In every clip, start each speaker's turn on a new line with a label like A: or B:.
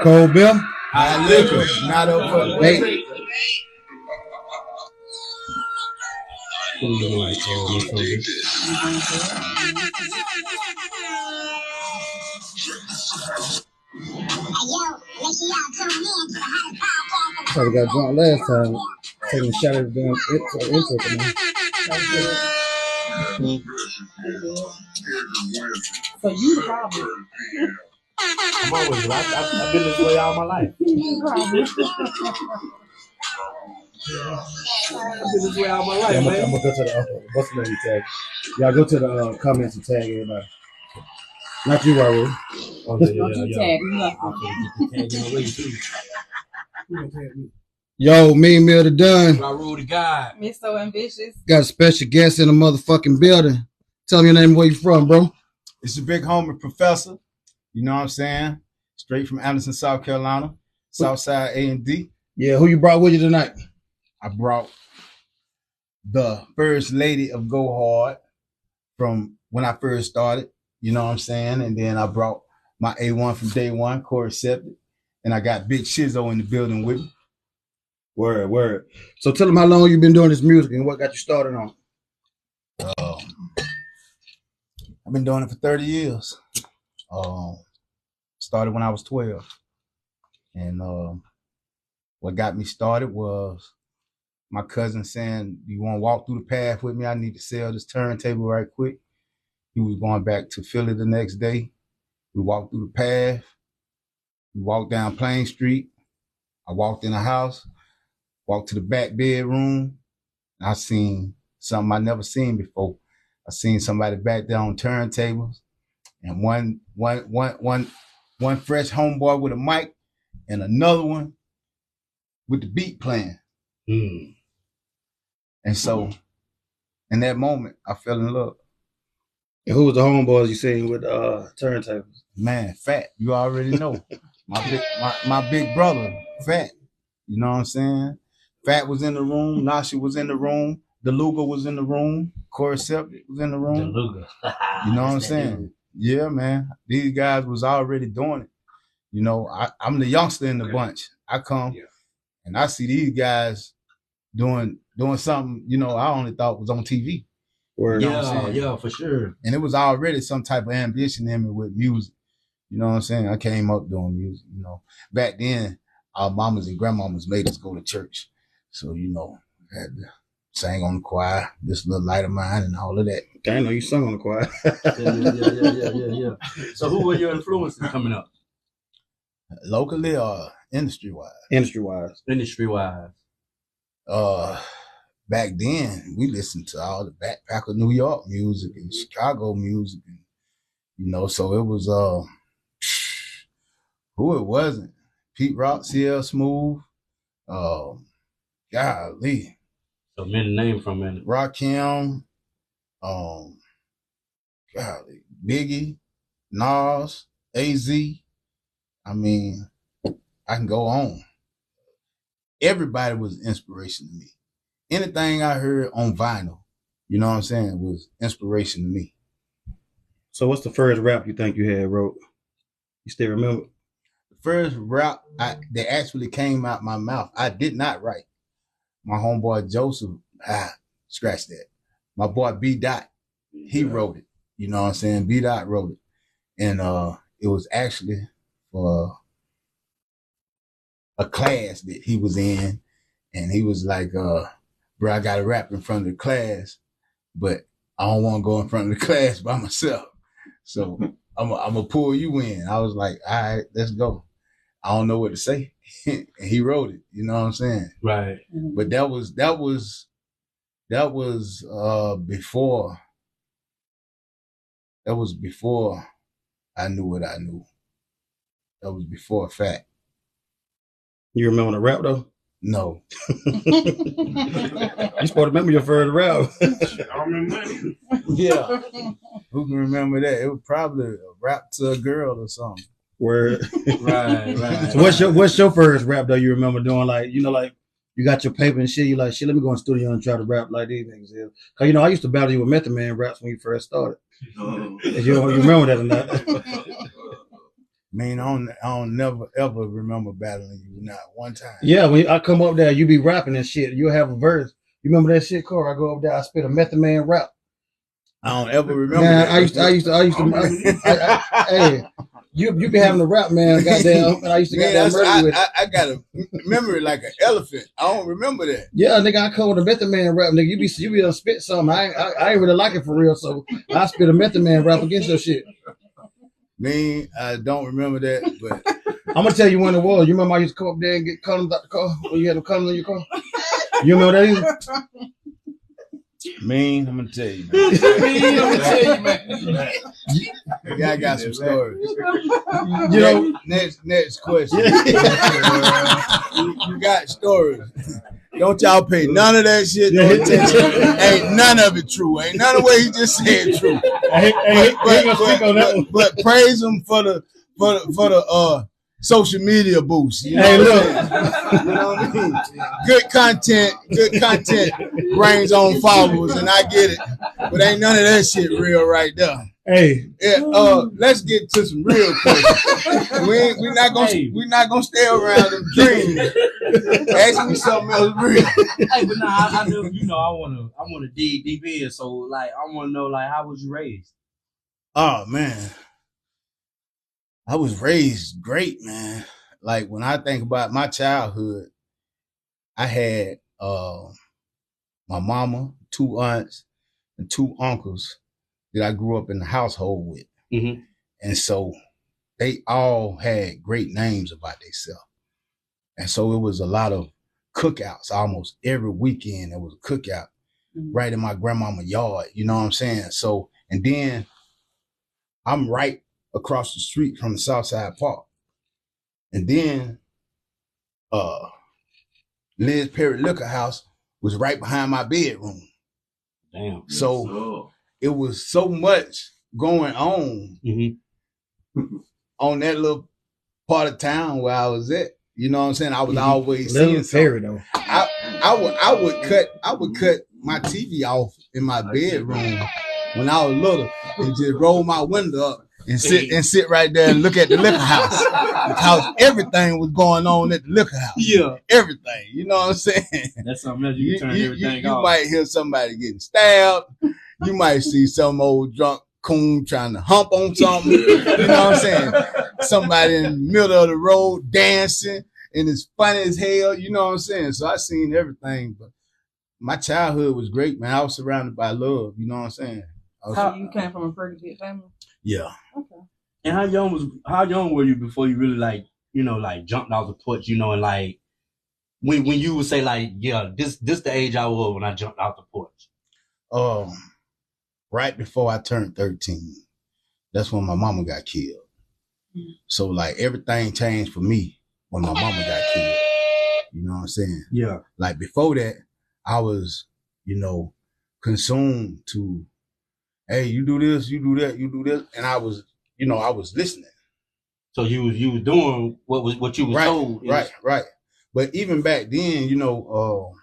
A: Cold Bill.
B: I liquor. Not up for the bait.
A: So we got drunk last time. Taking a shot at the intro for me.
C: So you the problem.
D: I'm always I've been this way all my life.
C: You the problem.
D: I've been this way all my life,
A: Yeah, I'm
D: man.
A: gonna go to the what's the name tag? Y'all go to the comments and tag everybody. Not you, Raul.
D: Oh,
A: Yo, me and Mill the Done.
D: Raul the guy.
C: Miss So Ambitious.
A: Got a special guest in the motherfucking building. Tell me your name, where you from, bro.
B: It's your big homie professor. You know what I'm saying? Straight from Anderson, South Carolina. Southside A&D.
A: Yeah, who you brought with you tonight?
B: I brought the first lady of Go Hard from when I first started. You know what I'm saying? And then I brought my A1 from day one, Corey Septic. And I got Big Shizzo in the building with me.
A: Word. So tell them how long you been doing this music and what got you started on.
B: I've been doing it for 30 years. Started when I was 12. And what got me started was my cousin saying, you want to walk through the path with me? I need to sell this turntable right quick. He was going back to Philly the next day. We walked through the path. We walked down Plain Street. I walked in the house, walked to the back bedroom. And I seen something I never seen before. I seen somebody back there on turntables, and one fresh homeboy with a mic, and another one with the beat playing. And so, in that moment, I fell in love.
A: And who was the homeboys you seen with turntables?
B: Man, Fat, you already know. my big brother, Fat. You know what I'm saying? Fat was in the room. Nasha was in the room. DeLuga was in the room. Corey Septic was in the room.
D: DeLuga.
B: You know what I'm saying? Yeah, man. These guys was already doing it. You know, I'm the youngster in the bunch. I come and I see these guys doing something, you know, I only thought was on TV.
A: Word.
B: You know what I'm saying?
D: Yeah, for sure.
B: And it was already some type of ambition in me with music. You know what I'm saying? I came up doing music, you know. Back then, our mamas and grandmamas made us go to church. So, you know, I had to sing on the choir, This Little Light of Mine and all of that.
A: I know you sung on the choir.
D: Yeah. So who were your influences coming up?
B: Locally or industry-wise?
A: Industry-wise.
D: Industry-wise.
B: Back then, we listened to all the backpacker New York music and Chicago music. And, you know, so it was, who it wasn't. Pete Rock, CL Smooth, golly.
D: So many names from it.
B: Rakim, golly, Biggie, Nas, AZ. I mean, I can go on. Everybody was inspiration to me. Anything I heard on vinyl, you know what I'm saying, was inspiration to me.
A: So what's the first rap you think you had wrote? You still remember?
B: The first rap that actually came out my mouth, I did not write. My homeboy Joseph, scratch that. My boy B. Dot, he wrote it. You know what I'm saying? B. Dot wrote it. And it was actually for a class that he was in. And he was like, bro, I got to rap in front of the class, but I don't want to go in front of the class by myself. So I'm going to pull you in. I was like, all right, let's go. I don't know what to say. And he wrote it. You know what I'm saying?
D: Right.
B: But that was before. That was before I knew what I knew. That was before Fat.
A: You remember the rap though?
B: No.
A: You supposed to remember your first rap.
D: I remember that.
B: Yeah. Who can remember that? It was probably a rap to a girl or something.
A: Word.
D: Right.
A: So what's your first rap though you remember doing? Like, you know, like You got your paper and shit. You like, shit, let me go in the studio and try to rap like these niggas is. Cause you know, I used to battle you with Method Man raps when you first started. You remember that or not?
B: Man, I don't never ever remember battling you, not one time.
A: Yeah, when I come up there, you be rapping and shit. You'll have a verse. You remember that shit, Corey? I go up there, I spit a Method Man rap.
B: I don't ever remember.
A: Man,
B: that.
A: I used to. Hey, you be having a rap, man. Goddamn, and I used to
B: Man,
A: goddamn murder with.
B: I got a memory like an elephant. I don't remember that.
A: Yeah, nigga, I come with a Method Man rap, nigga. You be done spit something. I ain't really like it for real, so I spit a Method Man rap against your shit.
B: Man, I don't remember that, but
A: I'm gonna tell you when it was. You remember I used to come up there and get columns out the car when you had them columns in your car? You remember that either?
B: man, I'm gonna tell you, man. The guy got some stories.
A: You know,
B: next question. you got stories. Don't y'all pay none of that shit no attention. Ain't none of it true. Ain't none of what he just said true. But praise him for the social media boost. You know
A: hey, look.
B: you know what I mean? Good content brings on followers, and I get it. But ain't none of that shit real right there.
A: Hey,
B: yeah. Let's get to some real questions. We're not gonna stay around them dreams. Ask me something else real.
D: Hey, but nah, I know, you know, I wanna dig deep in. So like, I wanna know, like, how was you raised?
B: Oh man, I was raised great, man. Like when I think about my childhood, I had my mama, 2 aunts, and 2 uncles that I grew up in the household with.
D: Mm-hmm.
B: And so they all had great names about themselves. And so it was a lot of cookouts. Almost every weekend there was a cookout right in my grandmama's yard. You know what I'm saying? So, and then I'm right across the street from the Southside Park. And then Liz Perry Liquor House was right behind my bedroom.
D: Damn.
B: So it was so much going on on that little part of town where I was at. You know what I'm saying? I was always seeing
A: Perry though.
B: I would cut my TV off in my bedroom when I was little and just roll my window up and sit right there and look at the liquor house because everything was going on at the liquor house.
D: Yeah,
B: everything. You know what I'm saying?
D: That's something else. You can turn everything off.
B: You might hear somebody getting stabbed. You might see some old drunk coon trying to hump on something. You know what I'm saying? Somebody in the middle of the road dancing and it's funny as hell. You know what I'm saying? So I seen everything, but my childhood was great, man. I was surrounded by love. You know what I'm saying?
C: How you came from a pretty big family?
B: Yeah.
C: Okay.
D: And how young were you before you really like, you know, like jumped off the porch, you know, and like when you would say like, yeah, this the age I was when I jumped off the porch?
B: Right before I turned 13, that's when my mama got killed. So like everything changed for me when my mama got killed. You know what I'm saying?
D: Yeah. Like
B: before that, I was, you know, consumed to, hey, you do this, you do that, you do this, and I was listening.
D: So you was doing what you was told.
B: Right. But even back then, you know,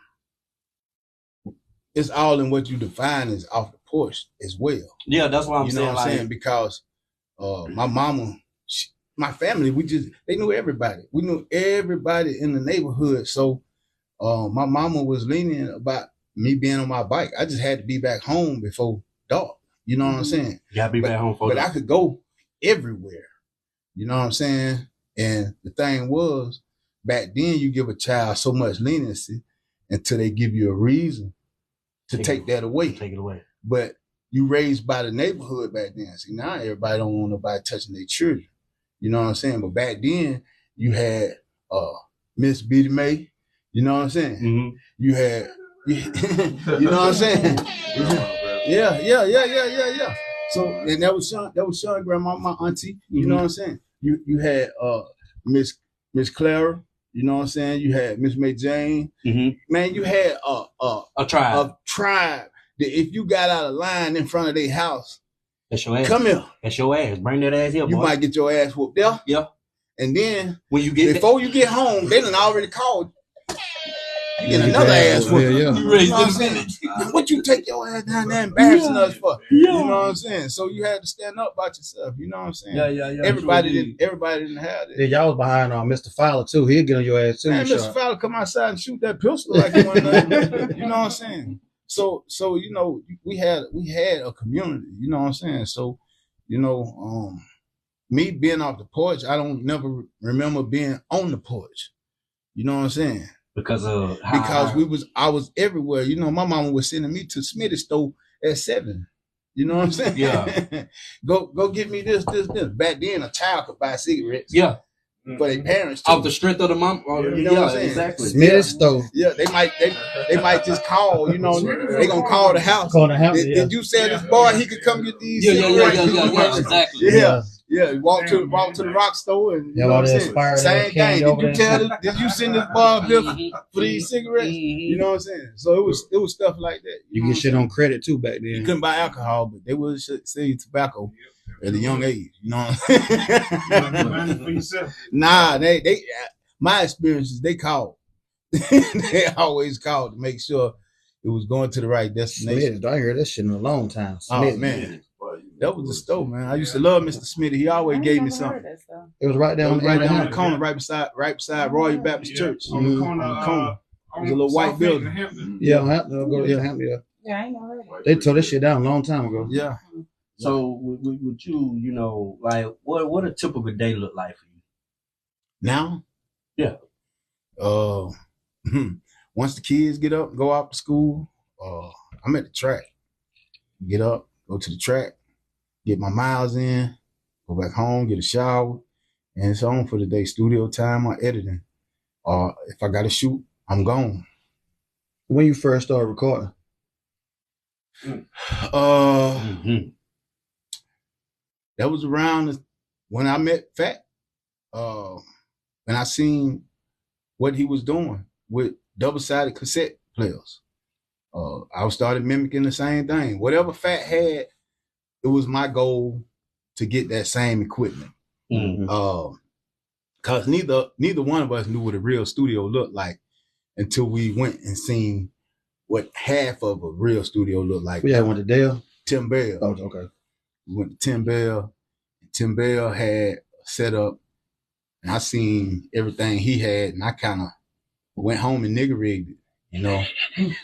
B: it's all in what you define as off the porch as well.
D: Yeah, that's what I'm saying.
B: You know what I'm saying? Because my mama, my family, they knew everybody. We knew everybody in the neighborhood. So my mama was lenient about me being on my bike. I just had to be back home before dark. You know what I'm saying?
D: You gotta be back home for
B: But I could go everywhere. You know what I'm saying? And the thing was, back then you give a child so much leniency until they give you a reason to take that away.
D: Take it away.
B: But you raised by the neighborhood back then. See, now everybody don't want nobody touching their children. You know what I'm saying? But back then you had Miss Beatty May. You know what I'm saying?
D: Mm-hmm.
B: You had, you know what I'm saying? Yeah. So, and that was Sean grandma, my auntie. You know what I'm saying? You had Miss Clara. You know what I'm saying? You had Miss May Jane.
D: Mm-hmm.
B: Man, you had
D: a tribe.
B: A tribe that if you got out of line in front of their house,
D: that's your ass.
B: Come here.
D: That's your ass. Bring that ass here, boy.
B: You might get your ass whooped there.
D: Yeah.
B: And then
D: when you get
B: before you get home, they done already called. You get another ass for it.
A: Yeah.
D: You raised
B: You know what I'm
D: them
B: saying?
D: sentences.
B: What you take your ass down there embarrassing us for?
D: Yeah.
B: You know what I'm saying? So you had to stand up about yourself. You know what I'm saying?
D: Yeah.
B: Everybody didn't have that.
A: Yeah, y'all was behind Mr. Fowler too. He'd get on your ass too.
B: Man, Mr. Fowler come outside and shoot that pistol like it wasn't nothing. You know what I'm saying? So you know, we had a community. You know what I'm saying? So, you know, me being off the porch, I don't never remember being on the porch. You know what I'm saying?
D: Because
B: I was everywhere. You know, my mama was sending me to Smitty's store at 7. You know what I'm saying?
D: Yeah.
B: go get me this. Back then, a child could buy cigarettes.
D: Yeah.
B: For their parents too.
D: Off the strength of the mom.
B: You know what I'm saying?
D: Exactly.
A: Smitty's store.
B: Yeah, they might just call. You know, they gonna call the house.
A: Call the house.
B: Did you say this boy he could come get these?
D: Yeah. Exactly.
B: Yeah. Walk to the rock store and you know what I'm saying? Same thing. Did you send this boy a bill for these cigarettes? You know what I'm saying? So it was stuff like that.
A: You get shit on credit too back then.
B: You couldn't buy alcohol, but they would sell you tobacco at a young age. You know what I'm saying? Nah, they my experiences, they called. They always called to make sure it was going to the right destination.
A: I heard that shit in a long time.
B: Oh man. That was the store, man. I used to love Mr. Smitty. He always gave me something.
A: It was right down
B: the corner, right beside Royal Baptist Church. On the corner. It was a little white building.
A: Yeah, Hampton.
C: Yeah, I ain't never heard of it.
A: They tore this shit down a long time ago.
B: Yeah.
D: So with you, you know, like what a typical day look like for you?
B: Now?
D: Yeah.
B: Once the kids get up, go out to school, I'm at the track. Get up, go to the track, get my miles in, go back home, get a shower, and it's on for the day. Studio time or editing. If I got to shoot, I'm gone.
A: When you first started recording?
B: That was around when I met Fat. And I seen what he was doing with double-sided cassette players. I started mimicking the same thing. Whatever Fat had, it was my goal to get that same equipment. Cause neither one of us knew what a real studio looked like until we went and seen what half of a real studio looked like.
A: We had one to Dale?
B: Tim Bell.
A: Oh, okay.
B: We went to Tim Bell. Tim Bell had set up, and I seen everything he had, and I kind of went home and nigga rigged it, you know.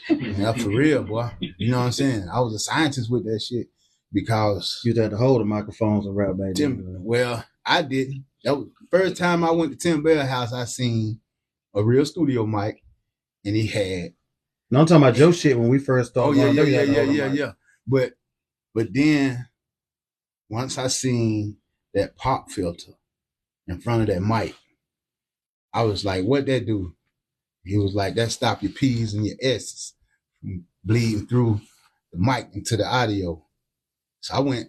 B: Yeah, for real, boy. You know what I'm saying? I was a scientist with that shit because
A: you had to hold the microphones and rap back then.
B: Well, I didn't. That was the first time I went to Tim Bell's house. I seen a real studio mic, and he had.
A: No, I'm talking about your shit when we first started.
B: Oh yeah. But then once I seen that pop filter in front of that mic, I was like, what that do? He was like, that stop your P's and your S's from bleeding through the mic into the audio. So I went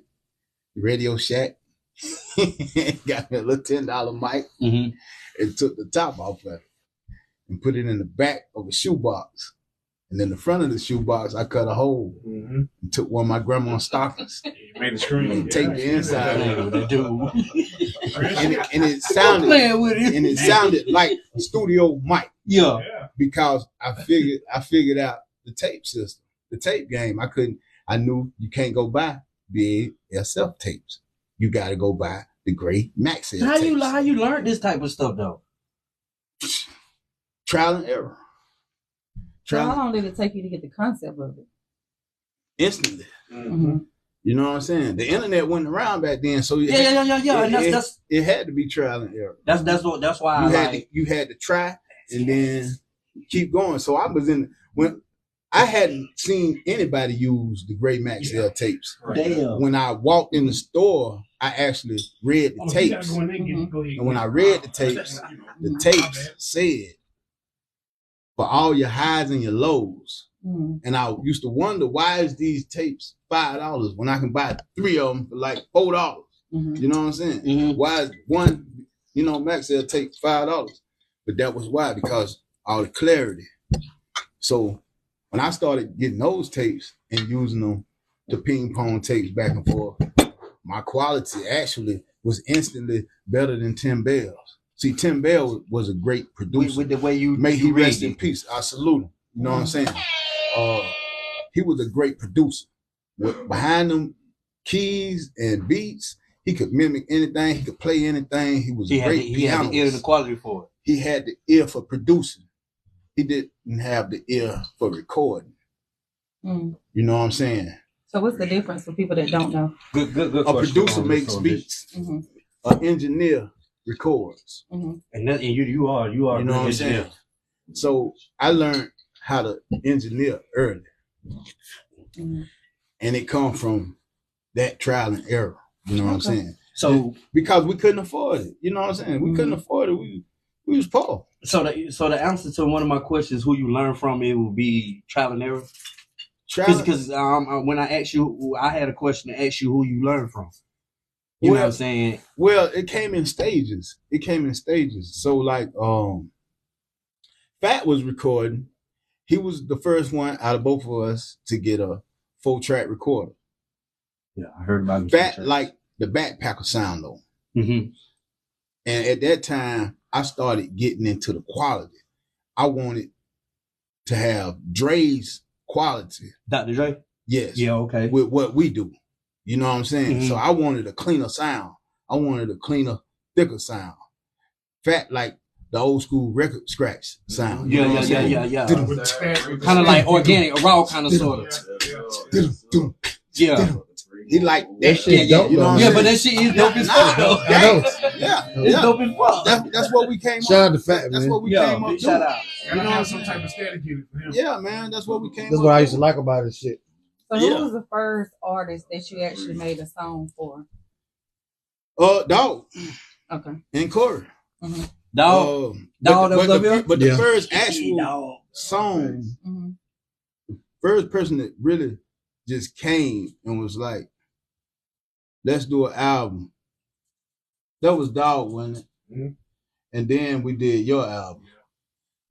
B: to Radio Shack, got me a little $10 mic, and took the top off of it and put it in the back of a shoebox. And in the front of the shoebox, I cut a hole and took one of my grandma's stockings.
E: You made the screen.
B: And take the inside of it. and it sounded like a studio mic.
D: Yeah.
B: Because I figured out the tape system, the tape game. I knew you can't go buy big SF tapes. You got to go buy the gray Maxell tapes.
D: How you learned this type of stuff though?
B: Trial and error.
C: So how long did it take you to get the concept of it?
B: Instantly. You know what I'm saying? The internet wasn't around back then, so
D: yeah. And
B: it had to be trial and error.
D: That's why
B: you had to try and then keep going. So I was when I hadn't seen anybody use the gray Maxell tapes.
D: Damn.
B: When I walked in the store, I actually read the tapes. And when I read the tapes said, for all your highs and your lows. And I used to wonder, why is these tapes $5 when I can buy 3 of them for like $4? You know what I'm saying? Why is one, Maxell tape $5? But that was why, because all the clarity. So when I started getting those tapes and using them to ping pong tapes back and forth, my quality actually was instantly better than Tim Bell's. See, Tim Bell was a great producer.
D: With the way you
B: may he rest in
D: it.
B: peace. I salute him. You know what I'm saying? He was a great producer. Behind them keys and beats, he could mimic anything. He could play anything. He was a great pianist. He had the ear and the quality for it. He had the ear for producing. He didn't have the ear for recording. You know what I'm saying?
C: So what's the difference for people that don't know?
D: Good
B: a producer makes beats. An engineer records.
D: And you are
B: you know what I'm saying? So I learned how to engineer early. And it come from that trial and error. You know what I'm saying? So because we couldn't afford it. You know what I'm saying? We couldn't afford it. We was poor.
D: So the answer to one of my questions, who you learn from, it will be trial and error. Because when I asked you, I had a question to ask you who you learn from. You know what I'm saying?
B: Well, it came in stages. So like Fat was recording. He was the first one out of both of us to get a 4-track recorder.
D: Yeah, I heard about him.
B: Fat like the backpacker sound though. And at that time, I started getting into the quality. I wanted to have Dre's quality.
D: Dr. Dre?
B: Yes.
D: Yeah, okay.
B: With what we do. You know what I'm saying? So I wanted a cleaner sound. I wanted a cleaner, thicker sound. Fat like the old school record scratch sound.
D: Yeah. Kind of like organic, raw kind of sort of. Yeah.
B: He like that shit.
A: Dope,
B: you know
A: yeah,
D: but that shit is dope as fuck though.
B: I know. Yeah.
D: It's dope as fuck.
B: That's what we came up.
A: Shout out to Fat, man.
B: That's what we came up.
D: Shout out.
E: You know, some type of static in it for him.
B: Yeah, man. That's what we came up.
A: That's what I used to like about this shit.
C: So who was the first artist that you actually made a song for?
B: Dog.
C: Okay.
B: And Corey.
D: Dog.
B: But
A: Yeah.
B: the first actual song, the first person that really just came and was like, let's do an album. That was Dog, wasn't it? And then we did your album.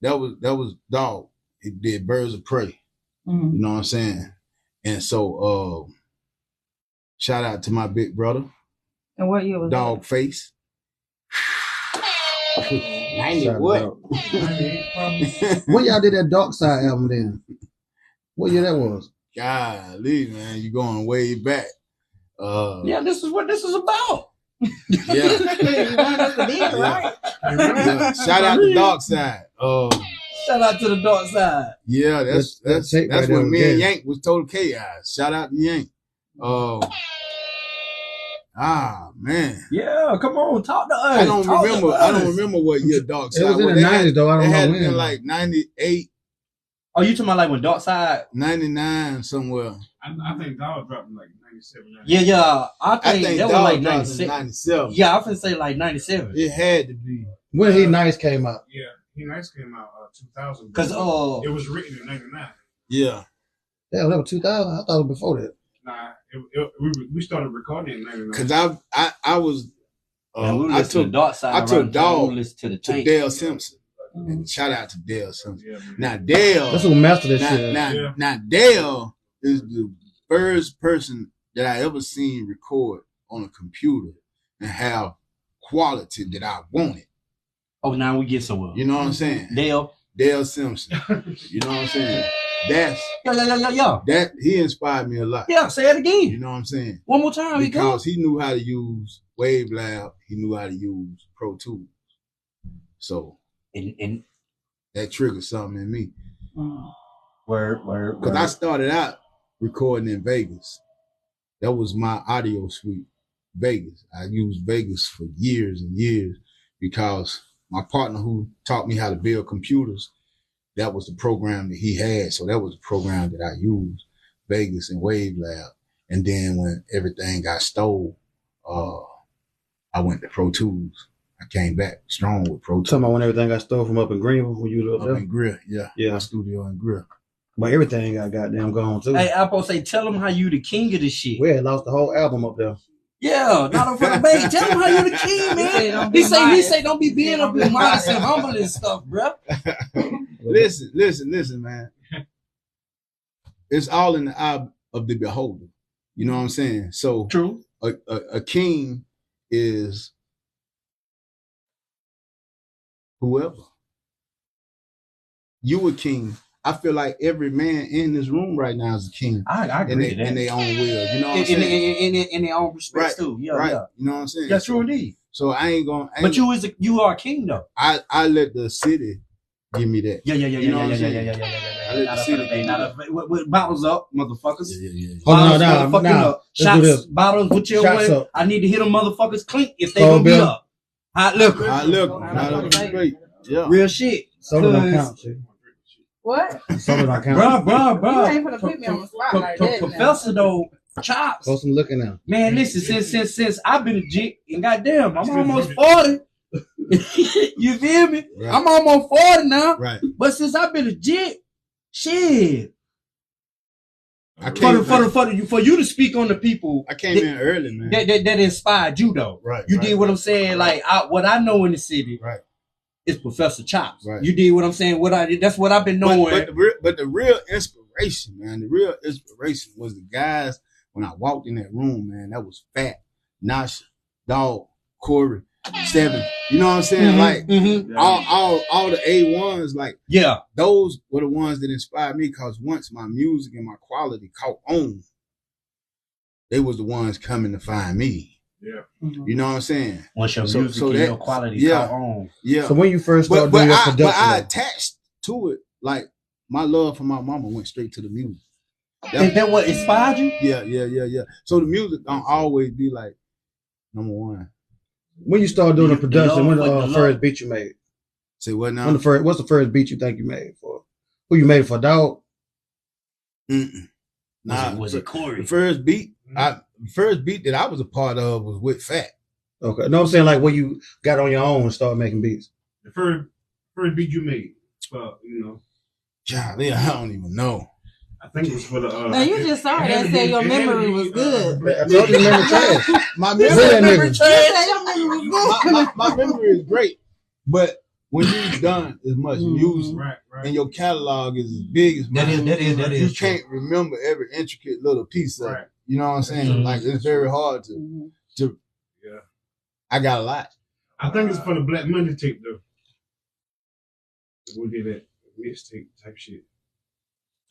B: That was Dog. He did Birds of Prey. You know what I'm saying? And so shout out to my big brother.
C: And what year was
B: Dog
C: that?
B: Face.
A: 90 what? When y'all did that Dark Side album then? What year that was?
B: Golly, man, you going way back.
D: Yeah, this is what this is about.
B: Yeah. Yeah. Shout out to Dark Side.
D: Shout out to the Dark Side.
B: Yeah, that's
A: right
B: when me and Yank was total chaos. Shout out to Yank. Man.
D: Yeah, come on, talk to us.
B: I don't remember what year Dark Side
A: was. It was in the 90s though. I don't know when.
B: It had been like 98.
D: Oh, you talking about like when Dark Side?
B: 99 somewhere.
E: I think Dog dropped in like 97. 98.
D: Yeah. I think that was like 97.
B: 97.
D: Yeah, I finna say like 97.
B: It had to be.
A: When He Nice came out.
E: Yeah, He Nice came out 2000.
D: Because
E: it was written in 99.
B: Yeah.
A: Yeah, that was 2000. I thought it was before that.
E: Nah, we started recording in 99.
B: Because I was
D: I took Dark Side.
B: I took Dog
D: to
B: Dale Simpson. And shout out to Dale Simpson. Yeah, now Dale,
A: that's who mastered this shit.
B: Now Dale is the first person that I ever seen record on a computer and have quality that I wanted.
D: Oh, now we get somewhere.
B: You know what I'm saying?
D: Dale
B: Simpson. You know what I'm saying? That's
D: yeah.
B: That he inspired me a lot.
D: Yeah, say it again.
B: You know what I'm saying?
D: One more time,
B: because he knew how to use WaveLab. He knew how to use Pro Tools. So. And that triggered something in me.
D: Word.
B: Because I started out recording in Vegas. That was my audio suite, Vegas. I used Vegas for years and years because my partner who taught me how to build computers, that was the program that he had. So that was the program that I used, Vegas and WaveLab. And then when everything got stole, I went to Pro Tools. I came back strong with Pro Tools.
A: Talking about when everything got stolen from up in Greenville when you were up there?
B: In Greer, yeah. My studio in Greer.
A: But everything got goddamn gone too.
D: Hey, Apple say, tell them how you the king of this shit.
A: We had lost the whole album up there.
D: Yeah, not in front of baby. Tell them how you the king, man. He say, don't be being up in modest and humble and stuff, bro.
B: Listen, man. It's all in the eye of the beholder. You know what I'm saying? So
D: true.
B: A king is whoever. You a king. I feel like every man in this room right now is a king.
D: I agree
B: in their own will. You know what I'm saying?
D: In their own respect too. Yeah,
B: right.
D: Yeah.
B: You know what I'm saying?
D: That's true indeed.
B: So I ain't gonna.
D: But you are a king though.
B: I let the city give me that.
D: Yeah.
B: You know what I'm saying? I let the city give me that.
D: With bottles up, motherfuckers.
A: Hold on,
D: Motherfucking shots, bottles with your way. I need to hit them motherfuckers clink if they gonna be up. Hot liquor.
B: Hot liquor. Straight. Yeah.
D: Real shit.
A: Soda don't count, shit.
C: What?
A: Soda don't count.
D: Bruh.
C: You ain't gonna put me on the spot like that.
D: Professor though, chops.
A: Post some looking now.
D: Man, listen, since I've been a jit, and goddamn, I'm almost 40. You feel me?
B: Right.
D: I'm almost 40 now.
B: Right.
D: But since I've been a jit, shit. For you to speak on the people,
B: I came in early, man.
D: That inspired you though.
B: Right.
D: You did what I'm saying. Like what I know in the city.
B: Right.
D: Is Professor Chops.
B: Right.
D: You did what I'm saying. That's what I've been knowing.
B: But the real inspiration, man, was the guys when I walked in that room, man. That was Fat, Nasha, Dog, Corey, Seven. You know what I'm saying?
D: Mm-hmm.
B: All the A1s, like those were the ones that inspired me. Cause once my music and my quality caught on, they was the ones coming to find me.
E: Yeah.
B: You know what I'm saying?
D: Once your music and your quality caught on.
B: Yeah.
A: So when you first started doing your production,
B: but I attached to it. Like my love for my mama went straight to the music.
D: Is that what inspired you?
B: Yeah. So the music don't always be like number one.
A: When you started doing the production, when the first beat you made?
B: Say what now?
A: What's the first beat you think you made for? Who you made it for, Dog?
B: Nah,
D: was it Corey?
B: The first beat that I was a part of was with Fat.
A: Okay. No, I'm saying like when you got on your own and started making beats.
E: The first beat you made,
B: Golly, I don't even know.
E: I think it was for the.
C: Now you just saw that and said your memory was good.
A: I told you memory trash.
B: My memory trash.
C: Your memory was good.
B: My memory is great, but when you've done as much music and your catalog is as big as mine,
D: that is.
B: You can't remember every intricate little piece of it. You know what I'm saying?
D: Mm-hmm.
B: Like it's very hard to.
E: Yeah.
B: I got a lot.
E: I think it's for the Black Monday tape though. We did that mixtape type shit.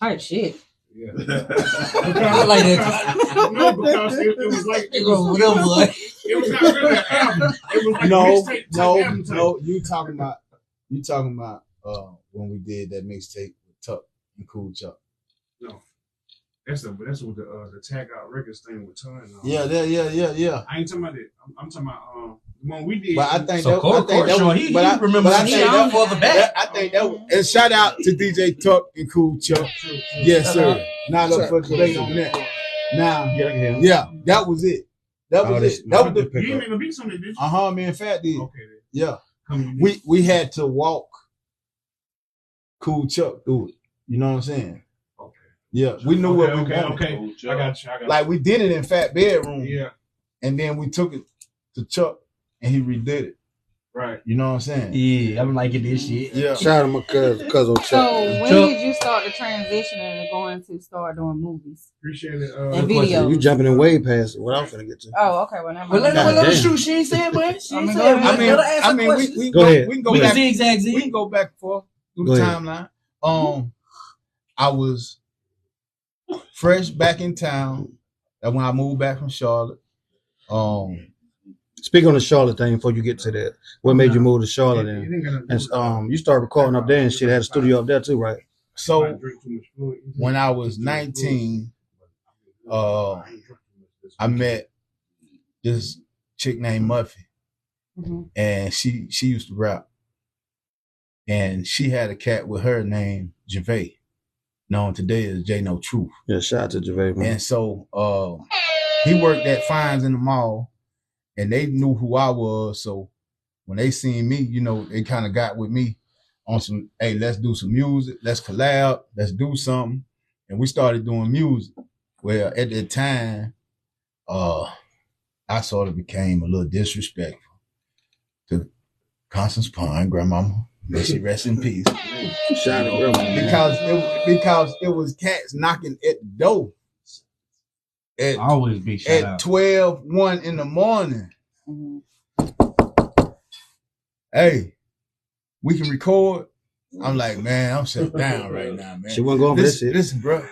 C: Type shit.
E: Yeah.
C: I like that.
E: No, because it was like it was not really an album. It was like mixtape type album type.
B: You talking about when we did that mixtape with Tuck and Cool Chuck.
E: No. That's what the Tag Out Records thing with Ton.
B: Yeah.
E: I ain't talking about that. I'm talking about the one we did.
B: But I think
D: so he remembers that for the back.
B: I think that was, and shout out to DJ Tuck and Cool Chuck. Yes, sir. Not up for debate on that. Now, yeah, that was it. That was it. That was the
E: you didn't make no beats on it, did you?
B: Me and Fat did.
E: Okay.
B: Yeah.
E: Then.
B: We had to walk Cool Chuck through it. You know what I'm saying?
E: Okay.
B: Yeah, we knew what we wanted.
E: Okay. I got you.
B: Like we did it in Fat Bedroom.
E: Yeah.
B: And then we took it to Chuck and he redid it.
E: Right.
B: You know what I'm saying?
D: Yeah, I'm liking this shit.
B: Yeah.
A: Shout out to my cousin Chuck.
C: So when did you start the transition and going to start doing movies?
E: Appreciate it.
C: And videos.
A: You jumping in way past what I'm finna get to.
C: Oh, okay. Well, never
D: Well,
C: mind.
D: let her shoot. She ain't saying much. She ain't saying much.
B: I mean, we
A: Go ahead.
B: We can go
D: We
B: back.
D: can zigzag.
B: We can go back and forth through the timeline. I was fresh back in town. And when I moved back from Charlotte.
A: Speak on the Charlotte thing before you get to that. What made you move to Charlotte? And you started recording up there and shit. Had a studio up there too, right?
B: So when I was 19, I met this chick named Muffy, and she used to rap, and she had a cat with her named Javay, known today as J No Truth.
A: Yeah, shout out to Javay, man.
B: And so he worked at Fines in the mall. And they knew who I was, so when they seen me, you know, they kind of got with me on some, hey, let's do some music, let's collab, let's do something. And we started doing music. Well, at that time, I sort of became a little disrespectful to Constance Pine, grandmama. May she rest in peace.
A: Shout out to grandma.
B: Because it was cats knocking at the door.
D: Always big shout out.
B: 1 in the morning. Hey, we can record. I'm like, man, I'm shut down right now, man.
A: She wasn't going for this shit.
B: Listen, bro.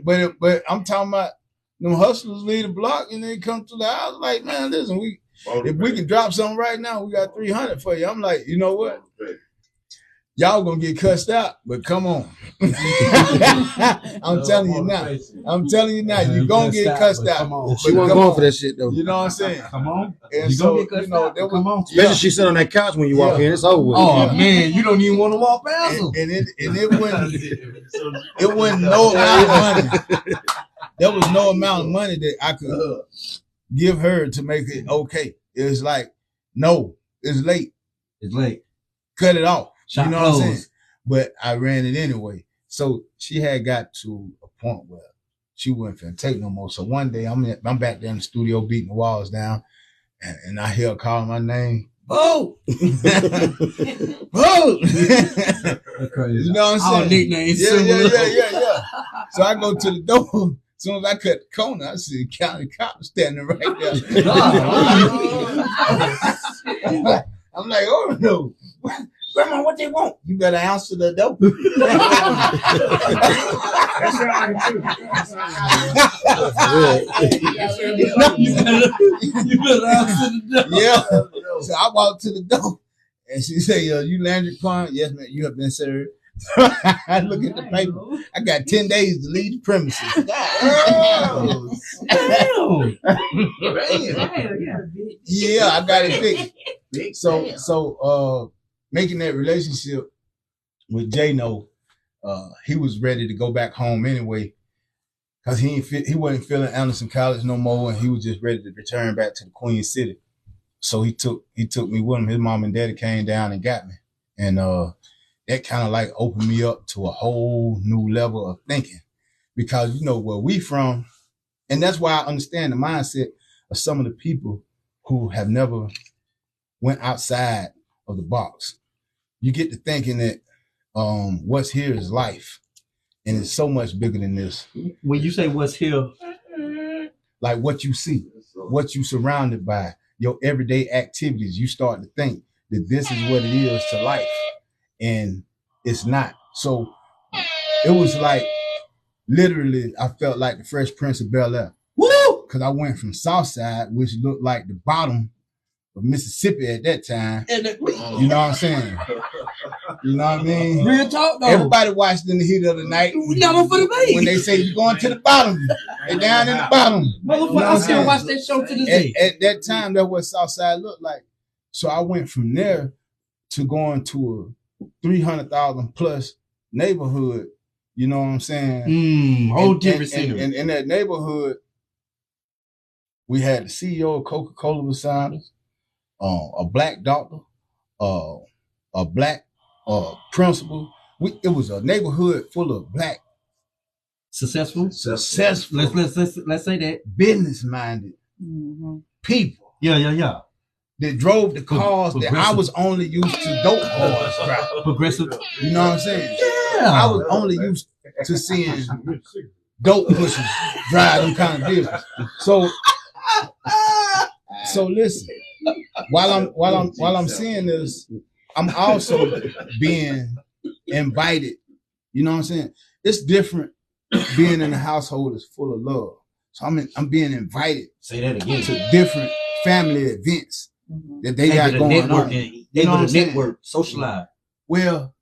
B: But I'm talking about them hustlers leave the block and they come to the house. Like, man, listen, if we can drop something right now, we got 300 for you. I'm like, you know what? Y'all gonna get cussed out, but come on. I'm telling you now. You're gonna get cussed out.
A: She wasn't going for that shit though.
B: You know what I'm saying?
D: Come on.
B: And
D: You
B: so,
D: gonna get cussed out. Come on.
A: Especially she sit on that couch when you walk in. It's over with.
D: Oh man, you don't even want to walk past them.
B: And it wasn't no amount of money. There was no amount of money that I could give her to make it okay. It was like, no, it's late.
D: It's late.
B: Cut it off.
D: Shop
B: you know what I'm saying?
D: closed.
B: But I ran it anyway. So she had got to a point where she wasn't finna take no more. So one day I'm back there in the studio beating the walls down, and I hear her calling my name. Bo! Bo! You know what I'm saying?
D: Our nicknames.
B: Yeah. So I go to the door. As soon as I cut the corner, I see the county cop standing right there. I'm like, oh no. Grandma, what they want? You better answer the door.
D: You better answer the door.
B: Yeah. So I walked to the door and she said, you landed upon? Yes, man, you have been served. I look at the paper. I got 10 days to leave the premises. Yeah, I got it fixed. So making that relationship with J-No, he was ready to go back home anyway, because he wasn't feeling Anderson College no more, and he was just ready to return back to the Queen City. So he took me with him. His mom and daddy came down and got me, and that kind of like opened me up to a whole new level of thinking, because you know where we from, and that's why I understand the mindset of some of the people who have never went outside of the box. You get to thinking that what's here is life, and it's so much bigger than this.
D: When you say what's here,
B: like what you see, what you surrounded by, your everyday activities, you start to think that this is what it is to life, and it's not. So it was like literally, I felt like the Fresh Prince of Bel-Air. Woo! Because I went from Southside, which looked like the bottom of Mississippi at that time. You know what I'm saying? You know what I mean?
D: Real talk though.
B: Everybody watched in the heat of the night.
D: Never for the bait.
B: When they say you're going to the bottom, they're down in the bottom.
D: Motherfucker, I still watch that show to this day.
B: At that time, that's what Southside looked like. So I went from there to going to a 300,000 plus neighborhood. You know what I'm saying?
D: Whole different scenery.
B: And in that neighborhood, we had the CEO of Coca-Cola beside us, a black doctor, a black principal. It was a neighborhood full of black,
D: successful.
B: Let's
D: say that
B: business-minded people.
D: Yeah.
B: That drove the cars that I was only used to dope cars driving.
D: Progressive.
B: You know what I'm saying?
D: Yeah.
B: I was only used to seeing dope pushers drive them kind of vehicles. So listen. While I'm seeing this, I'm also being invited. You know what I'm saying? It's different being in a household that's full of love. So I'm being invited.
D: Say that again.
B: To different family events that they got going on.
D: They know the network, socialize.
B: Well,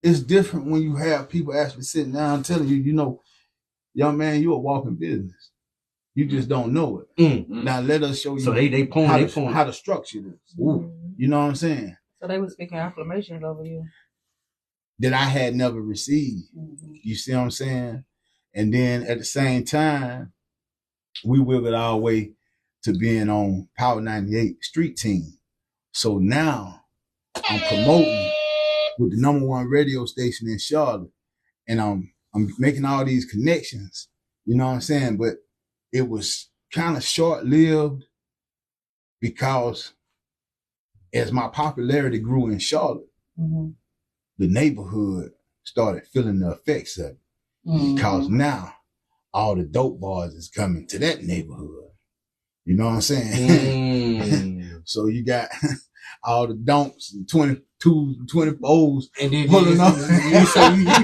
B: it's different when you have people actually sitting down telling you, you know, young man, you're a walking business. You just don't know it. Now let us show you.
D: So they
B: how to structure this. You know what I'm saying?
C: So they were speaking acclamations over you
B: that I had never received. You see what I'm saying? And then at the same time, we wiggled our way to being on Power 98 Street Team. So now I'm promoting with the #1 radio station in Charlotte, and I'm making all these connections. You know what I'm saying? But it was kind of short-lived, because as my popularity grew in Charlotte, the neighborhood started feeling the effects of it. Because now all the dope bars is coming to that neighborhood. You know what I'm saying? So you got all the don'ts and 24s
D: And then
B: pulling up.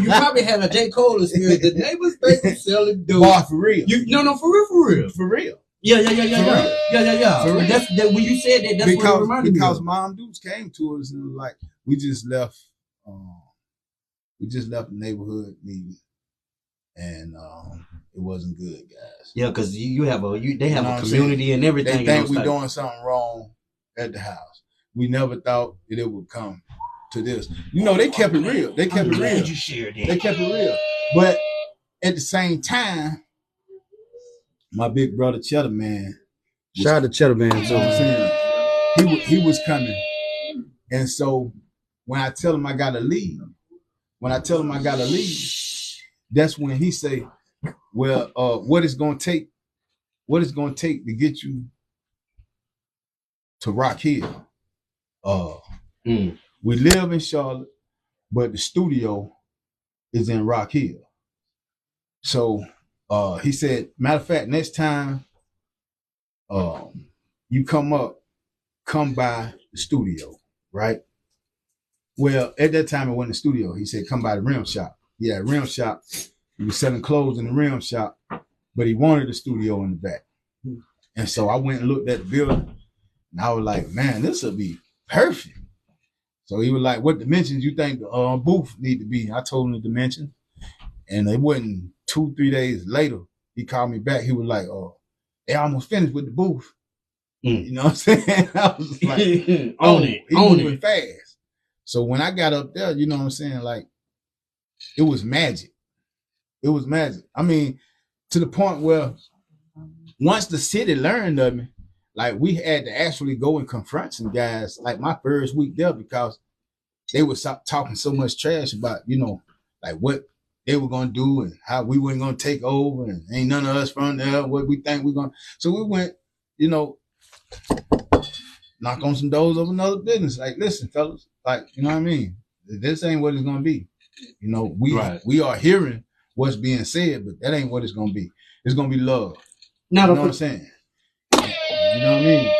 D: you probably had a J. Cole experience. The neighbors think you selling dope.
B: Boy, for real.
D: No, for real.
B: For real.
D: Yeah.
B: For real.
D: That's that when you said that. That's what it reminded me of.
B: Because Mom Dukes came to us and like we just left. We just left the neighborhood meeting, and it wasn't good, guys.
D: Yeah, because they have a community and everything.
B: They think we're doing something wrong at the house. We never thought that it would come to this. They kept it real. They kept it real.
D: You shared that.
B: They kept it real. But at the same time, my big brother Cheddar Man.
A: Shout out to Cheddar Man,
B: you know what I'm saying? He was coming. And so when I tell him I gotta leave, that's when he say, well, what it's gonna take to get you to Rock Hill. We live in Charlotte, but the studio is in Rock Hill. So he said, matter of fact, next time you come by the studio, right? Well, at that time it wasn't the studio. He said, come by the rim shop. Yeah, rim shop. He was selling clothes in the rim shop, but he wanted the studio in the back. And so I went and looked at the building, and I was like, man, this will be perfect. So he was like, what dimensions you think the booth need to be? I told him the dimensions. And it wasn't 2-3 days later, he called me back. He was like, they almost finished with the booth. You know what I'm saying? I was like, he moving fast. So when I got up there, you know what I'm saying? Like, it was magic. It was magic. I mean, to the point where once the city learned of me, like we had to actually go and confront some guys like my first week there because they were talking so much trash about, like what they were going to do and how we weren't going to take over and ain't none of us from there, what we think we're going to. So we went, knock on some doors of another business. Like, listen, fellas, like, you know what I mean? This ain't what it's going to be. We are hearing what's being said, but that ain't what it's going to be. It's going to be love. You know what I'm saying? You know what I mean?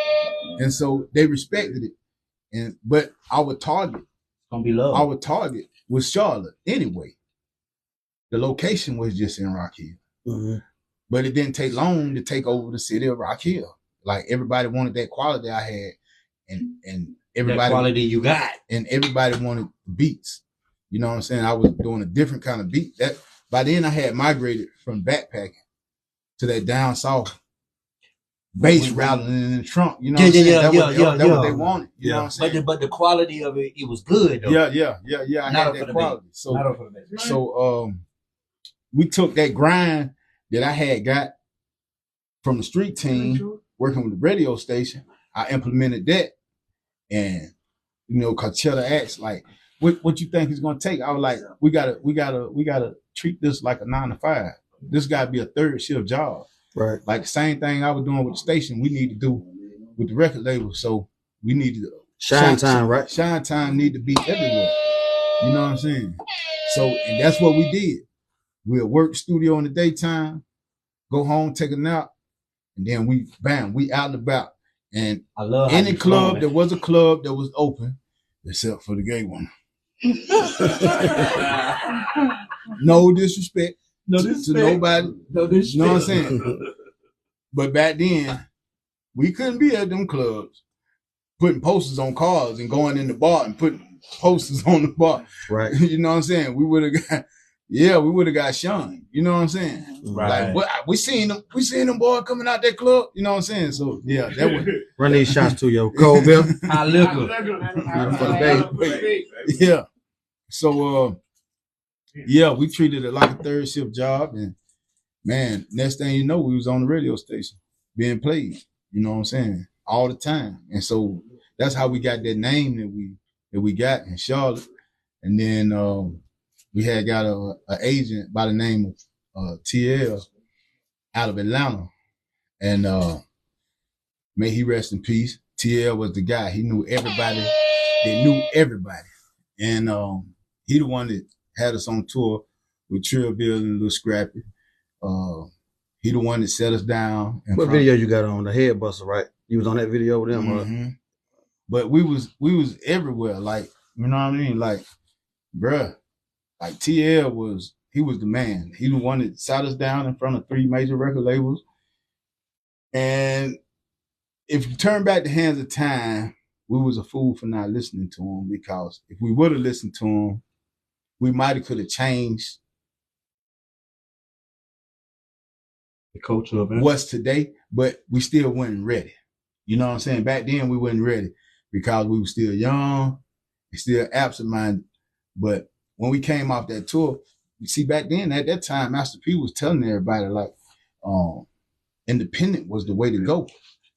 B: And so they respected it. But our target,
D: gonna be love.
B: Our target was Charlotte anyway. The location was just in Rock Hill. Mm-hmm. But it didn't take long to take over the city of Rock Hill. Like everybody wanted that quality I had, and everybody
D: that quality you got,
B: and everybody wanted beats. You know what I'm saying? I was doing a different kind of beat. That by then I had migrated from backpacking to that down south bass rattling in the trunk. You know what I'm saying? That was what they wanted. You know what I'm saying?
D: But the quality of it was good though.
B: Yeah. I had that quality. So we took that grind that I had got from the street team working with the radio station. I implemented that, and cause Cheddar asked like, "What you think it's gonna take?" I was like, "We gotta treat this like a 9 to 5. This gotta be a third shift job."
A: Right.
B: Like the same thing I was doing with the station, we need to do with the record label. So we need to
A: shine time, right?
B: Shine time need to be everywhere. You know what I'm saying? So, and that's what we did. We'll work the studio in the daytime, go home, take a nap, and then we out and about. And
D: I love
B: any club, there was a club that was open, except for the gay one. No disrespect. To nobody. No disrespect. You know what I'm saying? But back then, we couldn't be at them clubs putting posters on cars and going in the bar and putting posters on the bar.
A: Right.
B: You know what I'm saying? We would have got shunned. You know what I'm saying?
D: Right.
B: Like we seen them boys coming out that club. You know what I'm saying? So yeah, that was
A: run these shots to your cold bill.
D: I look for
A: the
B: baby. Yeah. So we treated it like a third shift job, and man, next thing you know, we was on the radio station being played. You know what I'm saying? All the time, and so that's how we got that name that we got in Charlotte. And then we had got a agent by the name of TL out of Atlanta, and may he rest in peace. TL was the guy. He knew everybody. They knew everybody, and he the one that had us on tour with Trillville and Lil Scrappy. He the one that set us down.
A: What video you got on? The Head Buster, right? You was on that video with them,
B: mm-hmm. But we was everywhere. Like You know what I mean? Like, bruh, like TL was the man. He the one that sat us down in front of 3 major record labels. And if you turn back the hands of time, we was a fool for not listening to him, because if we would have listened to him, we might have could have changed
D: the culture of it.
B: What's today, but we still weren't ready. You know what I'm saying? Back then we weren't ready because we were still young and still absent-minded. But when we came off that tour, you see, back then at that time, Master P was telling everybody like, independent was the way to go.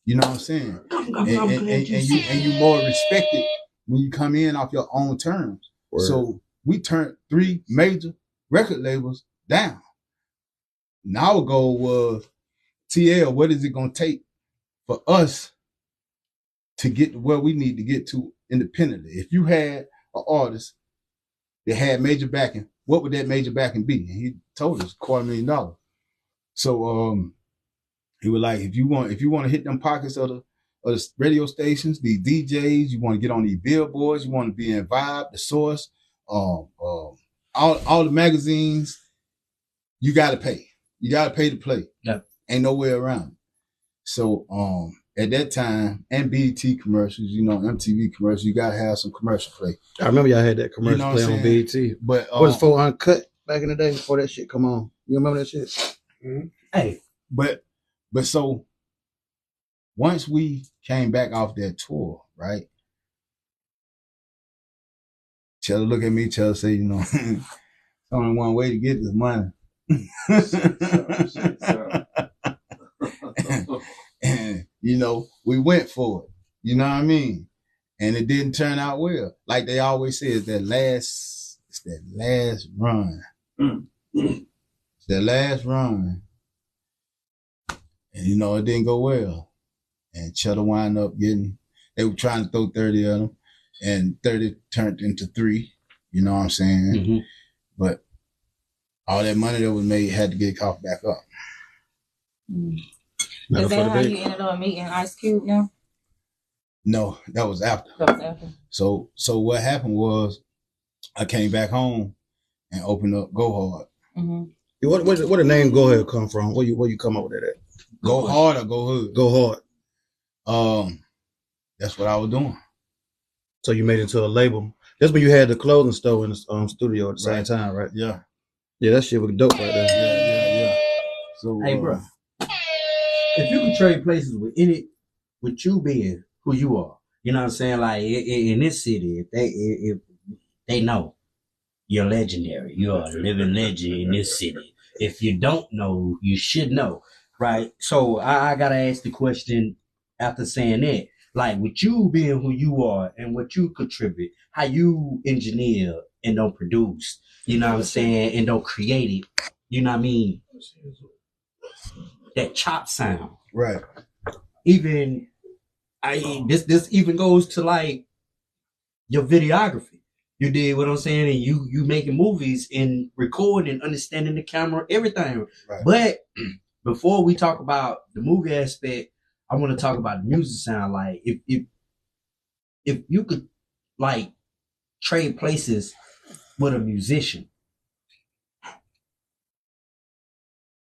B: You know what I'm saying? And you more respected when you come in off your own terms. Word. So we turned 3 major record labels down. And our goal was, TL, what is it going to take for us to get to where we need to get to independently? If you had an artist that had major backing, what would that major backing be? And he told us $250,000. So he was like, if you want to hit them pockets of the radio stations, the DJs, you want to get on these billboards, you want to be in Vibe, The Source, all the magazines, you got to pay. You got to pay to play.
D: Yeah.
B: Ain't no way around it. So at that time, and BET commercials, you know, MTV commercials, you got to have some commercial play.
A: I remember y'all had that commercial play on BET.
B: But
A: what was for Uncut back in the day before that shit come on? You remember that shit?
B: Mm-hmm. Hey, but so once we came back off that tour, right? Chella look at me, Chella say, you know, there's only one way to get this money. And, you know, we went for it. You know what I mean? And it didn't turn out well. Like they always say, it's that last run. It's that last run. And, you know, it didn't go well. And Cheddar wound up they were trying to throw 30 at them, and 30 turned into 3. You know what I'm saying? Mm-hmm. But all that money that was made had to get caught back up.
C: Is that how you ended up meeting Ice Cube now?
B: No, that was after. So what happened was I came back home and opened up Go Hard.
A: Mm-hmm. Where the name Go Hard come from? Where you come up with that at?
B: Go Hard or Go Hood?
A: Go
B: Hard. That's what I was doing.
A: So you made it into a label. That's when you had the clothing store in the studio at the same time, right?
B: Yeah.
A: Yeah, that shit was dope right there.
B: Yeah. So,
E: hey, bro, if you could trade places with you being who you are, you know what I'm saying? Like in this city, if they know you're legendary, you're a living legend in this city. If you don't know, you should know, right? So I gotta ask the question after saying that, like with you being who you are and what you contribute, how you engineer and don't produce, you know what I'm saying, and don't create it, you know what I mean? That chop sound.
B: Right.
E: Even this even goes to like your videography. You did what I'm saying, and you making movies and recording and understanding the camera, everything. Right. But before we talk about the movie aspect, I want to talk about the music sound. Like if you could like trade places with a musician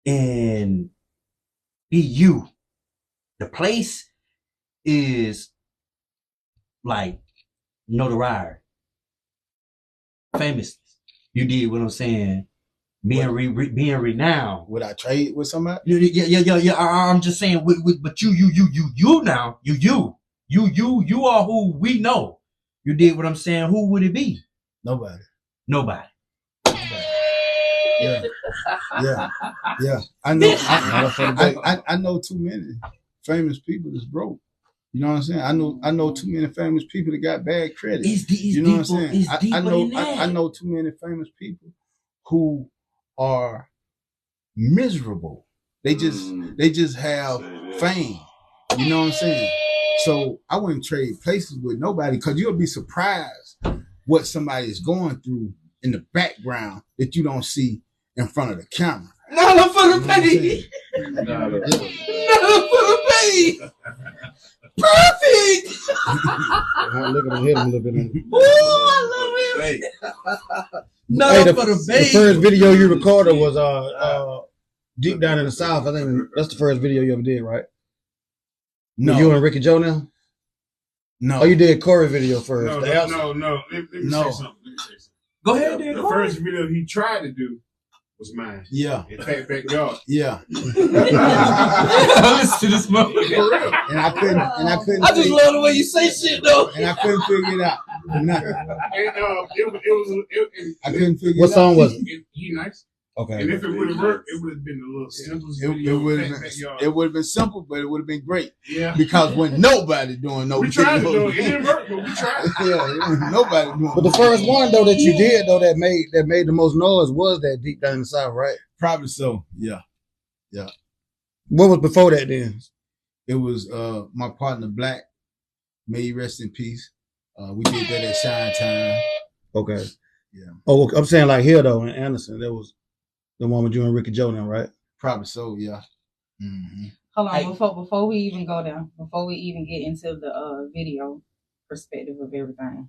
E: and be you, the place is like notoriety, famous. You did what I'm saying, being renowned.
B: Would I trade with somebody?
E: Yeah. I'm just saying, but you now, you are who we know. You did what I'm saying. Who would it be?
B: Nobody. Yeah. I know too many famous people that's broke. You know what I'm saying? I know too many famous people that got bad credit. You know what I'm saying? I know too many famous people who are miserable. They just have fame. You know what I'm saying? So I wouldn't trade places with nobody, because you'll be surprised what somebody is going through in the background that you don't see in front of the camera.
E: Not for the pay. Not for the pay. Perfect.
A: Look at him a little bit.
E: Ooh, I
F: Hey,
A: Hey, the first video you recorded was Deep Down in the South. I think that's the first video you ever did, right?
B: No.
A: Were you and Ricky Joe now?
B: No.
A: Oh, you did Corey video first.
F: no. Let me say something.
D: Go ahead, then.
F: The first video he tried to do was mine.
B: Yeah.
F: In fact, backyard.
B: Yeah.
D: Listen to this motherfucker.
F: For real.
B: And I couldn't.
D: I just love the way you say shit, though.
B: And I couldn't figure it out. Nothing.
F: And
B: I couldn't figure
A: What
B: it out.
A: song was it?
F: He nice.
A: Okay.
F: And if it would have worked, it would have been a little simplest video.
B: It would have been simple, but it would have been great.
F: Yeah.
B: Because when nobody doing no
F: We tried to do it.
B: videos.
F: It didn't work, but we tried.
B: Yeah, it wasn't nobody doing.
A: But the first one though that you did though that made the most noise was that Deep Down in the South, right?
B: Probably so. Yeah.
A: What was before that then?
B: It was my partner Black. May he rest in peace. We did that at Shine Time.
A: Okay.
B: Yeah.
A: Oh, I'm saying like here though in Anderson, that was the one with you and Ricky Joe now, right?
B: Probably so. Yeah. Mm-hmm.
C: Hold on, before we even go down, before we even get into the video perspective of everything.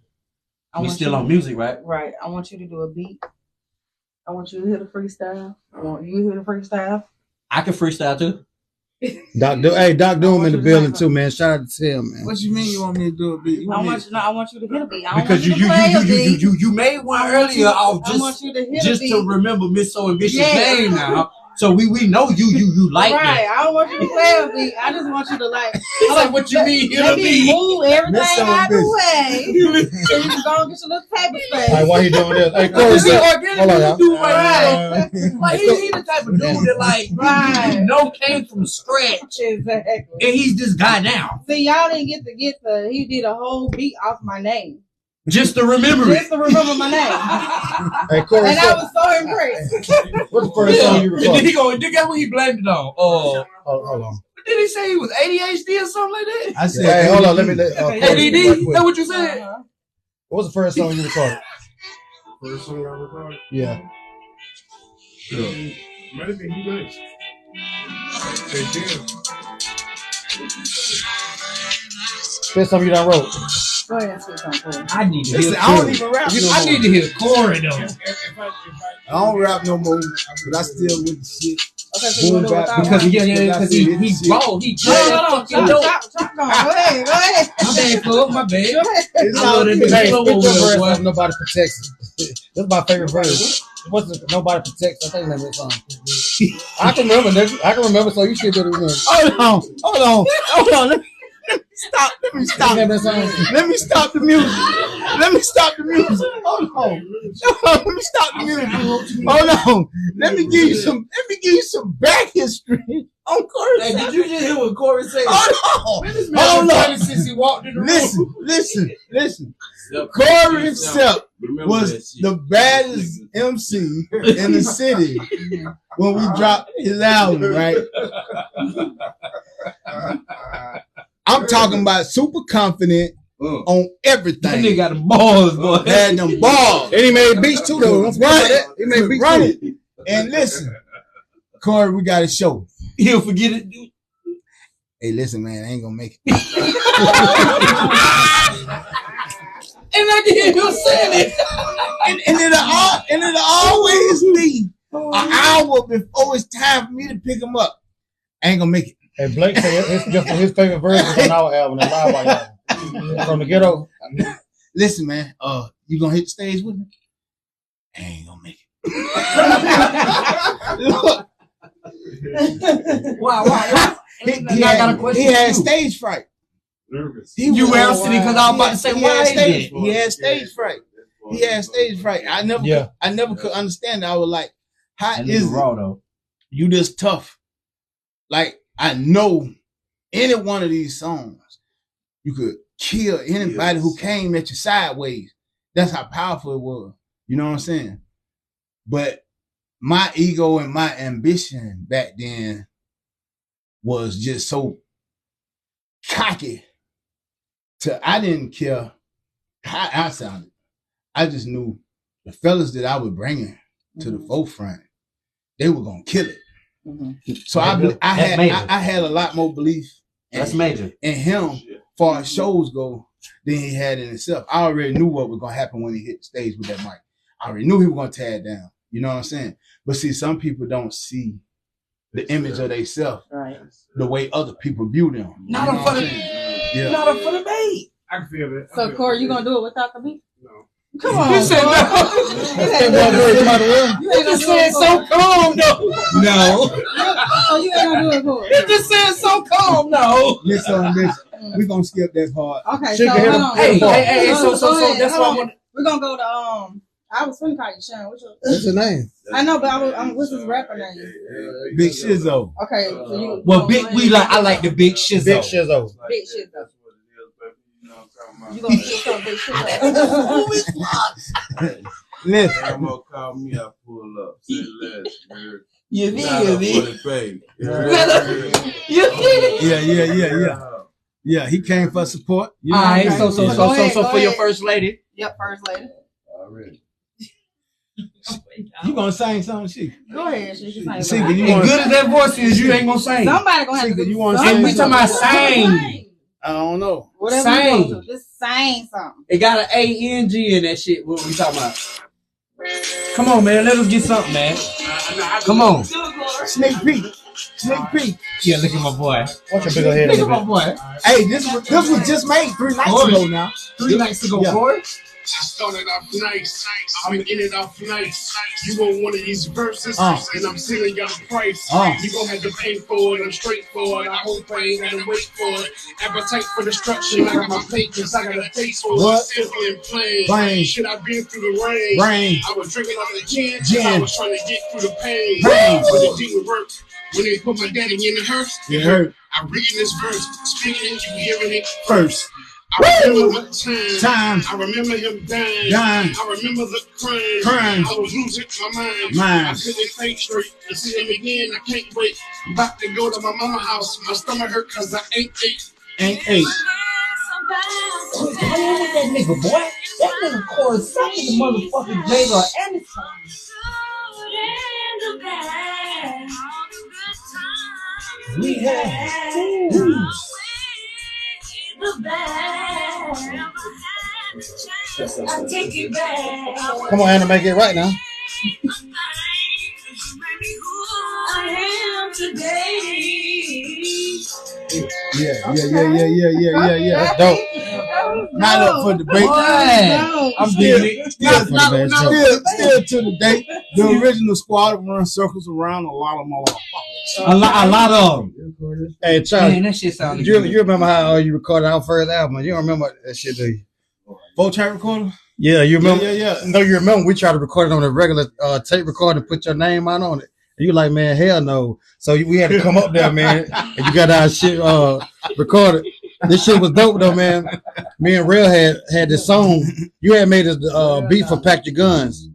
D: We still on music, right?
C: Right. I want you to do a beat. I want you to hear the freestyle. I want you to hear the freestyle.
D: I can freestyle too.
A: Doc Doom in the building too, man. Shout out to Tim, man.
B: What you mean you want me to do a beat?
C: I want you to hit a beat. I don't
D: Because
C: want you to play a beat.
D: you made one earlier off
C: I want you to hit
D: just
C: a beat.
D: to remember Miss So Ambitious'
C: Yeah.
D: name now. So we know you like
C: Right.
D: it.
C: I don't want you to play a beat. I just want you to like.
D: It's like what you mean hit a
C: Let me
D: beat.
C: move everything
B: Miss So
C: out the
B: Ambitious.
C: way. So you can go and get your little paper space.
A: Hey, why you doing this? Hey, Corey,
D: You see
A: hold
D: organic
A: on, y'all.
D: dude right
C: Right.
D: now. Like he's the type of dude that like
C: Right.
D: you know came from scratch
C: Exactly.
D: and he's this guy now.
C: See, y'all didn't get the. He did a whole beat off my name,
D: Just to remember
C: just
D: it.
C: to remember my name,
A: Hey, Corey,
C: and I was so impressed.
A: what's the first song you
D: And then
A: recorded?
D: he go, guess what he blamed it on?
A: Hold on.
D: Did he say he was ADHD or something like that?
B: I said,
A: Hey, hold on. Let me. Corey,
D: ADD?
A: right
D: Is
A: quick.
D: that what you said?
A: What was the first song you recorded?
F: First song I recorded.
A: Yeah.
F: Might have been He Nice. Say Jim.
A: First song you done wrote.
C: Go ahead and say something.
D: I need to
B: Listen,
D: hear
B: I don't even rap no
D: I
B: more.
D: need to hear Corey though.
B: I don't rap no more, but I still with the shit.
C: Okay, so you want to do it without
D: Because
C: one?
D: because he raw. He
C: Hold on,
D: fucking dope.
C: stop. Go ahead.
D: My bad, fool. My bad.
C: Go ahead.
B: It's
D: I
B: all
D: love that
B: good.
D: nigga.
A: Hey,
D: Slow
A: spit
D: over
A: your
D: there,
A: verse
D: boy.
A: on Nobody Protects Us. That's my favorite verse. What's the Nobody Protects Us? I think the name of that song. I can remember, nigga. I can remember, so you should better remember.
B: Hold on. Let me stop.
A: You remember that song?
B: Let me stop the music. Hold on. Let me stop the music. Hold on. Let me give you some back history on Corey.
D: Hey, did you just hear what Corey said?
B: Hold on.
D: Hold
B: Hold on.
D: since he walked in the room.
B: Listen. Corey himself was the baddest MC in the city when we dropped his album, right? I'm talking about super confident on
D: That
B: everything.
D: nigga got the balls, boy.
B: Had them balls.
A: And he made beats too, though. Don't forget about that. He made beats
B: Run
A: too.
B: it. And listen, Corey, we got a show.
D: He'll forget it.
B: Hey, listen, man, I ain't gonna make it.
D: And I can hear him saying it.
B: and it'll always be an hour before it's time for me to pick him up. I ain't gonna make it.
A: And Blake said his favorite verse is on our album, the Live album. From the Ghetto.
B: Listen, man, you gonna hit the stage with me? I ain't gonna make it. Look,
D: Why?
B: he
D: I got a question.
B: He had
D: for you.
B: stage fright.
F: Nervous.
D: You answered it because I was about to say, why is it?
B: He had stage fright. He had stage fright. I never could understand it. I was like, how
D: That
B: is
D: nigga
B: it
D: raw though.
B: you this tough? Like, I know any one of these songs, you could kill anybody who came at you sideways. That's how powerful it was. You know what I'm saying? But my ego and my ambition back then was just so cocky. I didn't care how I sounded. I just knew the fellas that I was bringing to the forefront, they were gonna kill it.
C: Mm-hmm.
B: So I had a lot more belief
D: That's major.
B: in him far as shows go than he had in himself. I already knew what was gonna happen when he hit the stage with that mic. I already knew he was gonna tear it down. You know what I'm saying? But see, some people don't see the image of themselves the way other people view them.
E: Not up for the bait.
F: I can feel it.
C: So, Corey, you gonna do it without the beat?
F: No.
C: Come on.
E: You said no.
C: You ain't
E: just said so calm, no. No.
C: Oh, you ain't gonna do it, Corey.
E: You just said so calm, no.
B: Listen, we're gonna skip that part.
C: Okay,
A: Shit,
C: so
A: hit
C: hold
A: him.
C: on.
E: Hey, so
C: Go ahead,
E: that's
C: hold
E: why I
C: on.
E: want.
C: We're gonna go to I was finna call you Sean.
A: What's his name?
C: I know, but what's his rapper name?
B: Big Shizzo.
C: Okay, so you.
E: Well, I like the Big Shizzo.
A: Big Shizzo.
C: Big shit though. You gonna feel some big shit though.
B: Listen.
G: I'm gonna call me. I pull up. Say less.
E: You
G: Baby.
B: Yeah, he came for support. You know
E: All right,
B: what I'm saying?
E: so
C: Go ahead,
E: for
C: go
E: your
C: ahead.
E: first lady.
C: Yep, first lady.
G: Already.
B: You gonna sing something, she?
C: Go ahead, she can
B: See,
C: sing.
B: you
E: As
B: want
E: good as that voice is, you ain't gonna sing.
C: Somebody gonna have to
B: See,
C: do
B: you wanna
C: something.
B: sing
E: We talking about sing.
B: I don't know.
C: Whatever you
E: Sing.
C: want to. Just sing something.
E: It got an A-N-G in that shit. What we talking about? Come on, man. Let us get something, man. Come on.
B: Sneak peek.
E: Yeah, look at my boy.
A: Watch your big old head
E: Look
A: a
E: at my
A: little bit.
E: boy.
B: Hey, this was just made 3 nights ago now.
E: 3 nights ago,
B: Yeah.
E: boy.
F: I started off nice. I'm in it off nice. You want one of these verses, and I'm selling your price. You gon' have to pay for it. I'm straight for it. I hope I ain't gotta wait for it. Appetite for destruction. I got my papers. I got a face for
B: What?
F: it. Simple and plain.
B: Plain.
F: Shit, I've been through the rain. I was drinking off the gin. I was trying to get through the pain.
B: Pain.
F: But it didn't work. When they put my daddy in the hearse,
B: You heard
F: I'm reading this verse, speaking it, you hearing it.
B: first.
F: I remember the
B: Time.
F: I remember him dying.
B: Dying.
F: I remember the crime.
B: Crime.
F: I was losing my mind.
B: Mind.
F: I couldn't think straight. To see him again, I can't wait. I'm about to go to my mama's house. My stomach hurt cause I ain't ate.
B: Ain't 8.
E: What's wrong with that nigga, boy? That nigga Corey sucking the motherfucking Jago and it's we had
A: Come on, Anna, make it right now.
B: Yeah.
A: That's dope.
B: Not up for debate.
E: I'm digging it.
B: Still to the date. The original squad run circles around a lot of motherfuckers.
E: A lot of them.
A: Hey, Charlie,
E: Man, that shit sounded
A: you
E: good.
A: remember how you recorded our first album? You don't remember that shit, do you?
B: 4-track recorder?
A: Yeah, you remember?
B: Yeah.
A: No, you remember we tried to record it on a regular tape recorder and put your name out on it. And you like, man, hell no. So we had to come up there, man, and you got our shit recorded. This shit was dope though, man. Me and Real had this song. You had made us beat for Pack Your Guns.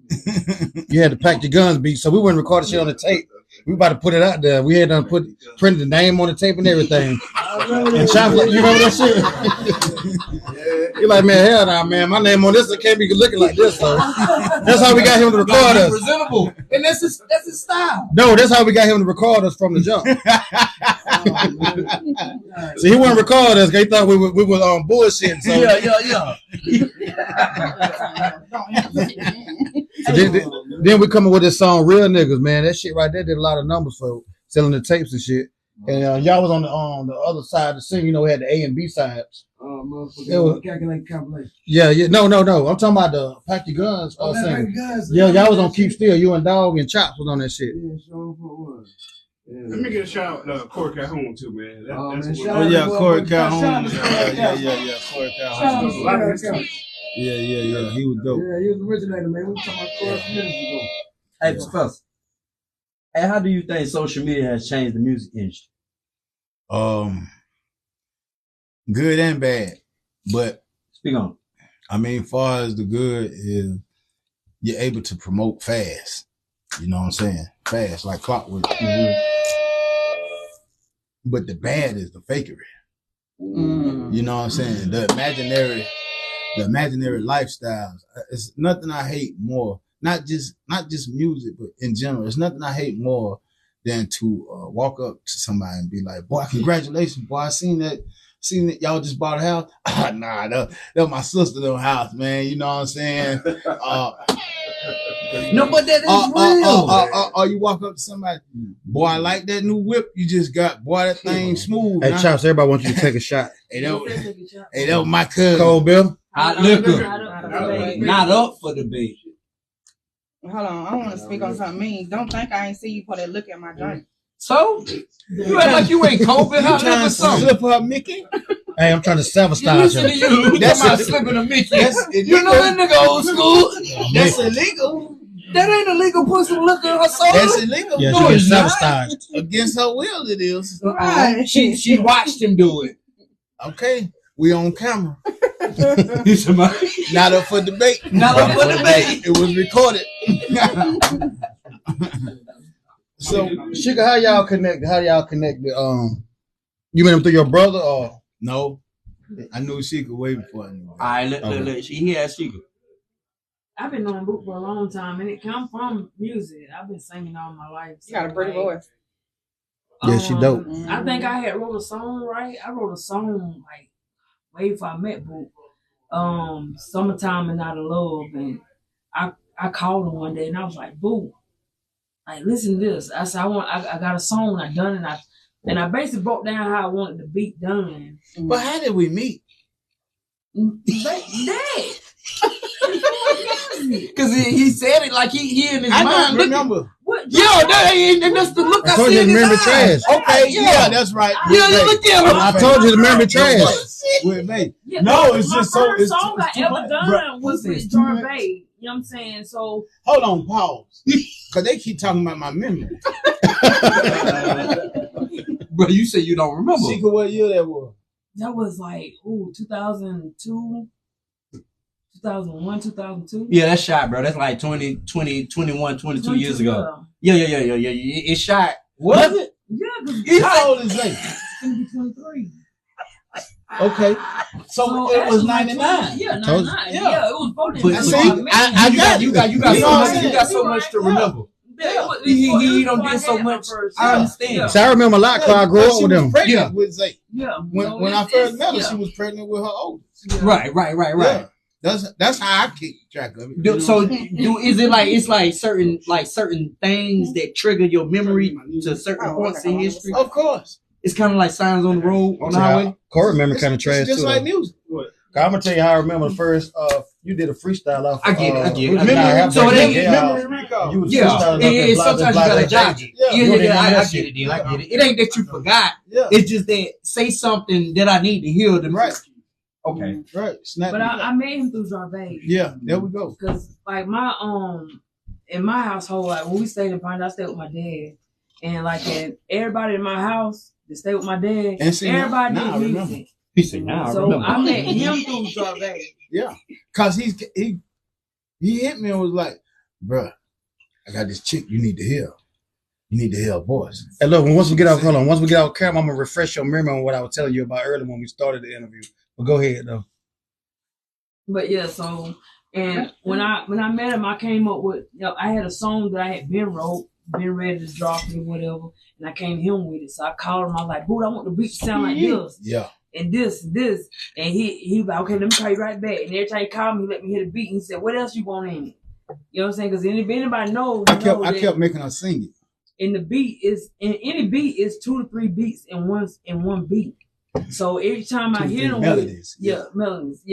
A: You had to Pack Your Guns beat. So we wouldn't record the shit on the tape. We about to put it out there. We had done printed the name on the tape and everything. And chocolate, you remember that shit? You're like, man, hell nah, man. My name on this, it can't be looking like this. So that's how we got him to record us.
E: Presentable. And that's his style.
A: No, that's how we got him to record us from the jump. See, he wouldn't record us. They thought we were on bullshit. So
E: Yeah.
A: So then we come up with this song, Real Niggas, man. That shit right there did a lot of numbers for selling the tapes and shit. And y'all was on the other side of the scene. You know, we had the A and B sides.
E: Calculate.
A: Yeah. No. I'm talking about the Pack Your Guns scene. Yeah, y'all was on Keep Still. You and Dog and Chops was on that shit.
F: Let me get a shout out to Corey Calhoun too, man.
B: Corey Calhoun. Yeah, Corey Calhoun. Yeah. He was dope.
E: Yeah, he was the originator, man. We talking about Corey minutes ago. Hey, Professor. Hey, how do you think social media has changed the music industry?
B: Good and bad. But
E: Speak on.
B: I mean, far as the good is you're able to promote fast. You know what I'm saying? Fast, like clockwork. Mm-hmm. But the bad is the fakery. You know what I'm saying? The imaginary lifestyles. It's nothing I hate more. Not just music, but in general. It's nothing I hate more than to walk up to somebody and be like, boy, congratulations, boy, I seen that seen it, y'all just bought a house. Nah, that my sister's house, man. You know what I'm saying?
D: No, but that is real.
B: Or you walk up to somebody, boy, I like that new whip you just got. Boy, that thing smooth.
A: Hey, Chops, everybody wants you to take a shot.
B: Hey, that was my cousin.
A: Cold Bill.
D: Hot liquor. Not up for debate.
C: Hold on, I want to speak on something mean. Don't think I ain't see you put that look at my drink.
D: So you act like you ain't cold Bill. Hot liquor something.
B: Slip her Mickey.
A: Hey, I'm trying to sabotage
D: Listen to
A: him.
D: you. That's my slipping a Mickey. You know that nigga old school.
B: That's illegal.
D: That ain't illegal. Put some liquor in her soda.
B: That's illegal.
A: Yeah,
D: No,
A: she
D: it's
A: gets
D: not.
A: sabotaged.
B: Against her will, it is.
C: Right.
D: She watched him do it.
B: Okay, we on camera.
D: Somebody-
B: Not up for debate.
D: Not up for debate.
B: It was recorded. So,
A: Sugar, how y'all connected? You met him through your brother or?
B: no, I knew she could way before I knew her.
D: All right, look. He has secret.
H: I've been knowing Boot for a long time, and it come from music. I've been singing all my life.
C: You got a pretty voice.
A: Yeah, she dope.
H: I think I had wrote a song, right? I wrote a song like way before I met Boot. Summertime and Out of Love, and I called him one day and I was like, Boot, like listen to this. I said I got a song I done and I basically broke down how I wanted the beat done.
B: But how did we meet?
H: That.
D: Because he said it like he in his
B: I
D: mind.
B: don't remember.
H: What?
D: Yo, that's the look I
A: told
D: see
A: you
D: in
A: to
D: his
A: remember
D: eyes.
A: trash.
B: Okay, yeah, that's right.
D: Yeah, look at him.
A: I told you to remember trash.
B: With me.
H: Yeah,
B: No, it's
H: my
B: just so.
H: first
B: It's
H: song I
B: too
H: ever
B: much.
H: done
B: Bruh,
H: was
B: it's
H: with
B: too much.
H: Jarvey. You know what I'm saying? So
B: Hold on, pause. Because they keep talking about my memory.
D: Bro, you say you don't remember.
B: Secret, what year that was?
H: that was like 2002, 2001, 2002.
D: Yeah, that's shot, bro. That's like 20, 21, 22 years ago. Yeah. It's shot.
B: Was it?
H: Yeah, because
B: How old is they?
H: it's gonna be 23.
B: Okay. So it was
H: actually, like
B: 99.
H: Yeah,
A: Told
H: 99.
B: you.
H: Yeah, it was voted.
D: But
B: I
D: see,
B: see. I got
D: you got
B: You know
D: so
B: what I'm
D: much. You
B: saying?
D: got so much to remember. He don't get so much. I understand.
H: Yeah.
A: So I remember a lot because I grew up
B: She
A: with
B: was
A: them.
B: pregnant
D: Yeah.
B: with Zay.
H: Yeah.
B: When I first met her, she was pregnant with her oldest.
D: Right.
B: Yeah. That's how I keep track of it.
D: Is it like it's like certain things that trigger your memory to certain points in history?
B: Of course.
D: It's kind of like signs on the road on the highway.
A: Corey remember kind of trash
B: Just
A: too.
B: like
A: though.
B: music.
A: I'm gonna tell you how I remember the first. You did a freestyle off.
D: I get it.
B: Memory,
D: So it ain't-
B: memory recall.
A: You was
D: Yeah,
A: freestyling off
D: and
A: that
D: sometimes you
A: Blase
D: gotta
A: Blase
D: jog
A: Jay.
D: it.
B: Yeah.
D: Yeah,
A: You don't even
D: I
A: know
D: get
A: that
D: it, dude. I get it. It ain't that you forgot.
B: Yeah.
D: It's just that say something that I need to hear.
B: Right.
D: Okay.
B: Right. Snap.
H: But I met him through Jarvey.
B: Yeah, there we go.
H: Because like my in my household, like when we stayed in Pine, I stayed with my dad, and like and everybody in my house that stayed with my dad,
B: And see,
H: everybody
B: now I
H: did
B: remember.
H: music.
D: He said, "Now
H: So I met him through Jarvey.
B: Yeah. Cause he hit me and was like, bruh, I got this chick you need to hear. You need to hear her voice.
A: Hey, look, once we get out camera, I'm gonna refresh your memory on what I was telling you about earlier when we started the interview. But go ahead though.
H: But yeah, so and when I met him, I came up with I had a song that I had been ready to drop it or whatever, and I came to him with it. So I called him. I was like, "Boot, I want the beat to sound like this."
B: Yeah.
H: And this, and he was like, okay, let me call you right back. And every time he called me, he let me hear the beat. And he said, what else you want in it? You know what I'm saying? Because anybody knows,
B: I kept making her sing it.
H: And the beat is, in any beat is 2 to 3 beats in one beat. So every time I hear them,
B: melodies.
H: melodies,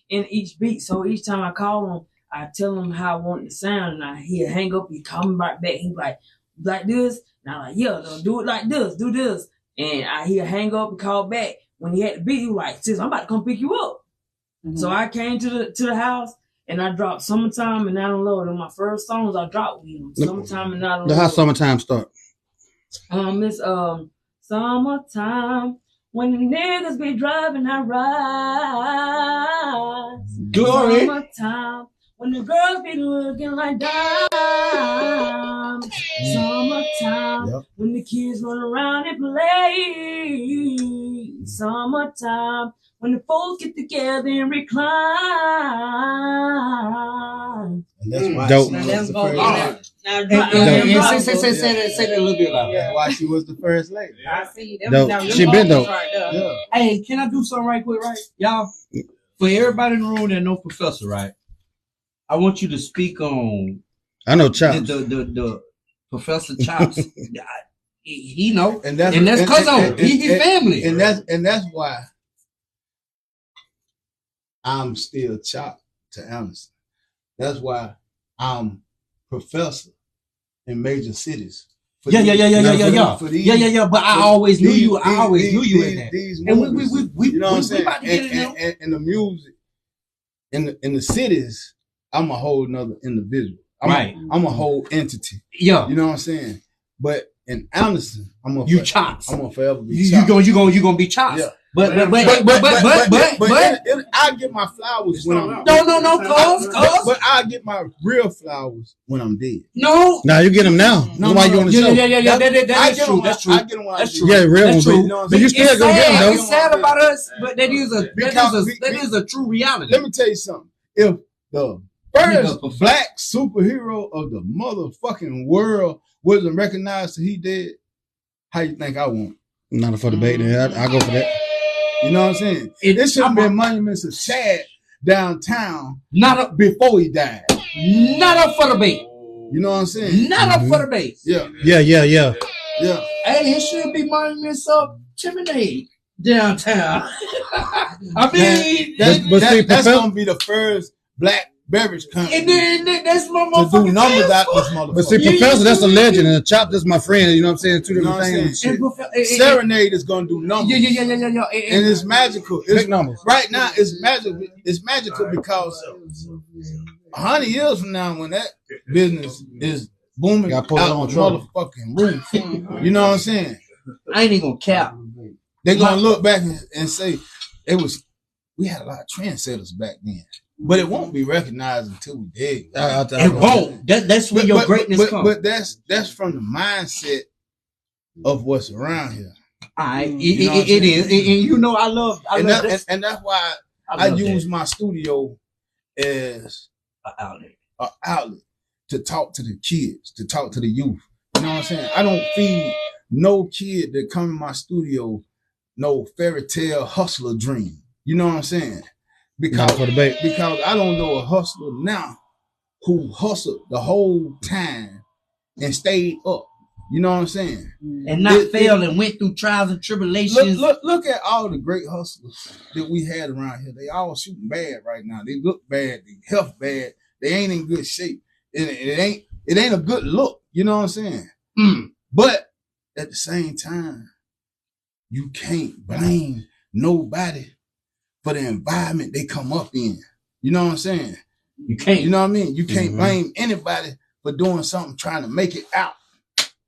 H: in each beat. So each time I call him, I tell him how I want it to sound, and he'll hang up, he call me right back. He's like this, and I'm like, no, do it like this, do this, and he'll hang up and call back. When he had the beat, he was like, sis, I'm about to come pick you up. Mm-hmm. So I came to the house and I dropped Summertime and Not in Love. And my first songs I dropped with him. Summertime and Not in Love.
A: How Summertime start?
H: It's summertime when the niggas be driving, I ride.
D: Glory.
H: Summertime when the girls be looking like dimes. Summertime when the kids run around and play. Summertime when the folks get together and recline.
B: And that's why
A: dope.
C: Now let's go.
H: Now,
E: Say that a little bit louder.
B: That's why she was the first lady.
C: I see.
A: Dope. She been dope.
C: Right there.
B: Yeah.
E: Hey, can I do something right quick, right? Y'all, for everybody in the room that know Professor, right? I want you to speak on
A: I know Chops.
E: the Professor Chops. He know.
B: And that's
E: cousin. He family.
B: And that's why I'm still chopped to Anderson. That's why I'm professor in major cities.
E: Yeah. But I always knew you. I always knew you in that. And we
B: you know what I'm saying?
E: about to get it now.
B: And the music in the cities, I'm a whole nother individual. I'm a whole entity.
E: Yeah.
B: You know what I'm saying? But in Anderson,
E: chops.
B: I'm gonna forever be
E: you gonna be chops.
B: Yeah.
E: But
B: I get my flowers when I'm
E: cuz.
B: But I get my real flowers when I'm dead.
E: No.
A: Now you get them now.
B: No,
A: why you on the show?
E: Yeah. That's true. That's true.
B: I get them when I'm dead.
A: Yeah, real
E: That's
A: one.
E: true.
A: But you still gonna get them though.
E: It's sad about us, but that is a true reality.
B: Let me tell you something. If the first black superhero of the motherfucking world wasn't recognized till he dead, how you think I want?
A: Not for debate. Then I go for that.
B: You know what I'm saying? It should have been monuments of Chad downtown. Not up before he died.
E: Not up for debate.
B: You know what I'm saying?
E: Not up for debate.
B: Yeah.
E: Hey, it should be monuments of Lemonade downtown. I mean,
B: that's gonna be the first black beverage company.
E: And then that's my
B: to do numbers out this motherfucker.
A: But see, Professor, that's a legend, and Chop, that's my friend. You know what I'm saying? Two different things.
B: Serenade is gonna do numbers.
E: Yeah.
B: And it's magical. It's
A: numbers.
B: Right now, it's magical. It's magical because 100 years from now, when that business is booming out the motherfucking roof, you know what I'm saying?
E: I ain't even gonna cap.
B: They're gonna look back and say we had a lot of trendsetters back then. But it won't be recognized until we dig.
E: It won't. That's where your greatness comes.
B: But that's from the mindset of what's around here.
E: All right, it is, and you know I love this.
B: And that's why I use my studio as
E: an
B: outlet to talk to the kids, to talk to the youth. You know what I'm saying? I don't feed no kid that come in my studio no fairy tale hustler dream. You know what I'm saying? Because I don't know a hustler now who hustled the whole time and stayed up. You know what I'm saying?
E: And not failed and went through trials and tribulations.
B: Look at all the great hustlers that we had around here. They all shooting bad right now. They look bad. They health bad. They ain't in good shape. It ain't a good look. You know what I'm saying? But at the same time, you can't blame nobody for the environment they come up in. You know what I'm saying?
E: You can't.
B: You know what I mean? You can't blame anybody for doing something, trying to make it out.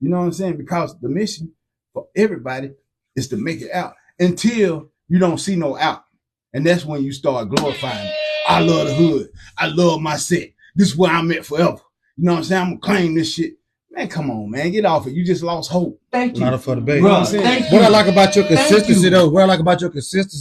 B: You know what I'm saying? Because the mission for everybody is to make it out until you don't see no out. And that's when you start glorifying it. I love the hood. I love my set. This is where I'm at forever. You know what I'm saying? I'm going to claim this shit. Man, come on, man. Get off it. You just lost hope.
E: Thank you.
A: Not for the bait.
B: You know what I'm saying?
A: What I like about your consistency, though,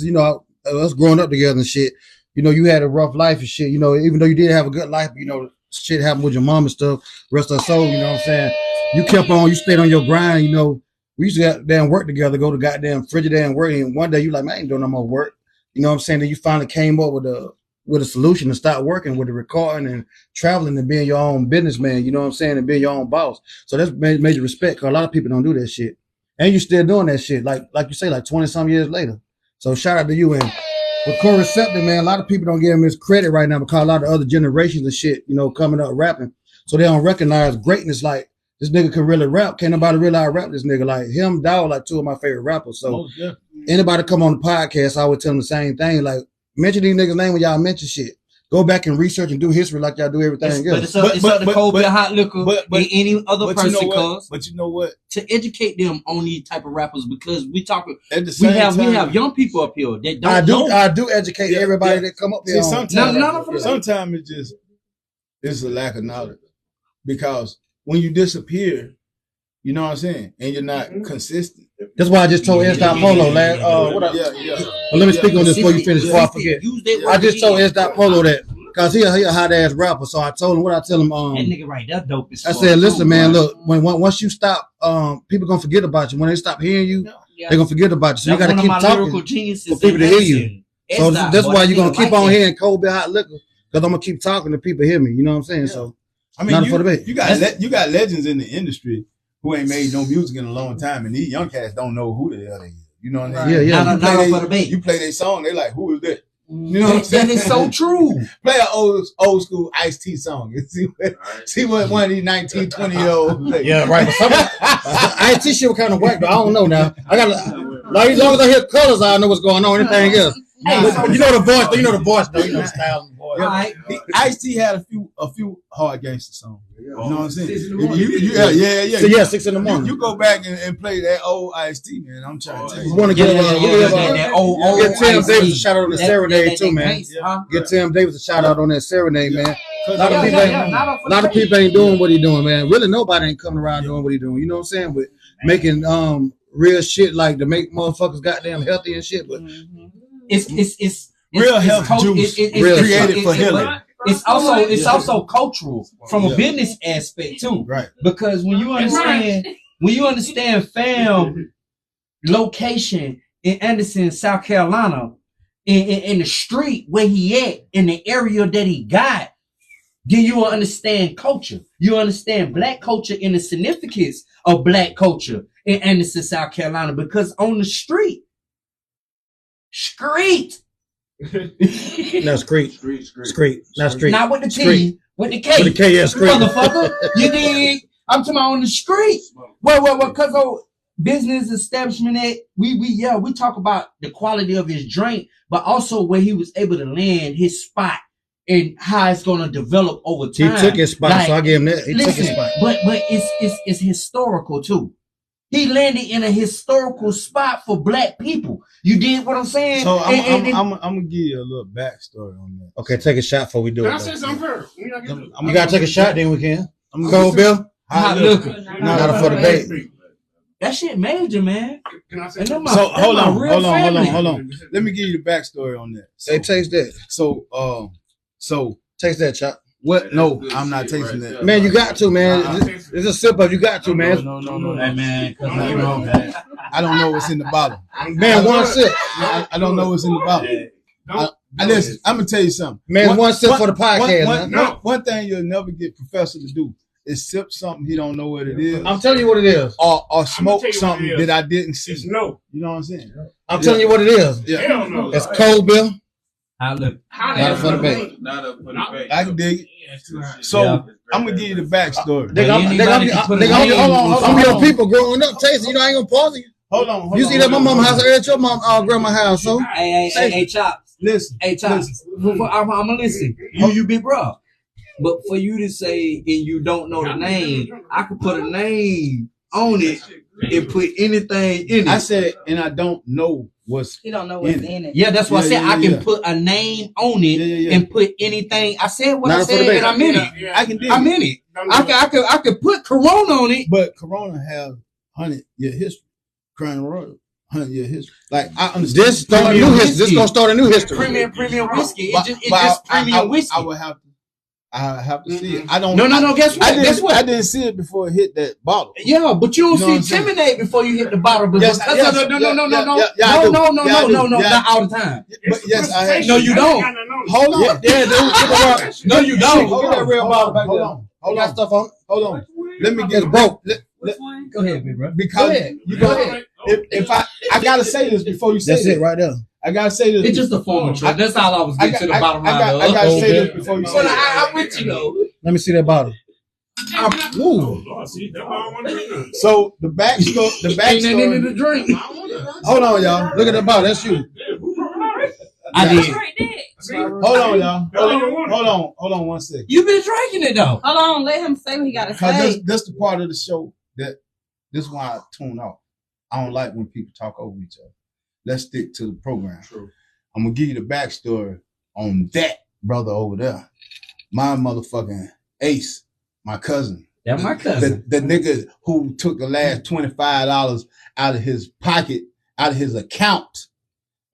A: you know, us growing up together and shit, you know, you had a rough life and shit, you know, even though you did have a good life, you know, shit happened with your mom and stuff, rest of her soul, you know what I'm saying? You kept on, you stayed on your grind, you know, we used to goddamn work together, go to goddamn Frigidaire and work, and one day you like, man, I ain't doing no more work. You know what I'm saying? Then you finally came up with a solution to start working with the recording and traveling and being your own businessman, you know what I'm saying, and being your own boss. So that's major respect, because a lot of people don't do that shit. And you still doing that shit, like you say, like 20-some years later. So shout out to you. And with Corey Scepter, man, a lot of people don't give him his credit right now because a lot of other generations of shit, you know, coming up rapping. So they don't recognize greatness. Like, this nigga can really rap. Can't nobody really rap this nigga. Like him, Dawg, like two of my favorite rappers. So anybody come on the podcast, I would tell them the same thing. Like, mention these niggas' name when y'all mention shit. Go back and research and do history like y'all do everything else.
E: It's up to Kobe and Hot Liquor and any other person,
B: but you know what?
E: To educate them on these type of rappers, because we have young people up here that don't
B: I
A: do educate everybody that come up here.
B: Sometimes it's a lack of knowledge, because when you disappear, you know what I'm saying, and you're not consistent.
A: That's why I just told S. Polo last. Let me speak on this before you finish, before I forget. I just told S. Polo that cause he a hot ass rapper. So I told him what I tell him.
E: That nigga right there dope as
A: I
E: fuck,
A: said, listen,
E: too,
A: man,
E: bro.
A: look, once you stop, people gonna forget about you. When they stop hearing you,
C: Yeah.
A: they're gonna forget about you. So you
E: That's
A: gotta
E: one of
A: keep
E: my lyrical
A: talking
E: geniuses
A: for people to hear you.
E: Edison.
A: So
E: It's
A: that's
E: not,
A: why
E: boy,
A: you're
E: that
A: gonna
E: nigga
A: keep
E: like
A: on
E: that.
A: hearing cold beer hot liquor, because I'm gonna keep talking to people hear me. You know what I'm saying? So
B: I mean,
A: not for the bait.
B: you got legends in the industry who ain't made no music in a long time, and these young cats don't know who the hell they is. You know what I mean?
C: Right.
A: Yeah.
E: Not for the bait.
B: You play their song, they like, who is that? You know what I'm saying?
E: That is so true.
B: Play an old school Ice-T song and see what one of these 19, 20-year-olds play.
A: Yeah, right. But some IT shit was kind of whack, but I don't know now. I got like as long as I hear colors, I know what's going on. Anything else, you know the voice. You know the voice, though. You know the style of the voice.
E: All right.
B: Ice-T had a few hard gangster songs. You know what I'm saying? Yeah.
A: So yeah, 6 in the morning.
B: You go back and play that old Ice-T, man. I'm trying to tell
A: We
B: you.
A: want to give
E: that old
A: get Tim
E: Ice-T.
A: Davis a shout out on the serenade too, man.
E: gangsta, huh?
A: Get Tim Davis a shout out on that serenade, man. A lot of
C: Yeah,
A: people ain't people ain't doing what he doing, man. Really, nobody ain't coming around doing what he doing. You know what I'm saying? But making real shit like to make motherfuckers goddamn healthy and shit. But
E: It's
B: Real health juice created for healing.
E: It's also cultural from a business aspect too.
B: Right.
E: Because when you understand fam location in Anderson, South Carolina, in the street where he at, in the area that he got, then you will understand culture. You understand black culture and the significance of black culture in Anderson, South Carolina. Because on the street.
A: no, street. Not street.
E: Not with the T,
A: Street.
E: with the K.
A: With the K, yeah, street.
E: Motherfucker. You dig? I'm talking about on the street. Well, because of business establishment at we talk about the quality of his drink, but also where he was able to land his spot and how it's gonna develop over
A: He
E: time.
A: took his spot,
E: Like,
A: so I gave him that. He took his
E: listen,
A: spot.
E: but it's historical too. He landed in a historical spot for black people. You did what I'm saying?
B: So I'm gonna give you a little backstory on that.
A: Okay, take a shot before we do
F: Can
A: it.
F: I say something first? You
A: You gotta take a shot, then we can.
B: I'm
A: Cold Bill.
E: Hot liquor.
A: Not for the bait.
E: That shit major, man.
F: Can I say
E: And
F: something?
E: them
B: So
E: my-
B: hold
E: them
B: on,
E: my real family.
B: hold on. Let me give you the backstory on that.
A: Hey, taste that.
B: So
A: Taste that, chop.
B: what? No, I'm not tasting that.
A: Man, you got to, man. It's a sip of you got to, man.
B: No.
E: Hey, man, cause
B: No,
E: you
B: no,
E: know,
B: man. I don't know what's in the bottle.
A: Man, one sip.
B: I don't know what's in the bottle. Listen, I'm gonna tell you something.
A: Man, one sip for the podcast, man.
B: One thing you'll never get Professor to do is sip something he don't know what it is,
A: I'm telling you what it is.
B: or smoke
F: tell you what
B: something
F: it is.
B: that I didn't see.
F: It's no.
B: You know what I'm saying?
A: I'm telling you what it is.
B: Yeah.
F: Hell no.
A: It's Cold Bill.
E: I look.
A: Not for the bait.
G: Not up for the bait.
B: I can dig it. So
E: Yeah.
B: I'm gonna give you the backstory.
A: I'm your people growing up tasting. You know, I ain't gonna pause you.
B: Hold on.
A: You see that my mama house at your mom, grandma house, so
E: Hey, Chops.
B: Listen.
E: Hey, Chops. I'm gonna listen. You big bro. But for you to say and you don't know the name, I could put a name on it and put anything in it.
B: I said, and I don't know what's.
C: You don't know what's in it.
E: Yeah, that's what I said. I
B: Yeah.
E: can put a name on it
B: Yeah.
E: and put anything. I said what
A: Not
E: I
A: for the
E: said,
A: bait.
E: and I'm in it.
B: I can dig
E: I'm
B: it.
E: in it. I could put Corona on it.
B: But Corona have 100-year history. Crown Royal, 100-year history. Like I understand.
A: this start a new history. This gonna start a new history.
E: Premium whiskey.
B: But-
E: It's
B: but
E: just
B: I
E: premium whiskey.
B: I have to see it. I don't.
E: No. Guess what? Guess what?
B: I didn't see it before it hit that bottle.
E: Yeah, but you
B: You know what
E: don't
B: I'm
E: see
B: saying?
E: Terminate before you hit the bottle. But
B: Yes,
E: because
B: yes,
E: no,
B: yeah, I do.
E: no,
B: Yeah,
E: not all the time.
B: But yes, I have.
E: No, you don't.
B: Hold on.
A: Yeah, dude.
E: No, you don't.
B: Hold
A: Get that real bottle back
B: Hold
A: there.
B: on.
A: You got stuff on.
B: Hold on. Let me
A: It's
B: get
A: broke.
E: Go ahead, big bro.
B: because
E: Go ahead.
B: you
E: Go
B: go
E: ahead.
B: If I gotta say this before you say
A: That's
B: this.
A: it right there.
B: I gotta say this.
E: It's just a form of trust. That's all I was getting to the bottom line of.
B: I gotta say this before you say
E: But
B: it.
E: I'm with you though.
A: Let me see that bottle.
F: Woo.
B: So the backstory.
E: Ain't nothing in the drink.
B: Hold on, y'all.
A: Look at that bottle. That's you.
E: I did.
B: Hold on, y'all. Hold on 1 second.
E: You been drinking it though.
C: Hold on, let him say what he got to
B: Because
C: say.
B: that's the part of the show that this is why I tune off. I don't like when people talk over each other. Let's stick to the program.
F: True.
B: I'm gonna give you the backstory on that brother over there. My motherfucking ace, my cousin.
E: That's my cousin.
B: The nigga who took the last $25 out of his pocket, out of his account,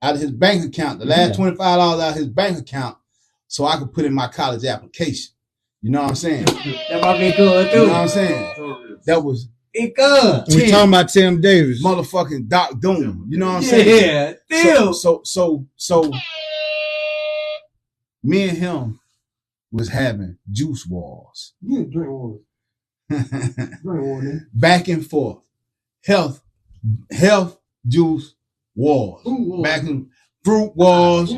B: out of his bank account, the last $25 out of his bank account so I could put in my college application. You know what I'm saying?
E: That might be good too.
B: You know what I'm saying? That was
E: it good.
A: We talking about Tim Davis,
B: motherfucking Doc Doom. You know what I'm saying?
E: Yeah,
B: so me and him was having juice wars.
F: Yeah, drink water. Drink water.
B: Back and forth. Health, juice wars. Back and fruit wars,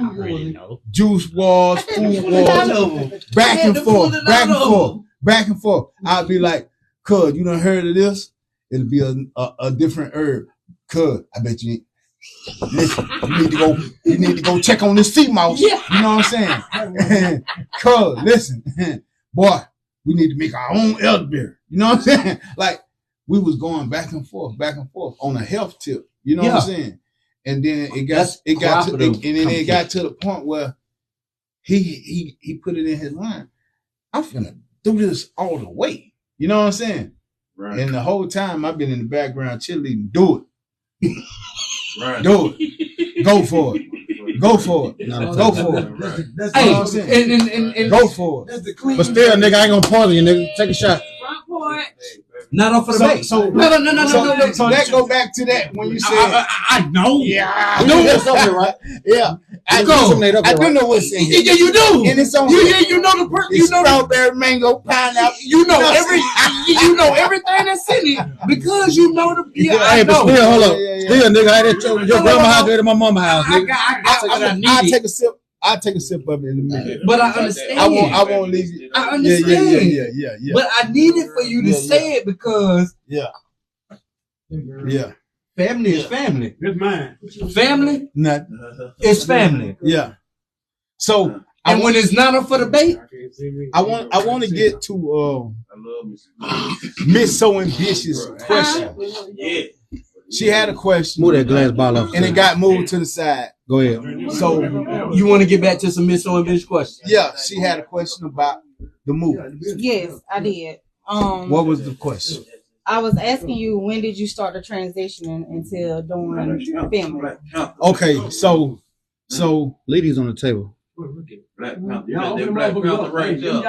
B: juice wars, food wars, back and forth, back and forth, back and forth. I'd be like, cuz, you done heard of this? It'll be a different herb. Cuz, I bet you listen, you need to go check on this sea mouse. Yeah. You know what I'm saying? Cuz, listen, boy, we need to make our own elderberry. You know what I'm saying? Like, we was going back and forth on a health tip. You know what I'm saying? And then it got to the point where he put it in his mind. I'm finna do this all the way. You know what I'm saying? Right. And the whole time I've been in the background cheerleading. Do it. Right. Do it. Go for it. Go for it. No, go for it. Right. That's hey, what I'm saying. And go for it.
A: But still, nigga, I ain't gonna pause you, nigga. Take a shot.
H: Front porch.
E: Not off of the base.
B: So that go back to that when you said
E: I know.
B: Yeah, I know what's up there, right? Yeah, I do know what's in here.
E: Yeah, you do.
B: And it's on.
E: You know the person. You know
B: strawberry, mango, pineapple.
E: You know everything that's in it because you know the.
A: Yeah, hey, but still, hold up. Still, nigga, I had your grandma house, go to my mama's house, nigga.
B: I take a sip. I'll take a sip of it in a minute.
E: But I understand.
B: I won't leave you.
E: I understand.
B: Yeah.
E: But I needed for you to say it because family is family.
F: It's mine.
E: Family?
B: Nothing.
E: It's family.
B: Yeah. So
E: when it's not up for debate,
B: I want to get to Miss So Ambitious question.
G: Yeah.
B: She had a question.
A: Move that glass bottle up.
B: And it got moved to the side.
A: Go ahead.
B: So
E: you want to get back to some Miss So Ambitious question?
B: Yeah, she had a question about the movie.
C: Yes, I did.
B: What was the question?
C: I was asking you, when did you start the transitioning into doing family?
B: Okay, so
A: ladies on the table.
G: Black Panther. Black Panther right there.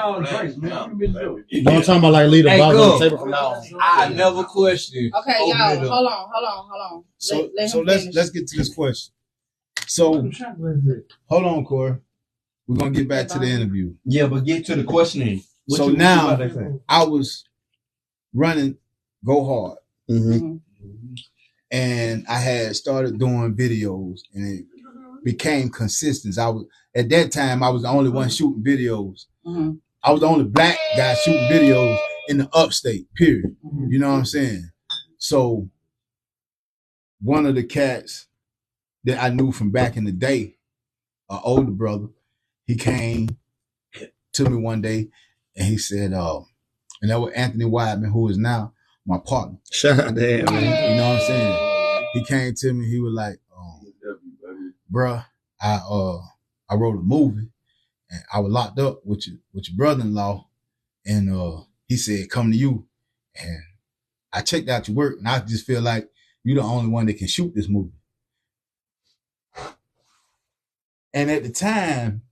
A: Don't talk about like leader boss on the table from now on.
E: I never questioned.
C: Okay, y'all, hold on.
B: So let's get to this question. So hold on, Corey. We're gonna get back to the interview.
E: Yeah, but get to the questioning.
B: So now I was running Go Hard.
A: Mm-hmm.
B: And I had started doing videos and it became consistent. At that time I was the only one shooting videos.
C: Mm-hmm.
B: I was the only black guy shooting videos in the upstate, period.
C: Mm-hmm.
B: You know what I'm saying? So one of the cats that I knew from back in the day, an older brother, he came to me one day and he said, and that was Anthony Wideman, who is now my partner.
A: Shout out to him, man.
B: You know what I'm saying? He came to me, he was like, bruh, I wrote a movie and I was locked up with your brother-in-law, and he said, come to you. And I checked out your work and I just feel like you're the only one that can shoot this movie. And at the time,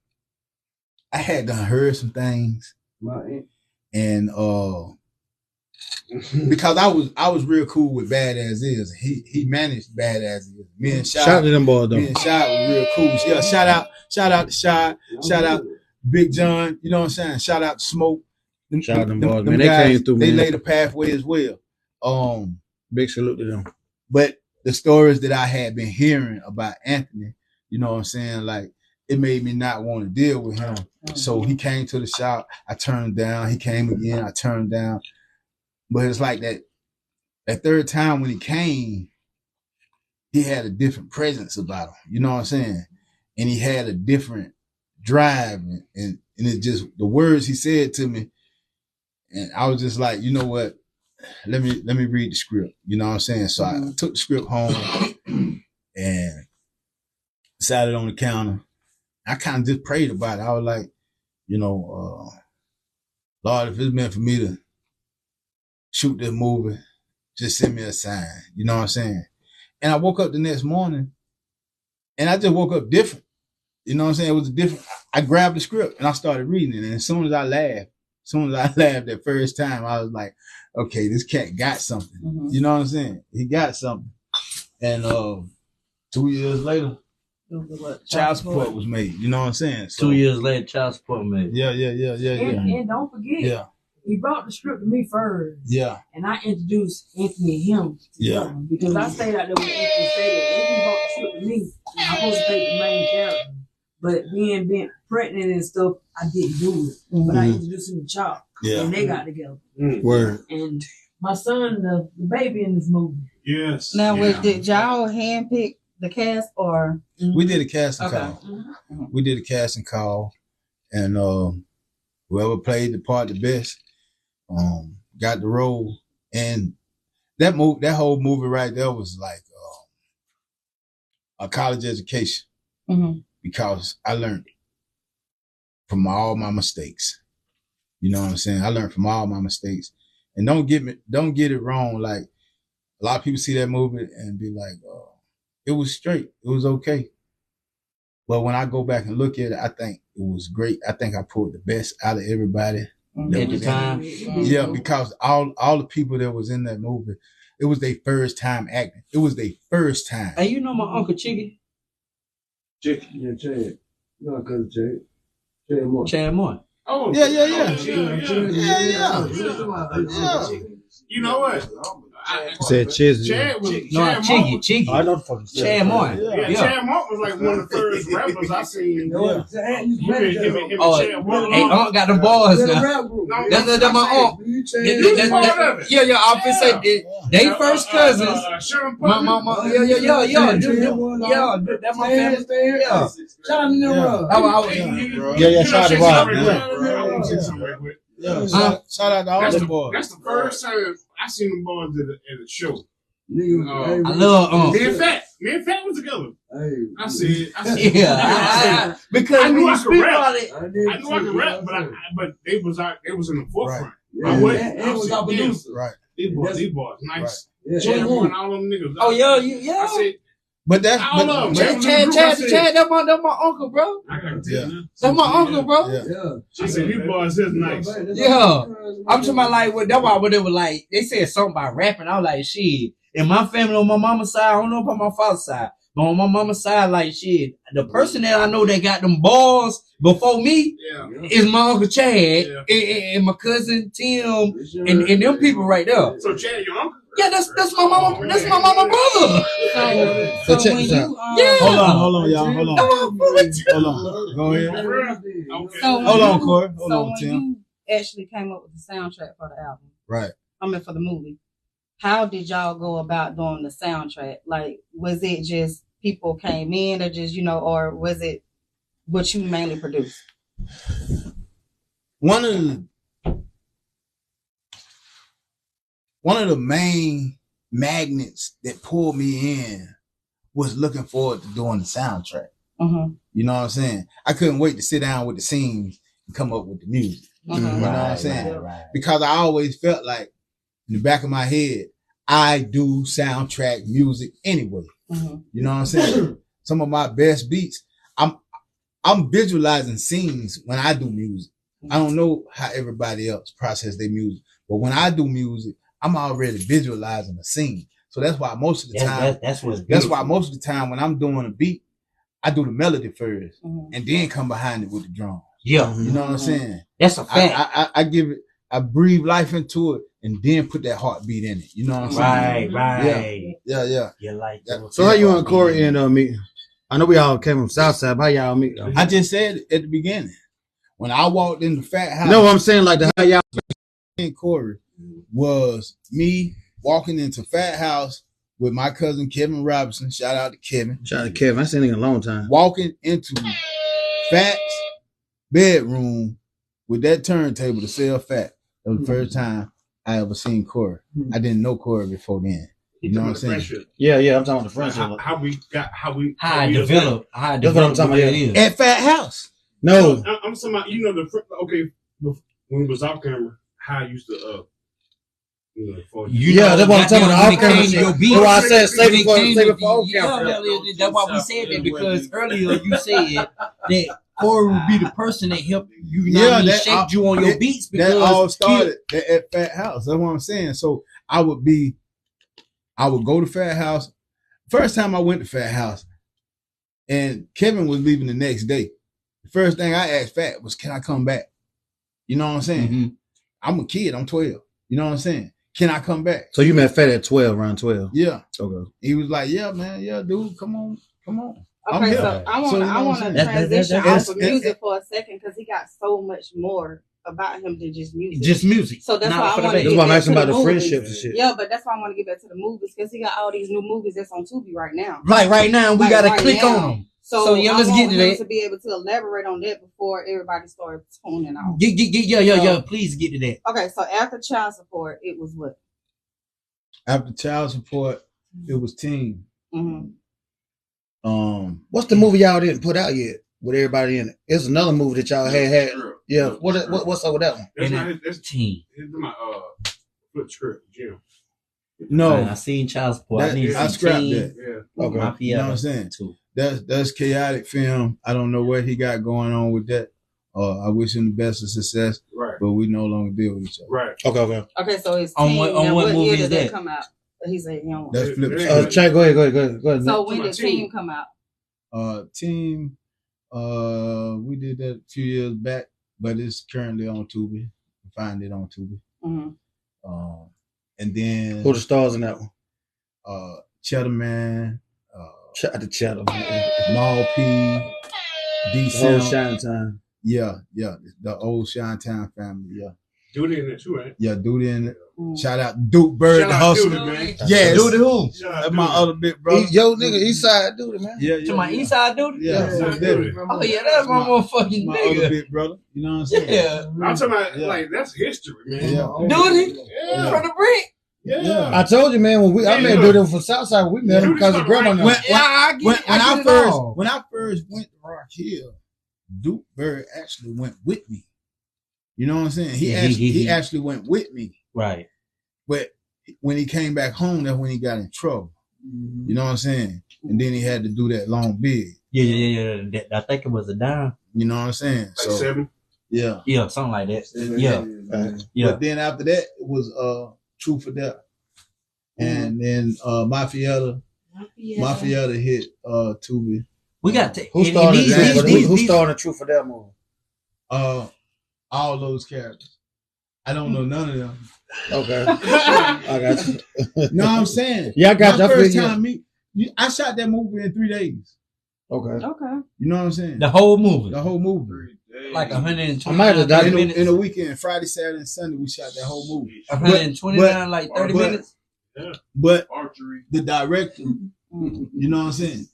B: I had done heard some things. And because I was real cool with Bad As Is. He managed Bad As Is. Me and Shot.
A: Shout out to them boys though.
B: Me and Shot was real cool. Yeah, shout out to Shot. Shout out Big John. You know what I'm saying? Shout out to Smoke.
A: Shout out to them boys, man. They came through,
B: They
A: man.
B: laid a pathway as well.
A: Big salute to them.
B: But the stories that I had been hearing about Anthony, you know what I'm saying? Like, it made me not want to deal with him. So he came to the shop. I turned down. He came again. I turned down. But it's like that third time when he came, he had a different presence about him. You know what I'm saying? And he had a different drive. And it just, the words he said to me, and I was just like, you know what? Let me read the script. You know what I'm saying? So I took the script home and sat it on the counter. I kind of just prayed about it. I was like, you know, Lord, if it's meant for me to shoot this movie, just send me a sign. You know what I'm saying? And I woke up the next morning and I just woke up different. You know what I'm saying? It was different. I grabbed the script and I started reading it. And as soon as I laughed that first time, I was like, okay, this cat got something.
C: Mm-hmm.
B: You know what I'm saying? He got something. And 2 years later, Child Support was made. You know what I'm saying? So,
E: 2 years later, Child Support made.
B: Yeah.
H: And don't forget, he brought the script to me first.
B: Yeah.
H: And I introduced Anthony and him together because I stayed out there with Anthony. Anthony brought the script to me. And I'm supposed to take the main character. But being pregnant and stuff, I didn't do it. But I introduced him to Chop.
B: Yeah.
H: And they got together.
A: Word.
H: And my son, the baby in this movie.
F: Yes.
C: Now, did y'all handpick the cast or?
B: We did a casting call.
C: Mm-hmm.
B: We did a casting call. And whoever played the part the best got the role. And that whole movie right there was like a college education.
C: Mm-hmm.
B: Because I learned from all my mistakes. You know what I'm saying? I learned from all my mistakes. And don't get it wrong. Like, a lot of people see that movie and be like, oh, it was straight. It was okay. But when I go back and look at it, I think it was great. I think I pulled the best out of everybody.
E: At the time?
B: Yeah, because all the people that was in that movie, it was their first time acting. It was their first time.
E: Hey, you know my Uncle Chiggy?
F: Chad. You know my cousin Chad. Chad Moore.
E: Chad Moore.
F: Oh,
B: Yeah.
F: You know what?
A: Said Chiz.
F: Chad was
E: Chiggy.
A: I know the fucking
E: Chad Moore.
F: Yeah, Chad Moore was like one of the first rappers I seen.
E: Oh,
F: Chad Moore.
E: hey, Unc got the balls now. That's my Unc. Yeah, I'm finna say they first cousins. My mama, yeah. That's my family. Yeah.
A: Shout out to Rob.
B: Shout out to all the boys.
F: That's the first time I seen them boys at a show.
E: I love
F: Me and Fat was together. I said,
E: yeah, because
F: I knew
E: when
F: I
E: you
F: could
E: speak
F: rap.
E: about it,
F: I knew I could rap, but they was in the forefront.
E: Right.
F: I wasn't. I was our producer.
B: Right.
F: These boys, nice.
B: Right.
F: Chad Moore and all them niggas.
E: Oh yeah.
F: I said,
B: But that's
F: I don't know.
E: Chad, that's my uncle, bro.
F: I gotta tell you.
E: That's my uncle, bro.
B: Yeah.
F: She said, these boys is nice.
E: Yeah. I'm talking about like that's why when they were like they said something about rapping. I was like, shit. In my family on my mama's side, I don't know about my father's side, but on my mama's side, like shit, the person that I know that got them balls before me is my Uncle Chad and my cousin Tim and them people right there.
F: So Chad, your uncle?
E: Yeah, that's my mama. That's my mama brother.
C: So check this out.
E: Yeah.
B: Hold on, y'all. Hold on. Go ahead.
F: Okay.
C: So
B: Hold on, Corey. Hold
C: so
B: on,
C: when
B: Tim.
C: you actually came up with the soundtrack for the album,
B: Right.
C: I mean for the movie, how did y'all go about doing the soundtrack? Like, was it just people came in, or just or was it what you mainly produced?
B: One of the main magnets that pulled me in was looking forward to doing the soundtrack.
C: Mm-hmm.
B: You know what I'm saying? I couldn't wait to sit down with the scenes and come up with the music.
C: Mm-hmm.
B: You know what I'm saying?
E: Right.
B: Because I always felt like in the back of my head, I do soundtrack music anyway.
C: Mm-hmm.
B: You know what I'm saying? Some of my best beats, I'm visualizing scenes when I do music. I don't know how everybody else process their music, but when I do music, I'm already visualizing a scene. So that's why most of the time, that's why most of the time when I'm doing a beat, I do the melody first and then come behind it with the drums.
E: Yeah.
B: You know what I'm saying?
E: That's a fact.
B: I give it, I breathe life into it and then put that heartbeat in it. You know what I'm saying?
E: Right.
B: Yeah.
E: You like that.
A: So how you and Corey and meet? I know we all came from Southside, but how y'all meet?
B: I just said it at the beginning. When I walked in the Fat House.
A: No, I'm saying like how y'all
B: and Corey was me walking into Fat House with my cousin Kevin Robinson. Shout out to Kevin.
A: Shout out to Kevin. I seen him in a long time.
B: Walking into Fat's bedroom with that turntable to sell Fat. That was the first time I ever seen Corey. I didn't know Corey before then. You know what I'm saying?
F: Friendship.
A: Yeah, I'm talking about the friendship.
E: How I developed
A: That's what I'm talking about.
E: it is.
B: At Fat House.
A: No.
F: I'm talking about, when it was off camera, how I used to
A: Yeah, that's what I'm talking about. Off camera shit. That's why I said save it for off camera.
E: That's why we said that, because earlier you said that Corey would be the person that helped you, shaped you on your beats. Because
B: that all started at Fat House. That's what I'm saying. So I would go to Fat House. First time I went to Fat House, and Kevin was leaving the next day. The first thing I asked Fat was, "Can I come back?" You know what I'm saying?
E: Mm-hmm.
B: I'm a kid. I'm 12. You know what I'm saying? Can I come back?
A: So you met Fat at 12, around 12.
B: Yeah.
A: Okay.
B: He was like, "Yeah, man. Yeah, dude. Come on.
C: Okay, so I want to transition off of music for a second, because he got so much more about him than just music.
E: Just music.
C: So that's why I want to.
A: That's why I'm asking about the friendships and shit.
C: Yeah, but that's why I want to get back to the movies, because he got all these new movies that's on Tubi right now.
E: Right now, we got to click on them.
C: So yeah, let's get to that. To be able to elaborate on that before everybody starts tuning out.
E: Yeah. Please get to that.
C: Okay, so after child support, it was what?
B: After child support, it was Teen.
C: Mm-hmm.
A: What's the movie y'all didn't put out yet with everybody in it? It's another movie that y'all had. Yeah. What's up with that one?
F: That's
E: Teen.
F: It's my flip script, Jim.
B: No,
E: I seen child support.
B: I scrapped that.
F: Yeah.
B: Okay.
E: Mafietta,
B: you know what I'm saying?
E: Too.
B: That's chaotic film. I don't know what he got going on with that. I wish him the best of success.
F: Right.
B: But we no longer deal with each other.
F: Right.
C: Okay, so it's
E: on what movie
C: year
E: is
C: did
E: that
C: come out? He said,
B: That's flip.
A: Go ahead.
C: So when did Team come out?
B: Team, we did that a few years back, but it's currently on Tubi. You find it on Tubi.
C: Mm-hmm.
B: And then
A: who the stars in that one?
B: Cheddar Man,
A: Cheddar,
B: Maul P, D.
A: Whole Shine Time.
B: Yeah, the old Shine Town family. Yeah.
F: Dude in there too, right?
B: Yeah, Dude in it. Shout out Duke Bird, the hustler, man. Yes.
E: Dude who?
B: That's my other big brother.
A: Yo, nigga, Eastside Dude, man.
B: Yeah.
E: To my Eastside Dude?
B: Yeah.
E: Oh, yeah, that's my motherfucking
B: my
E: nigga.
B: other big brother. You know what I'm saying?
E: Yeah.
F: I'm talking about, like, that's history, man.
B: Yeah.
E: Dude,
F: Yeah.
E: from the brick.
F: Yeah.
A: I told you, man, when I met Dude from Southside, we met him because of grandma.
B: When I first went to Rock Hill, Duke Bird actually went with me. You know what I'm saying? He actually went with me.
E: Right.
B: But when he came back home, that's when he got in trouble. You know what I'm saying? And then he had to do that long bid.
E: Yeah. I think it was a dime.
B: You know what I'm saying?
F: Like 7?
B: Yeah.
E: Yeah, something like that. Yeah.
B: But then after that, it was Truth or Dare. And then Mafietta hit Tubi.
E: We got to.
A: Who starred in Truth or Dare movie?
B: All those characters. I don't know none of them.
A: Okay. I got you.
B: No, I'm saying.
A: Yeah, I got you.
B: First time I shot that movie in 3 days.
A: Okay.
B: You know what I'm saying?
E: The whole movie.
H: Like 120.
A: I might have died
B: in a weekend, Friday, Saturday, and Sunday. We shot that whole movie.
H: 129, like 30 minutes.
F: Yeah.
B: But
F: archery.
B: The director, you know what I'm saying?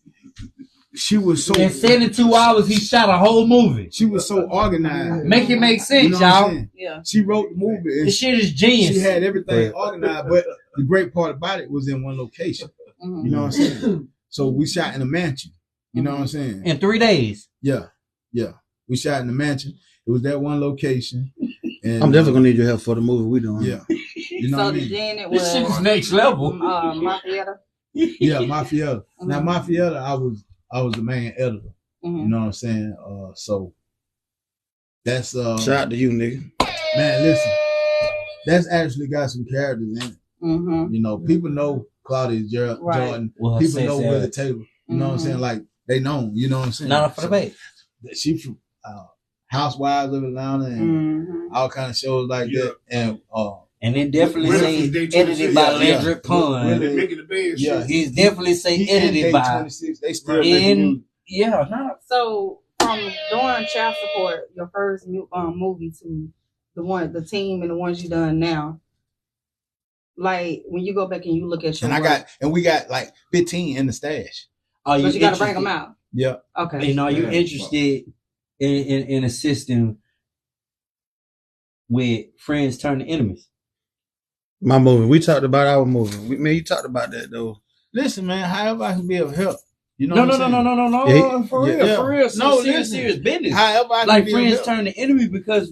B: She was so
E: in 72 hours. He shot a whole movie.
B: She was so organized.
H: Make it make sense,
B: you know
H: y'all.
C: Yeah.
B: She wrote the movie.
H: This shit is genius.
B: She had everything organized, but the great part about it was in one location. You know what I'm saying? So we shot in a mansion. You know what I'm saying?
H: In 3 days.
B: Yeah. We shot in the mansion. It was that one location. And
A: I'm definitely gonna need your help for the movie we doing.
B: Yeah. You know
C: so
B: what I mean?
C: then it was
H: This shit is next level.
C: Mafietta.
B: Yeah, Mafietta. Now Mafietta, I was the main editor. You know what I'm saying? So that's
A: shout out to you, nigga.
B: Man, listen. That's actually got some characters in it. You know, people know Claudia Jordan.
E: Well,
B: people know Willie Taylor. You know what I'm saying? Like they know. You know what I'm saying?
E: Not for the bait.
B: She from Housewives of Atlanta and all kind of shows like that.
E: And it definitely say edited by Ledrick Pun.
B: Yeah,
E: he's definitely say edited by.
B: They still making
C: So from doing child support, your first movie to the team and the ones you done now, like when you go back and you look at your
B: we got like 15 in the stash.
C: But you got to bring them out.
B: Yeah.
C: Okay.
E: And are you interested in assisting with Friends Turn to Enemies?
A: My movie. We talked about our movie. Man, you talked about that though.
B: Listen, man, however I can be of help. You know
E: No. For real.
H: No, serious business.
B: However I can
E: like
B: be
E: Friends
B: of help.
E: Turn to Enemies because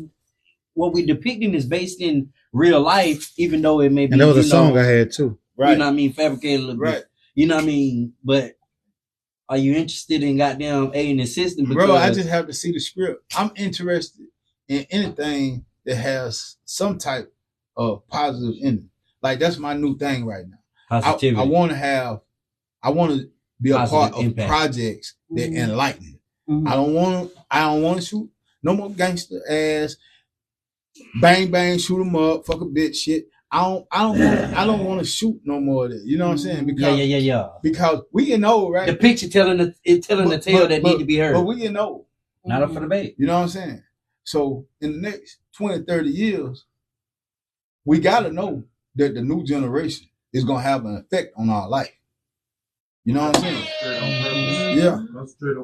E: what we depicting is based in real life, even though it may be.
A: And there was a song I had too.
E: Right. You know what I mean? Fabricated a little
B: Right.
E: bit. You know what I mean? But are you interested in goddamn aiding and assisting?
B: Bro, I just have to see the script. I'm interested in anything that has some type of positive in it. Like that's my new thing right now.
E: Positivity.
B: I want to be a
E: Positive
B: part of
E: impact.
B: Projects that enlighten.
C: Mhm.
B: I don't want to shoot no more gangster ass bang bang shoot 'em up fuck a bitch shit. I don't want to shoot no more of that. You know what I'm saying? Because
E: Yeah.
B: because we getting old, right?
E: The picture telling the tale that need to be heard.
B: But we getting old.
E: Not up for debate.
B: You know what I'm saying? So in the next 20, 30 years, we gotta know that the new generation is gonna have an effect on our life. You know what I'm saying? Yeah.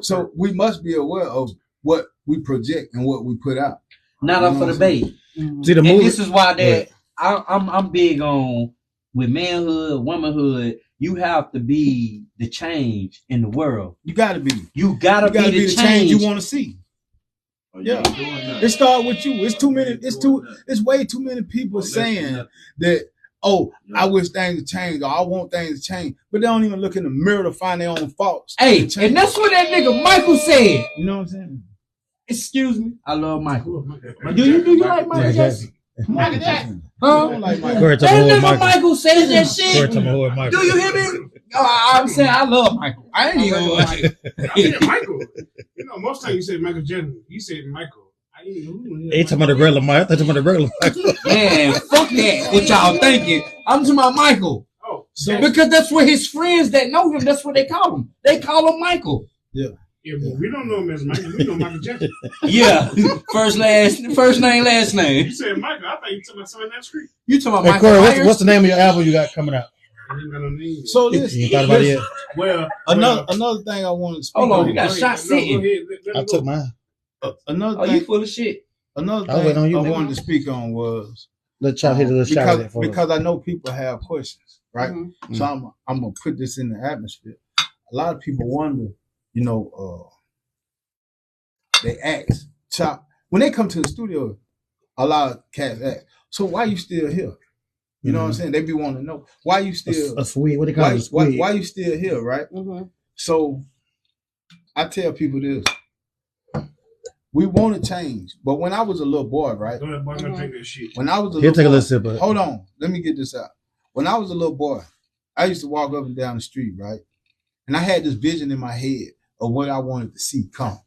B: So we must be aware of what we project and what we put out.
E: Not up for debate.
A: See the
E: And
A: movie.
E: this is why that I'm big on with manhood, womanhood. You have to be the change in the world.
B: You gotta be.
E: You gotta be the
B: change you
E: change.
B: want to see. Yeah. It starts with you. It's way too many people saying that, oh, I wish things would change or I want things to change. But they don't even look in the mirror to find their own faults.
E: Hey, and that's what that nigga Michael said.
B: You know what I'm saying?
E: Excuse me. I love Michael. Do you like Michael Jackson?
C: Michael Jackson.
E: Huh?
B: Like
A: Corey
E: That
A: told me who
E: nigga
A: Michael.
E: Michael says that
A: Corey
E: shit.
A: told me who Michael.
E: Do you hear me? Oh, I'm saying I love Michael. I ain't even
F: I said Michael. You know, most times you say Michael Jackson. You said Michael. I didn't know who.
A: He talking about the regular Michael. I thought you talking about the regular Michael.
E: Man, fuck that. What y'all thinking? I'm talking about Michael.
F: Oh,
E: Because that's what his friends that know him, that's what they call him. They call him Michael.
F: yeah, but we don't know him as Michael. We know Michael Jackson.
E: Yeah. First name, last name.
F: You said Michael. I thought you talking about something in that street.
E: You talking about
A: Hey
E: Michael
A: Corey,
E: Myers?
A: what's the name of your album you got coming out?
F: I didn't got no name.
B: So this,
A: You thought about it yet?
F: Well,
B: another thing I wanted to speak
E: Hold on,
B: on.
E: you got shot sitting.
A: I took mine.
B: Another
E: Oh,
B: thing,
E: you full of shit.
B: another
A: I was waiting
B: thing
A: on you,
B: I
A: nigga.
B: wanted to speak on was
A: Let's try to hit a little shot at it for us.
B: because I know people have questions, right?
C: Mhm.
B: So I'm gonna put this in the atmosphere. A lot of people wonder, you know, they ask, Chop, when they come to the studio, a lot of cats ask, so why you still here? You know what I'm saying? They be wanting to know why you still
A: A sweet. What do you call it?
B: why you still here, right?
C: Mhm.
B: So I tell people this. We want to change, but when I was a little boy, right?
F: Go ahead, boy, I'm gonna drink that shit.
B: When I was a
A: He'll
B: little
A: take a
B: boy,
A: little sip of it.
B: hold on, let me get this out. When I was a little boy, I used to walk up and down the street, right? And I had this vision in my head of what I wanted to see come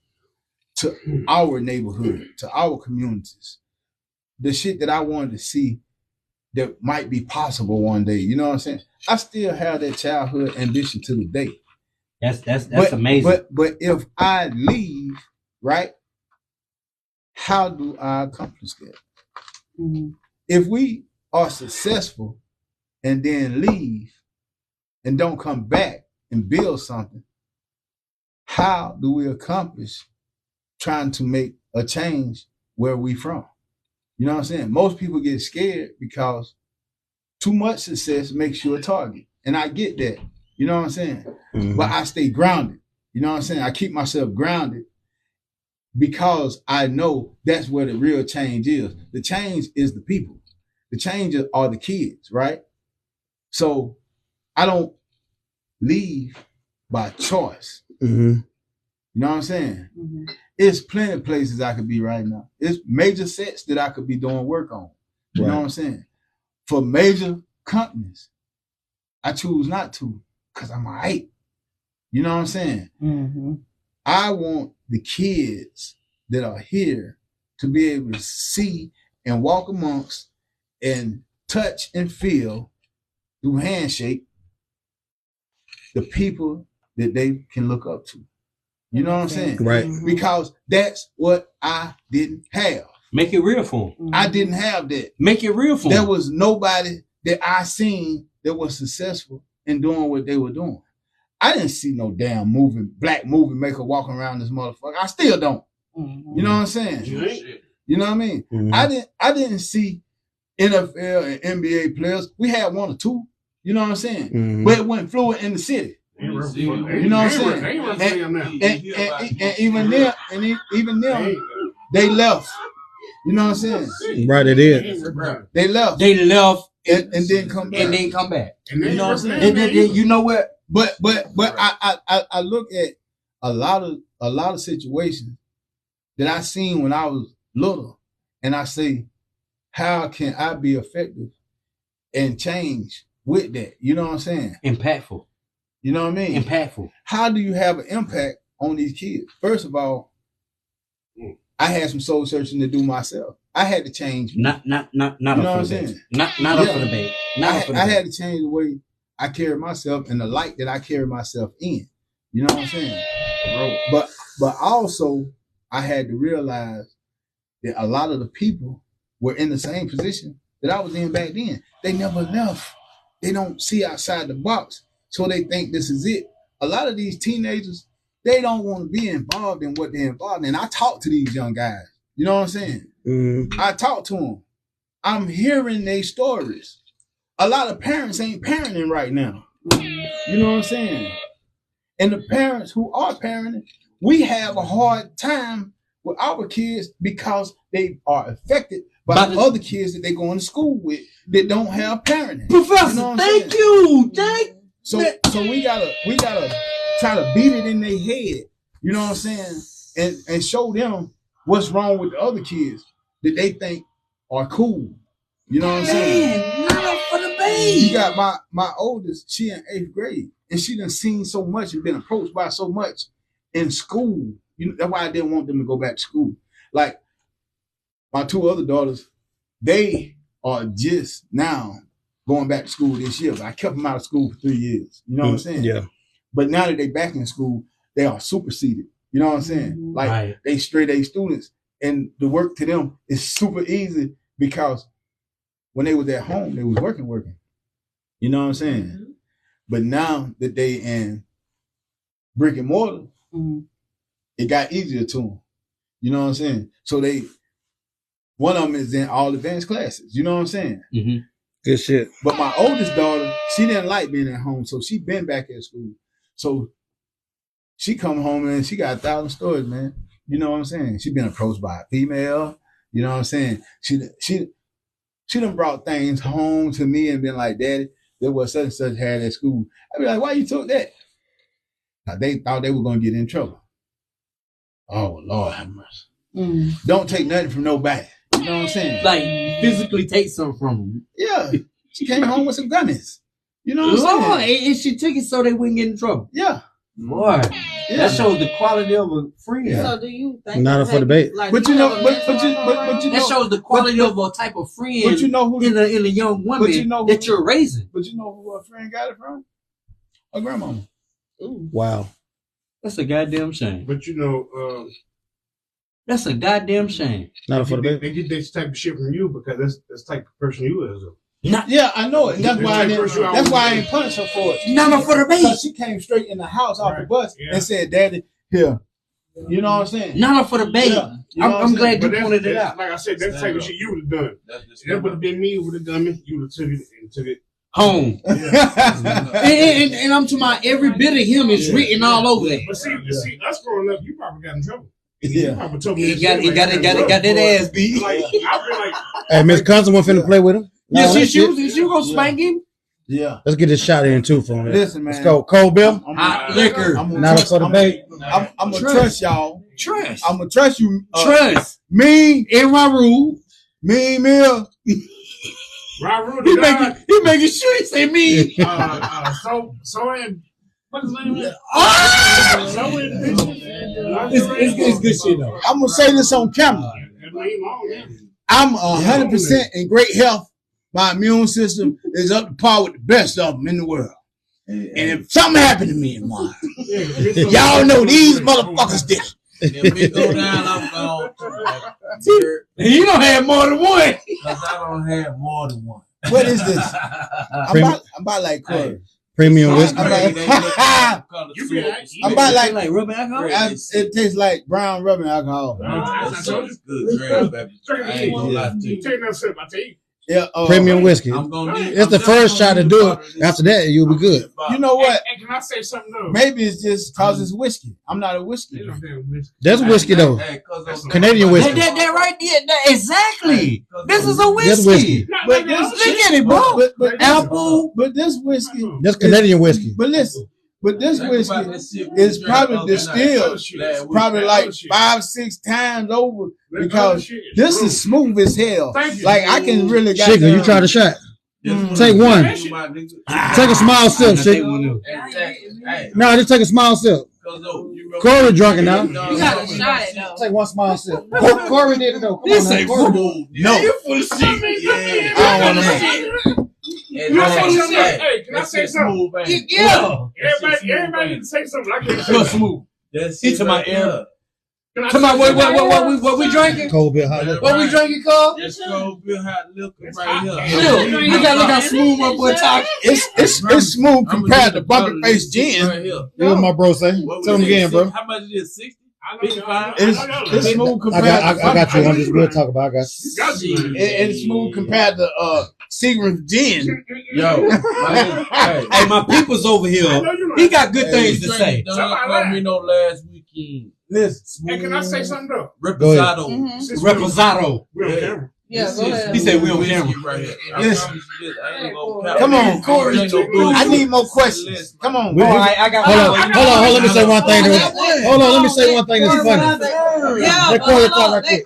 B: to our neighborhood, to our communities. The shit that I wanted to see that might be possible one day. You know what I'm saying? I still have that childhood ambition to the day.
E: That's
B: But-
E: amazing.
B: But if I leave, right? How do I accomplish that?
C: Mhm.
B: If we are successful and then leave and don't come back and build something, how do we accomplish trying to make a change where we from? You know what I'm saying? Most people get scared because too much success makes you a target. And I get that. You know what I'm saying?
A: Mhm.
B: But I stay grounded. You know what I'm saying? I keep myself grounded because I know that's where the real change is. The change is the people. The change are the kids, right? So I don't leave by choice.
A: Mhm.
B: You know what I'm saying?
C: Mhm.
B: It's plenty of places I could be right now. It's major sets that I could be doing work on. You know
A: Right.
B: what I'm saying? For major companies, I choose not to because I'm all right. You know what I'm saying?
C: Mhm.
B: I want the kids that are here to be able to see and walk amongst and touch and feel through handshake the people that they can look up to. You know what I'm saying?
A: Right.
C: Mhm.
B: Because that's what I didn't have.
E: Make it real for him.
B: I didn't have that.
E: Make it real for
B: There
E: him.
B: was nobody that I seen that was successful in doing what they were doing. I didn't see no damn black movie maker walking around this motherfucker. I still don't.
C: Mhm.
B: You know what I'm saying?
F: You ain't?
B: You know what I mean?
A: Mhm.
B: I didn't see NFL and NBA players. We had one or two. You know what I'm saying?
A: Mhm.
B: But it wasn't fluent in the city.
F: You know
B: You know what I'm saying?
F: They ain't run for them now.
B: And even them,
F: They ain't,
B: they left. You know what I'm saying?
A: Right, it is.
B: They left. And then come back.
E: And then come back.
F: And
E: You know what I'm saying? And then you know what?
B: But I look at a lot of situations that I seen when I was little, and I say, how can I be effective and change with that? You know what I'm saying?
E: Impactful.
B: You know what I mean?
E: Impactful.
B: How do you have an impact on these kids? First of all, I had some soul searching to do myself. I had to change.
E: Not
B: you know
E: up
B: what
E: for
B: I'm
E: the
B: saying?
E: bait. Not up for the bait.
B: I had to change the way I carry myself and the light that I carry myself in. You know what I'm saying? But also I had to realize that a lot of the people were in the same position that I was in back then. They never left. They don't see outside the box, so they think this is it. A lot of these teenagers, they don't want to be involved in what they're involved in. I talk to these young guys. You know what I'm saying?
A: Mm-hmm.
B: I talk to them. I'm hearing their stories. A lot of parents ain't parenting right now. You know what I'm saying? And the parents who are parenting, we have a hard time with our kids because they are affected by the other kids that they go into school with that don't have parenting.
E: Professor,
B: you know
E: thank you.
B: So we gotta try to beat it in their head. You know what I'm saying? And show them what's wrong with the other kids that they think are cool. You know what I'm saying?
E: Not for the bait.
B: You got my oldest, she in 8th grade, and she done seen so much and been approached by so much in school. You know, that's why I didn't want them to go back to school. Like my 2 other daughters, they are just now going back to school this year. But I kept them out of school for 3 years. You know what I'm saying?
A: Yeah.
B: But now that they back in school, they are superseded. You know what I'm saying? Like they straight A students, and the work to them is super easy because when they was at home, they was working. You know what I'm saying? Mm-hmm. But now that they in brick and mortar, it got easier to them. You know what I'm saying? So one of them is in all advanced classes. You know what I'm saying?
A: Mm-hmm. Good shit.
B: But my oldest daughter, she didn't like being at home, so she been back at school. So she come home and she got 1,000 stories, man. You know what I'm saying? She been approached by a female. You know what I'm saying? She done brought things home to me and been like, Daddy, there was such and such had at school. I be like, why you took that? Now, they thought they were going to get in trouble. Oh, Lord have mercy. Don't take nothing from nobody. You know what I'm saying?
E: Like, physically take something from them.
B: Yeah. She came home with some gummies. You know what I'm saying?
E: And she took it so they wouldn't get in trouble.
B: Yeah.
E: Boy, that shows the quality of a friend.
C: Yeah. So do you think
A: not for the bait?
C: Like,
B: but you know, but you know,
E: that shows the quality of a type of friend.
B: But you know who
E: in a young woman that you're raising.
B: But you know who her friend got it from? Her grandmama.
C: Ooh.
A: Wow.
E: That's a goddamn shame.
F: But you know,
E: that's a goddamn shame.
A: Not for the bait.
F: They get this type of shit from you because that's the type of person you is.
B: Yeah, I know it. That's why I ain't punish her for it.
E: Not for the bait.
B: Because she came straight in the house off the bus and said, Daddy, here. You know what I'm saying?
E: Not for the bait.
B: Yeah.
E: I'm glad you pointed it out.
F: Like I said, that's the type of shit you would have done. That would have been me who would have done it. You would have took it
E: home. and I'm to my every bit of him is written all over there.
F: But see, us growing up, you probably got in trouble.
B: Yeah.
F: You probably told me
E: he got that ass beat.
F: Like, I feel like,
A: hey, Miss Constance won't finna play with him.
E: Yeah, she was gonna spank him.
B: Yeah.
A: Let's get this shot in too for him.
B: Listen, man.
A: Let's go. Cold Bill.
E: Hot liquor.
A: Not for the bait.
B: I'm gonna trust y'all.
E: Trust.
B: I'm gonna trust you.
E: Trust.
B: Me
E: and Raru.
B: Me, Mill.
F: Raru.
E: He making sure he say me.
F: So in what's his name?
E: So in it's good shit though.
B: I'm gonna say this on camera. I'm 100% in great health. My immune system is up to par with the best of them in the world. And if something happened to me in one, y'all know these motherfuckers did it.
G: If we go down, I'm going.
E: You don't have more than one.
G: Because I don't have more than one.
B: What is this? I'm about like Corey.
A: Premium whiskey.
B: I'm about like
E: rubbing alcohol.
B: It tastes like brown rubbing alcohol.
F: I told you.
G: Good drink, baby.
F: Take that sip. I tell you.
B: Yeah,
A: Premium whiskey.
G: I'm gonna need,
A: It's the first shot to do it. After that, you'll be good.
B: You know what?
F: And can I say something though?
B: Maybe it's just cause it's whiskey. I'm not a whiskey.
F: They don't damn whiskey.
A: That's whiskey though. Canadian whiskey.
E: That right there. Exactly. This is a
A: That's whiskey.
B: But this,
E: Look at it, bro.
B: but
E: Apple.
B: But this whiskey.
A: That's Canadian whiskey.
B: But listen. But this whiskey is probably distilled probably like 5-6 times over because this is smooth as hell. Like I can really get.
A: Sugar, you try the shot. Take one. Take a small sip, Sugar. No, just take a small sip. Corey drunk it now.
C: You gotta shot it though.
A: Take one small sip. Corey did it though. Come on, now, Corey.
B: No.
F: You full of shit.
B: I don't want to.
F: Hey, can I say something?
E: Yeah.
F: Everybody need to say something. I can't say
B: Smooth.
E: Into my ear.
F: Can I
E: Come on,
F: say something?
E: what we drinking?
A: Cold beer, hot liquor.
E: What we drinking, Carl?
G: This cold beer hot liquor right here.
E: Look, you gotta look how smooth my boy talking.
B: It's smooth compared to bucket face gin.
G: Right here.
A: You know what my bro say? Tell him again, bro.
G: How much is this? 60?
B: It's smooth
A: I
B: compared.
A: got you. I'm just we'll talk about. I got you.
B: It's smooth compared to Seagram's gin.
E: Yo, hey, my people's over here. He got good things to say.
G: Don't call me no last weekend.
B: Listen.
F: Hey, can I say something though?
G: Reposado.
E: Reposado.
C: Yeah, go ahead.
E: He said we on camera.
G: Right here.
B: Listen.
G: Come
B: Come on, Corey. I need more questions. Come on.
A: Hold on. Let me say one thing. Hold on. Let me say one thing that's funny.
C: Yeah,
A: Let Corey talk right quick.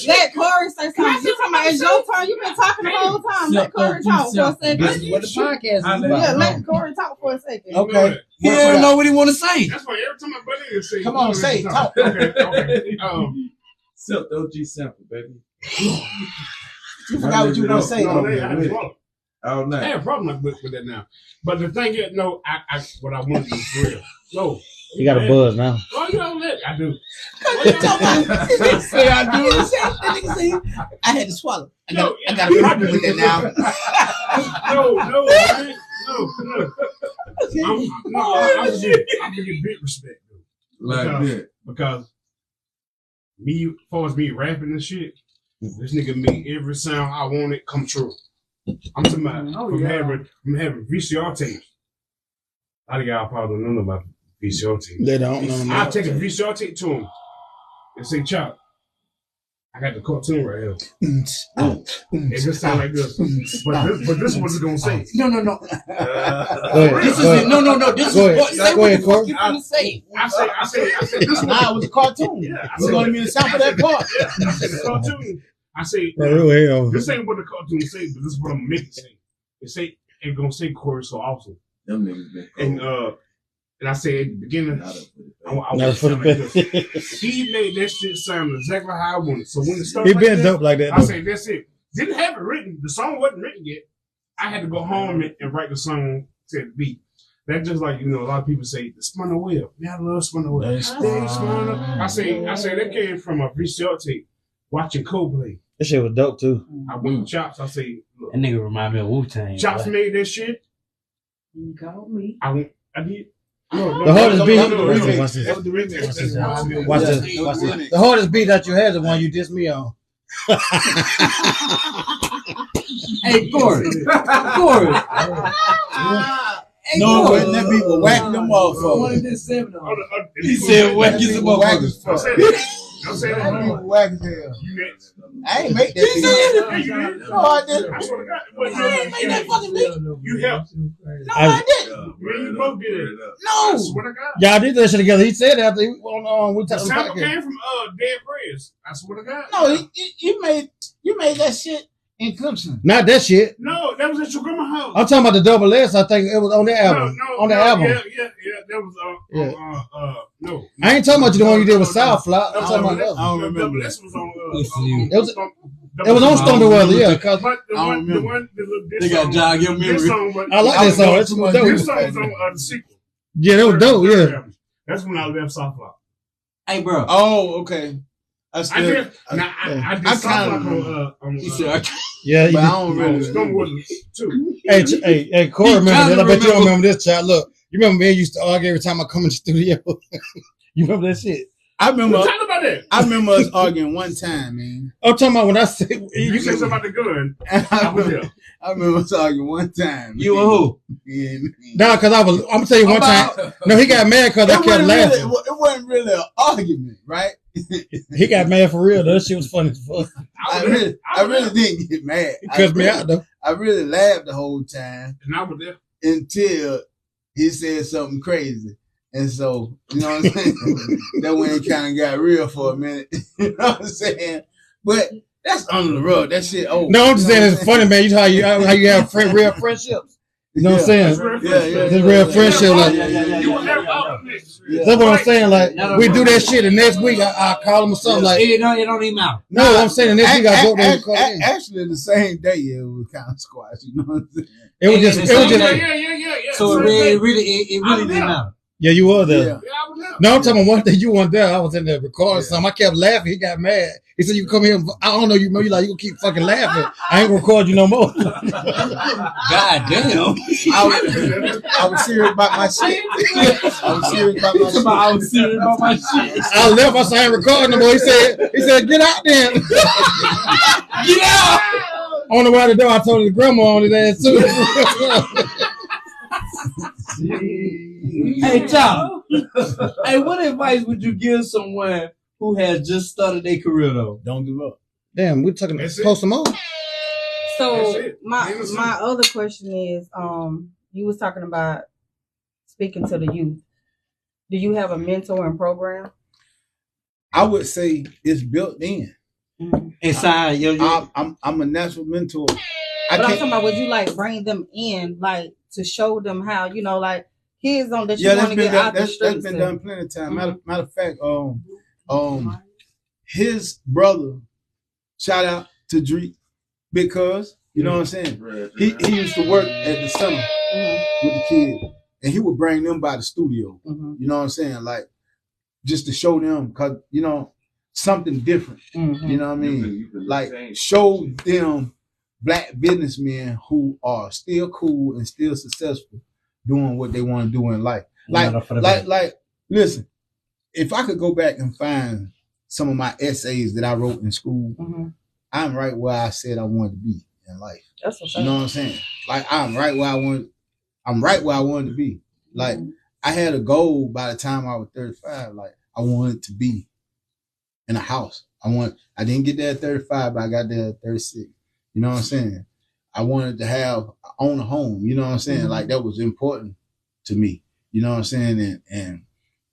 C: Let Corey say something. You talking about it's your turn. You've been talking the whole time. Let Corey talk for a second.
E: This is what the podcast is about.
C: Yeah, let Corey talk for a second.
B: Okay.
E: He don't know what he want to say.
F: That's why every time my buddy is saying,
B: Come on, say it. Talk.
F: Okay.
G: Silk OG sample, baby.
B: You forgot what you were going to say.
F: No, they had a problem.
G: All
F: I
G: night.
F: have a problem with that now. But the thing is, no, what I want to do is real. No.
A: You got a buzz now.
F: Oh, you don't let I do.
B: Say I do. I had to swallow. I got a problem with that now.
F: No, man. I'm gonna get big respect though.
G: Like that.
F: Because me, as far as me rapping and shit, this nigga made every sound I wanted come true. I'm talking about from having VCR tapes. A lot of y'all probably don't know about VCR tapes.
A: They don't know.
F: I'll take a VCR tape to him and say, Chop, I got the cartoon right here. It just sound like this. But this is what it's gonna say.
E: No.
B: This is no. This is what. Say what the fuck you gonna say.
F: I say this one.
B: Nah, it was a cartoon.
F: Yeah,
B: You wanted me to sample that part.
F: I said the cartoon. I say this ain't what the cartoon say, but this is what I'm gonna make it say. It's gonna say Corey so awesome.
G: Them niggas been cold.
F: And I say at the beginning, I
A: Never
F: was
A: for the
F: like
A: best.
F: this. He made that shit sound exactly how I wanted. So when it
A: He
F: started,
A: been dope like that.
F: I
A: though.
F: say that's it. Didn't have it written. The song wasn't written yet. I had to go home and write the song to the beat. That's just like, a lot of people say the spinner wheel. Yeah, I love spinner wheel. I say that came from a VCR tape watching Coldplay.
A: That shit was dope too.
F: I went to Chops. I say, look,
E: That nigga remind me of Wu-Tang.
F: Chops made that shit.
H: You called me.
F: I did.
A: The hardest beat. Watch this.
F: That was the remix.
A: Watch this. The hardest beat that you had is the one you dissed me on.
E: Hey, Corey.
B: No, when that people whack them motherfuckers.
E: He said, whack you some motherfuckers.
F: Don't say
B: That
F: that.
B: people whack as hell.
F: You next.
B: I ain't make that beat. No, I didn't.
F: I swear to God.
B: I ain't make that fucking beat.
F: You helped.
B: No, I didn't.
F: Me and you both did it. I
B: No.
F: swear to God.
A: Y'all did that shit together. He said after we
F: The
A: talked
F: sample
A: about
F: came from Dead Prayers. I swear to God.
B: No, you made that shit in Clemson.
A: Not that shit.
F: No, that was at your grandma's house.
A: I'm talking about the double S. I think it was on the album. On the album.
F: Yeah. That was no.
A: I ain't talking about the one you did with Southfly. I'm talking about the other.
B: I don't remember
F: This was on.
A: It was on Stormy Weather, yeah. Cause
F: But the one,
E: They got jog your memory.
F: This song,
A: I like that song. That's what dope.
F: This song was on the sequel.
A: Yeah, that was dope. Yeah.
F: That's when I left Southfly.
E: Hey, bro.
B: Oh, okay.
F: I did Southly on.
E: He said,
A: Yeah.
B: But I don't remember.
F: Stonewood too.
A: Hey, Corey, remember that? I bet you don't remember this, child. Look, you remember me used to argue every time I come in the studio. You remember that shit?
B: I remember.
F: Talk about that?
B: I remember us arguing one time, man.
A: I'm talking about when I said
F: You said something about the gun. I was there.
B: I remember us arguing one time.
D: You and who?
A: nah, because I'm gonna tell you one time. No, he got mad because I kept laughing.
B: It wasn't really an argument, right?
A: He got mad for real. That shit was funny as fuck.
B: I really didn't get mad.
A: He cussed me out though.
B: I really laughed the whole time.
F: And I was there.
B: Until he said something crazy. And so, you know what I'm saying? That when it kind of got real for a minute. You know what I'm saying? But that's under the rug. That shit old.
A: No, I'm just saying it's funny, man. You know how you have real friendships. You know what I'm saying? It's real friendship. Like, that's what I'm saying. Like, we do that shit, and next week I call him or something. Like,
D: it don't even matter.
A: No, I'm saying the next week I go there.
B: Actually, the same day it was kind of squash. You know what I'm saying?
A: It was just.
D: So it really didn't matter.
A: Yeah, you were there.
F: Yeah, I was there.
A: No, I'm talking about one day you weren't there. I was in there recording something. I kept laughing. He got mad. He said, "You come here. I don't know you. You like you gonna keep fucking laughing. I ain't gonna record you no more."
D: God damn.
B: I was serious about my shit. I was serious about my shit.
A: I left. I said, "I ain't recording no more." He said, "Get out there. Get out." On the way out the door, I told his grandma on his ass too.
D: Hey, Tom. Hey, what advice would you give someone who has just started their career though?
B: Don't give up.
A: Damn, we're talking Post Malone.
C: So my other question is, you was talking about speaking to the youth. Do you have a mentoring program?
B: I would say it's built in.
C: Mm-hmm.
D: Inside
B: I'm a natural mentor.
C: But I'm talking about, would you like bring them in, like to show them how, you know, like kids on that you want to get out the streets.
B: That's been done plenty of time. Matter of fact, his brother, shout out to Drake, because you know what I'm saying. He used to work at the center with the kids, and he would bring them by the studio. You know what I'm saying, like just to show them, cause you know something different. You know what I mean, like show them Black businessmen who are still cool and still successful doing what they want to do in life. Like, listen, if I could go back and find some of my essays that I wrote in school, I'm right where I said I wanted to be in life.
C: That's what
B: you know what I'm saying? Like I'm right where I wanted to be. Like I had a goal by the time I was 35. Like I wanted to be in a house. I didn't get there at 35, but I got there at 36. You know what I'm saying? I wanted to own a home. You know what I'm saying? Like that was important to me. You know what I'm saying? And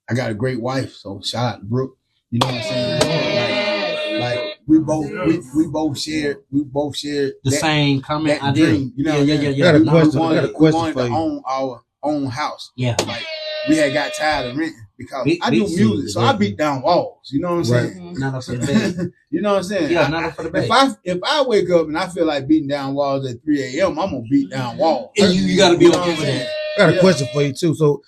B: I got a great wife. So shout out to Brooke. You know what I'm saying? Like we both shared
D: the same comment.
B: I did. You know,
A: I got a question.
B: We wanted to own our own house.
D: Yeah.
B: Like we had got tired of renting because I do music, so I beat down walls. You know what I'm saying?
D: Not up for the bed.
B: You know what I'm saying?
D: Yeah, not up for the bed.
B: If I wake up and I feel like beating down walls at 3 a.m., I'm gonna beat down walls.
D: And you got to be okay with that.
A: I got a question for you too. So,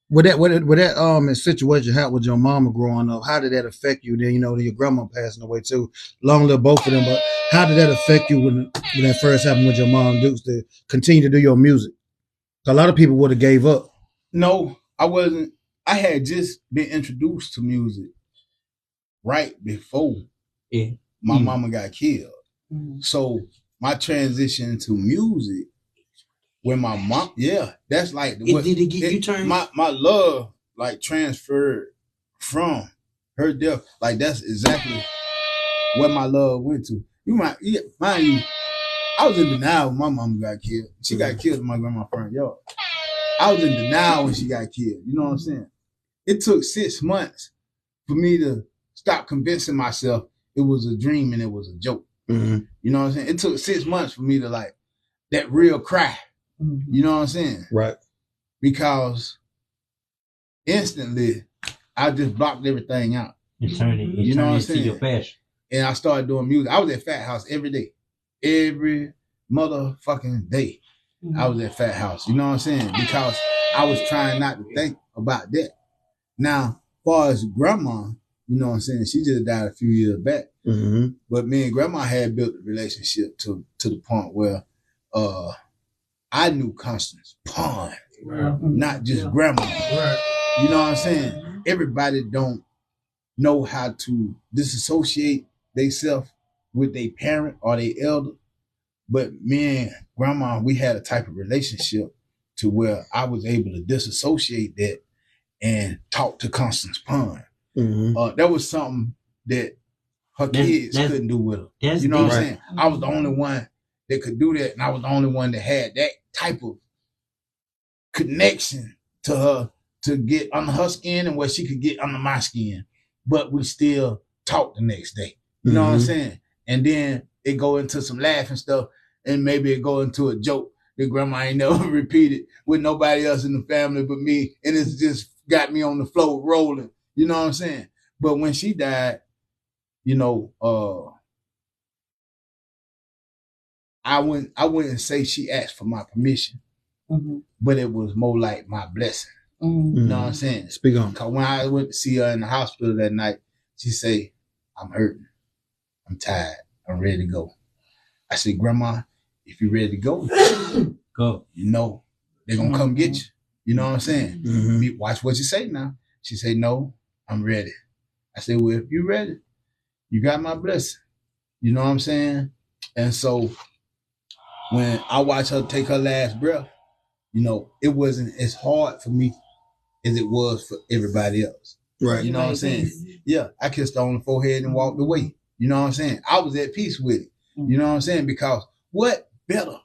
A: with that situation happened with your mama growing up, how did that affect you? Then your grandma passing away too. Long live both of them, but how did that affect you when that first happened with your mom, Dukes, to continue to do your music? A lot of people would have gave up.
B: No, I wasn't. I had just been introduced to music right before my mama got killed. So my transition to music when my mom, that's like
D: did it get you turned?
B: My love like transferred from her death. Like that's exactly where my love went to. Mind you, I was in denial when my mama got killed. She got killed in my grandma's front yard. I was in denial when she got killed. You know what I'm saying? It took 6 months for me to stop convincing myself it was a dream and it was a joke. You know what I'm saying? It took 6 months for me to like that real cry. You know what I'm saying?
A: Right.
B: Because instantly I just blocked everything out.
D: You turn it into your passion.
B: And I started doing music. I was at Fat House every day. Every motherfucking day. I was at Fat House. You know what I'm saying? Because I was trying not to think about that. Now, as far as grandma, you know what I'm saying? She just died a few years back. But me and grandma had built a relationship to the point where I knew Constance Pond, not just grandma. You know what I'm saying? Everybody don't know how to disassociate themselves with their parent or their elder. But me and grandma, we had a type of relationship to where I was able to disassociate that and talk to Constance Pond. That was something that her kids couldn't do with her. You know what I'm saying? I was the only one that could do that, and I was the only one that had that type of connection to her to get under her skin and where she could get under my skin. But we still talk the next day. You know what I'm saying? And then it go into some laughing stuff, and maybe it go into a joke that grandma ain't never repeated with nobody else in the family but me, and it's just got me on the floor rolling. You know what I'm saying? But when she died, you know, I wouldn't say she asked for my permission, but it was more like my blessing. You know what I'm saying?
A: Speak on.
B: Because when I went to see her in the hospital that night, she said, I'm hurting. I'm tired. I'm ready to go. I said, Grandma, if you're ready to go, go. You know, they're going to come get you. You know what I'm saying? Watch what you say now. She said, no, I'm ready. I said, well, if you're ready, you got my blessing. You know what I'm saying? And so when I watched her take her last breath, you know, it wasn't as hard for me as it was for everybody else. Right. You know what I'm saying? Yeah, I kissed her on the forehead and walked away. You know what I'm saying? I was at peace with it. You know what I'm saying? Because what better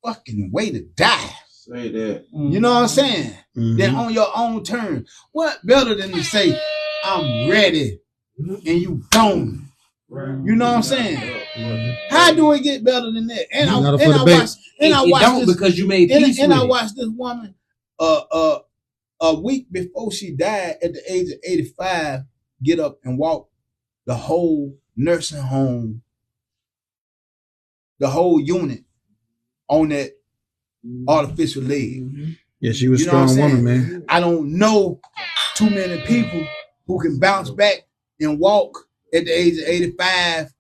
B: fucking way to die?
F: Say that.
B: You know what I'm saying? Than on your own terms. What better than to say, I'm ready and you gone? You know what I'm saying? How do it get better than that? And I watched this,
D: because you made peace
B: and
D: with
B: I
D: it.
B: watched this woman a week before she died at the age of 85 get up and walk the whole nursing home, the whole unit on that artificial leg.
A: Yeah, she was a strong woman, man.
B: I don't know too many people who can bounce back and walk at the age of 85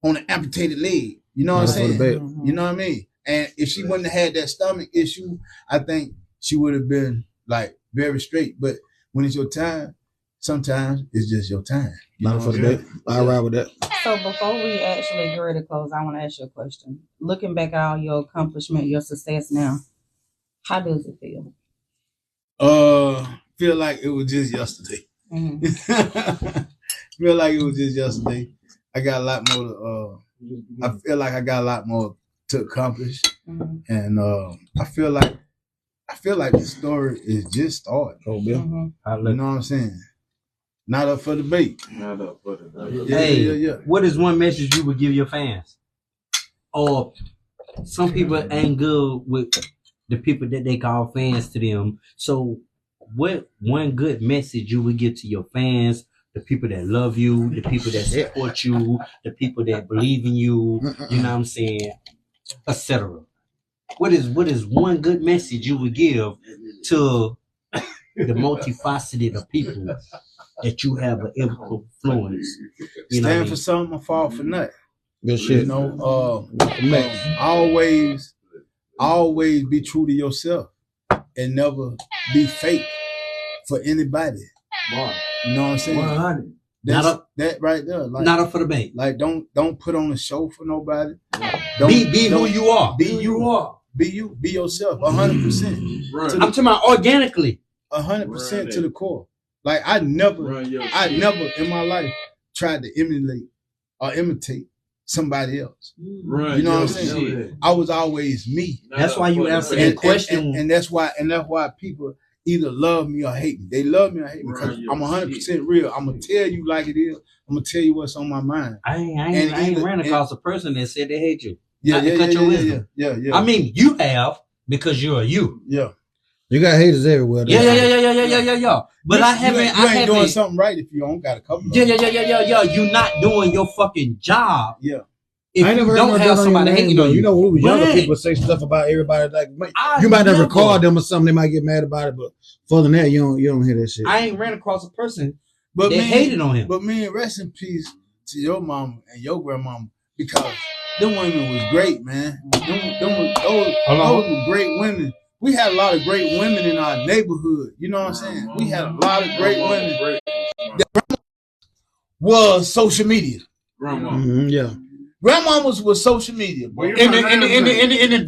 B: on an amputated leg. You know what I'm saying? You know what I mean? And if she wouldn't have had that stomach issue, I think she would have been like very straight. But when it's your time, sometimes it's just your time.
A: Not for the day. I ride with that.
C: So before we actually get ready to close, I want to ask you a question. Looking back at all your accomplishment, your success now, how does it feel?
B: Feel like it was just yesterday. Feel like it was just yesterday. I got a lot more to, I feel like I got a lot more to accomplish. And I feel like the story is just starting. You know what I'm saying? Not up for debate.
F: Not up for debate.
B: Yeah.
D: What is one message you would give your fans? Or some people ain't good with the people that they call fans to them. So what one good message you would give to your fans, the people that love you, the people that support you, the people that believe in you, you know what I'm saying, etc. What is one good message you would give to the multifaceted of people that you have an influence? You
B: Stand for something or fall for nothing.
A: Good shit.
B: You know, always be true to yourself and never be fake for anybody.
D: Wow.
B: You know what I'm saying?
D: 100.
B: That right there. Like,
D: not up for debate.
B: Like don't put on a show for nobody.
D: Be who you are.
B: Be you are. Be you. Be yourself. 100%.
F: Right.
D: I'm talking about organically.
B: 100% to the core. Like I never in my life tried to emulate or imitate somebody else.
F: Right.
B: You know what I'm saying? I was always me.
D: That's why you answer that question.
B: And that's why people either love me or hate me. They love me or hate me because I'm 100% real. I'm gonna tell you like it is. I'm gonna tell you what's on my mind.
D: I ain't ran across a person that said they hate you.
B: Yeah.
D: I mean, you have because you're you.
B: Yeah.
A: You got haters everywhere.
D: Yeah. But I haven't.
B: You ain't doing something right if you don't got a couple.
D: Yeah. You're not doing your fucking job.
B: Yeah.
D: If you don't have somebody hating on you.
A: You know, when we was younger, people say stuff about everybody. Like you might never record them or something. They might get mad about it, but further than that, you don't hear that shit.
D: I ain't ran across a person that hated on him.
B: But man, rest in peace to your mama and your grandmama because them women was great, man. Those were great women. We had a lot of great women in our neighborhood. You know what I'm saying? We had a lot of great women. was social media.
F: Grandma.
A: Yeah.
B: Grandmamas was social media, bro.
F: Well,
I: In the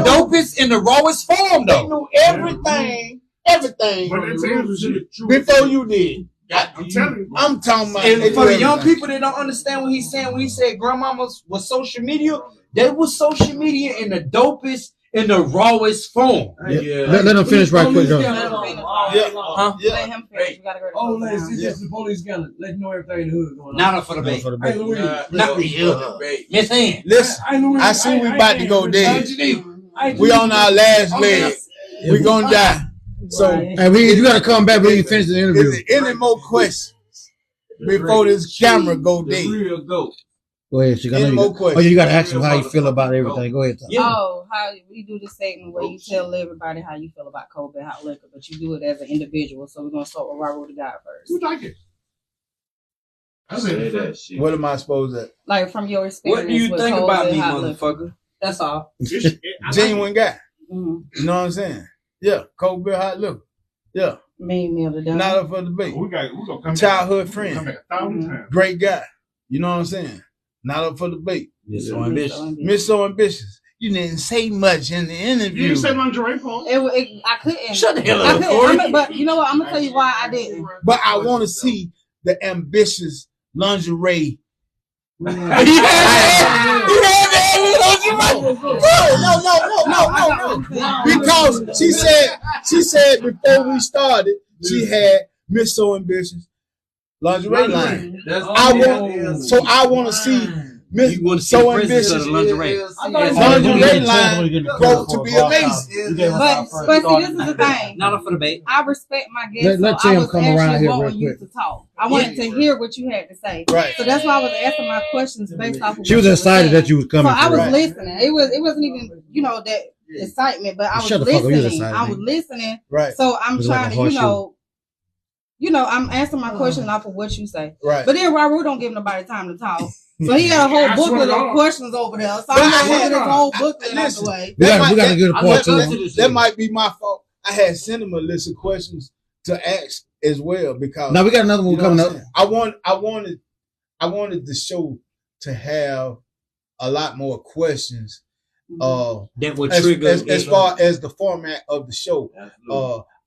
I: dopest, in the rawest form,
B: They
I: though.
B: knew everything
F: But they tell you the truth.
B: before you did.
F: I'm telling you.
B: I'm talking about.
I: And
B: they
I: for
B: knew
I: the young
B: everything.
I: people that don't understand what he's saying, when he said grandmamas was social media, they was social media in the dopest, in the rawest form.
A: Yeah. Let them finish right quick, though.
B: Yeah.
I: Huh?
C: Let him finish. We gotta go to
G: Oh,
C: close
G: let's
C: down.
G: see this. The police gonna let you know everything in the hood going on.
I: Not up for the bait.
G: Hey, Louis.
I: Not for you. Miss Hand.
B: Listen,
G: Hey, Louis,
B: I see we about to go dead.
G: Hey,
B: We on our last leg. We gonna die. So,
A: Hey, you gotta come back when you finish the interview.
B: is there any more questions before this camera go
G: The
B: dead?
G: real goat.
A: Go ahead, Chick. I know
B: Any
A: you
B: more
A: got-
B: questions?
A: Oh, yeah, you gotta ask him how you feel about everything. Go ahead, Tom.
I: Yeah.
C: Oh, how we do this segment where you tell everybody how you feel about Kobe Hot Liquor, but you do it as an individual. So we're gonna start with Robert the guy first.
F: Who like it? I said that shit.
B: What am I supposed to?
C: Like from your experience.
I: What do you
C: with
I: think
C: Kobe
I: about me,
C: Hot Liquor.
I: motherfucker? That's all.
B: Genuine guy.
C: Mhm.
B: You know what I'm saying? Yeah, cold beer, hot liquor. Yeah,
C: Mean meal to
B: not up for debate.
F: We gonna come
B: Childhood
F: back.
B: friend.
F: Come back 1,000 times.
B: Great guy. You know what I'm saying? Not up for debate.
I: So ambitious.
B: Miss So Ambitious. You didn't say much in the
F: You
B: interview.
F: didn't say lingerie, Paul.
C: I couldn't.
I: Shut the hell
C: I
I: up,
C: couldn't.
I: Corey.
C: But you know what? I'm gonna tell you why I didn't.
B: But I want to see the ambitious lingerie. No. Because she said before we started, she had Miss So Ambitious lingerie line. I want to see Miss
I: You want to see
B: So
I: the presence
B: Ambitious
I: of the lingerie.
B: lingerie line grow to be amazing.
C: But see, this is the thing.
I: Not up for debate.
C: I respect my guests.
A: Let
C: So I
A: Tim
C: was
A: come around
C: actually
A: here
C: wanting
A: real
C: you
A: quick.
C: to talk. I wanted to hear what you had to say.
B: Right.
C: So that's why I was asking my questions based off of
A: She
C: what
A: was
C: you were
A: excited
C: saying.
A: that you was coming.
C: So I was
B: Right.
C: listening. It wasn't even that excitement, but I was
A: Shut the fuck up, you was
C: listening.
A: excited,
C: I was
A: man.
C: listening.
B: Right.
C: So I'm
A: It was like
C: trying
A: a
C: to,
A: horseshoe.
C: I'm answering my question off of what you say.
B: Right.
C: But then Robert don't give nobody time to talk. So he had a whole
F: I swear
C: booklet
F: to
C: of
F: God.
C: questions over there. So
B: But
C: I'm
B: I
C: not
B: had-
C: looking at this whole booklet out the
B: Listen.
C: way.
A: We gotta get a
I: I
A: part
I: love
A: two.
I: this
B: That
I: shit.
B: might be my fault. I had sent him a list of questions to ask as well because
A: Now we got another one
B: you know
A: coming
B: what
A: up.
B: I'm saying? I wanted the show to have a lot more questions.
I: That would
B: As
I: trigger.
B: far as the format of the show,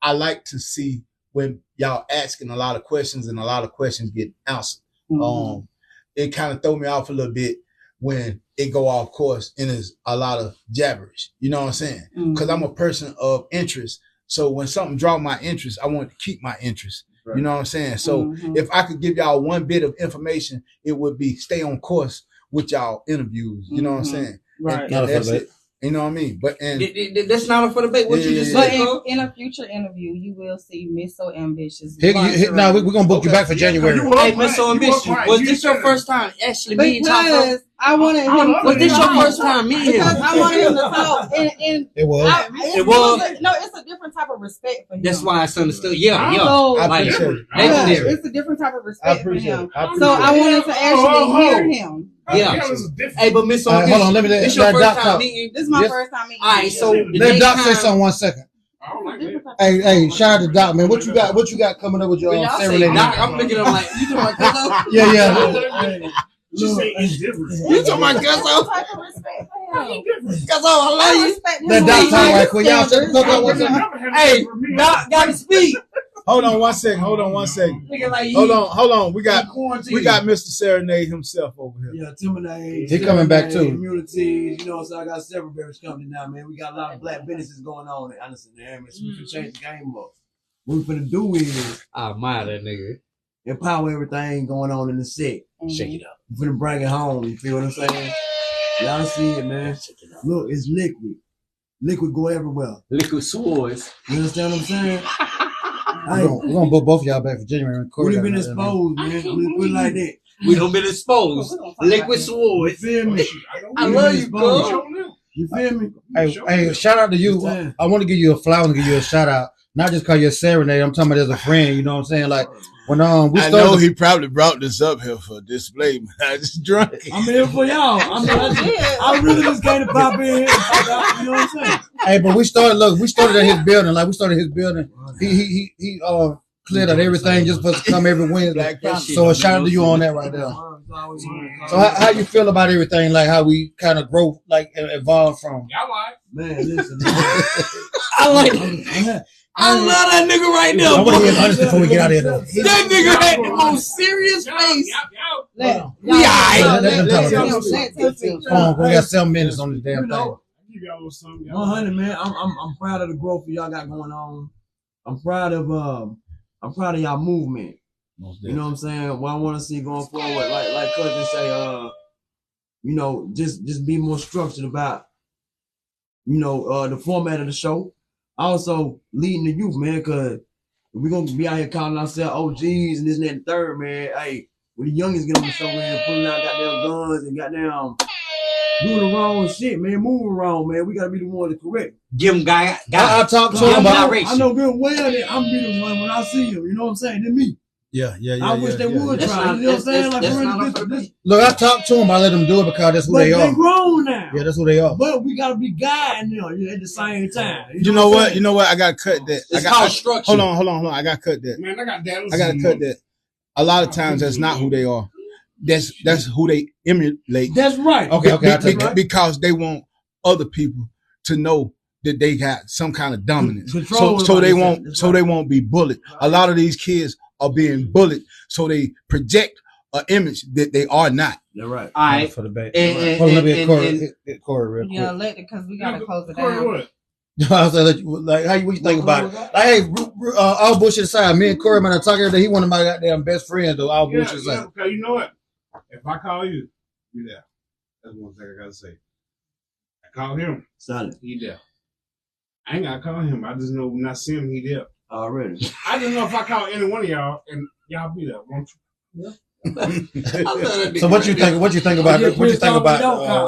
B: I like to see when y'all asking a lot of questions and a lot of questions get answered.
C: Mhm.
B: It kind of throw me off a little bit when it go off course and there's a lot of jabberish. You know what I'm saying? Because I'm a person of interest. So when something draw my interest, I want to keep my interest.
G: Right.
B: You know what I'm saying? So
C: Mhm.
B: if I could give y'all one bit of information, it would be stay on course with y'all interviews. You know what I'm
C: Mhm.
B: saying?
C: Right.
B: And
A: Not a
B: that's
A: debate.
B: it. You know what I mean? But
I: That's not up for debate. What you
B: Yeah,
I: just
B: yeah,
C: But
I: said, Cole.
C: in a future interview, you will see Miss So Ambitious.
A: Now we're gonna book you back for January.
I: Hey, Miss So Ambitious, was this your first time actually meeting Taco?
C: Because I wanted him.
I: Was this your
C: to
I: first time meeting
C: Because
I: him?
C: I wanted him to talk, and
A: It was.
I: It was.
C: it's a different type of respect for him.
I: That's why it's understood. Yeah.
C: So,
B: I
I: Like,
B: appreciate it.
I: legendary.
C: it's a different type of
B: I
C: respect for
B: appreciate
C: him.
B: it. I
C: So I
B: appreciate
C: wanted to actually hear him.
I: Yeah.
F: This is different.
I: Hey, but Miss So
A: All right, hold on, let me
I: this your
A: let
I: first
A: Doc
I: time
A: talk.
I: meeting?
C: This is my
A: Yes.
C: first time meeting.
I: All right, so the
A: Let
I: next
A: Doc say
I: time-
A: something 1 second.
F: I don't like that.
A: Hey, shout out to Doc, man. What you got coming up with your
I: When y'all say
A: serenade?
I: Doc, I'm looking at him like, you talking about Cuzzo?
A: Yeah.
F: She say it's different.
I: You talking about Cuzzo?
C: Type of respect for him.
I: Cuzzo, I love you.
C: respect him.
A: Let Doc talk right quick. Y'all shut the fuck up
F: I
A: 1 second.
F: never had
I: Hey,
F: that for me.
I: Doc gotta speak.
B: Hold on 1 second. Hold on. We got Mr. Serenade himself over here.
G: Yeah, Timberlake.
A: He coming back, too.
G: Communities, so I got several beverage companies now, man. We got a lot of black businesses going on in Anderson, man. So we can change the game up. What we finna do is
I: I admire that nigga.
G: empower everything going on in the set.
I: Shake it up.
G: We finna bring it home. You feel what I'm saying? Y'all see it, man. Look, it's liquid. Liquid go everywhere.
I: Liquid swords.
G: You understand what I'm saying?
A: We're gonna book both of y'all back for January.
G: We done been exposed, man. We put it like that.
I: We done been exposed. Liquid
G: You
I: swords.
G: feel me?
I: I
G: We
I: love
G: been
I: you,
G: exposed.
I: girl.
G: You feel me?
A: Hey, shout out to you. I want to give you a flower and give you a shout out. Not just cause you're a serenade. I'm talking about as a friend. You know what I'm saying? Like when we
B: I
A: started.
B: know he probably brought this up here for display, but I just drunk it.
G: I'm here for y'all. I really just came to pop in here. You know what I'm saying?
A: Hey, but we started at his building. Like we started his building. He cleared out everything just supposed to come every Wednesday. So a shout out to you on that right there. So how you feel about everything? Like how we kind of grow, like evolve from?
F: Y'all like.
G: Man, listen.
I: I like it. I love that nigga right now.
A: I want to hear honest before we get out of here, though.
I: That nigga had the most serious face.
A: Come on, we got 7 minutes on this damn thing.
G: 100, man. I'm proud of the growth y'all got going on. I'm proud of y'all movement. You know what I'm saying? What I want to see going forward, like cousin say, you know, just be more structured about, you know, the format of the show. Also leading the youth, man, because we're gonna be out here calling ourselves OGs and this and that and third, man. Hey, when the youngest get on the show, man, pulling out goddamn guns and goddamn doing the wrong shit, man, moving wrong, man. We gotta be the one to correct.
I: Give him guy.
A: I talk to him about.
G: I know good well that I'm be the one when I see him. You know what I'm saying? Than me.
A: Yeah.
G: I wish they would try. You know what I'm saying? Like,
A: look, I talked to them. I let them do it because that's who they are.
G: They grown now.
A: Yeah, that's who they are.
G: But we gotta be guiding them at the same time.
B: You know what? I gotta cut that.
I: It's called structure.
B: Hold on. I gotta cut that.
F: Man, I
B: gotta cut that. A lot of times that's not who they are. That's who they emulate.
G: That's right.
A: Okay.
B: Because they want other people to know that they got some kind of dominance. So they won't be bullied. A lot of these kids are being bullied, so they project an image that they are not.
G: You're right.
I: All right.
A: For the back.
F: Hold
A: on, let me Corey real quick.
C: Yeah, let it because we gotta close it down.
A: I was like, what you think about it? Like, hey, all bullshit aside, me and Corey, man, I talk every day. He one of my goddamn best friends, though. All bullshit aside.
F: Okay, you know what? If I call you, you there. That's one thing I gotta say. I call him,
G: Solid.
F: He there. I ain't gotta call him. I just know when I see him, he there.
G: Already.
F: I just know if I call any one of y'all and y'all be there, won't you?
A: Yeah. So what you think? What you think about? What you think about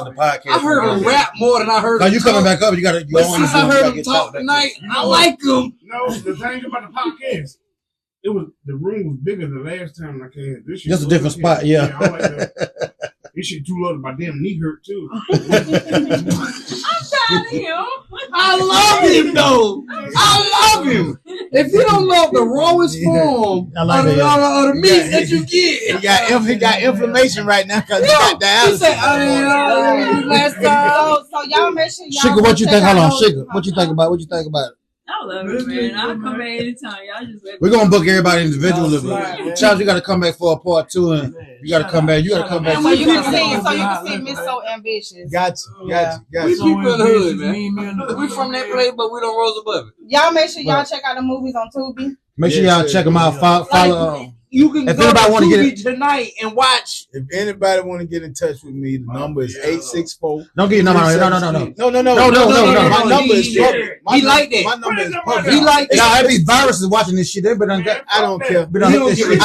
A: the podcast?
I: I heard him rap more than I heard.
A: Now you coming back up? You got to.
I: But since I heard him talk tonight, I like him.
F: No, the thing about the podcast, the room was bigger the last time I came. This
A: just a different spot, yeah.
F: I like that. This shit too low. My damn knee hurt too.
H: I'm proud of him.
I: I love him though. I love him. If you don't love the rawest form of the meat that you get,
B: he got inflammation right now because he got dialysis.
C: Last time. So y'all make sure y'all.
A: Sugar, what you think? Hold on, Sugar. What you think about? What you think about it?
H: I love it, man. I'll come back anytime. Y'all just let me.
A: We're gonna book everybody individually. Charles, you gotta come back for a part 2, and you gotta come back. You gotta come back.
C: So you can see Miss So Ambitious.
B: Got you.
I: We people in the hood, man. We from that place, but we don't rose above it.
C: Y'all make sure y'all check out the movies on Tubi.
A: Make sure y'all check them out. Follow.
I: You can go to Tubi tonight and watch.
B: If anybody want to get in touch with me, the number is 864.
A: Don't get your number. No.
B: My number is public.
I: He like that.
B: My number is public.
I: He like that.
A: Now, every virus is watching this shit. They better
B: I don't care.
A: I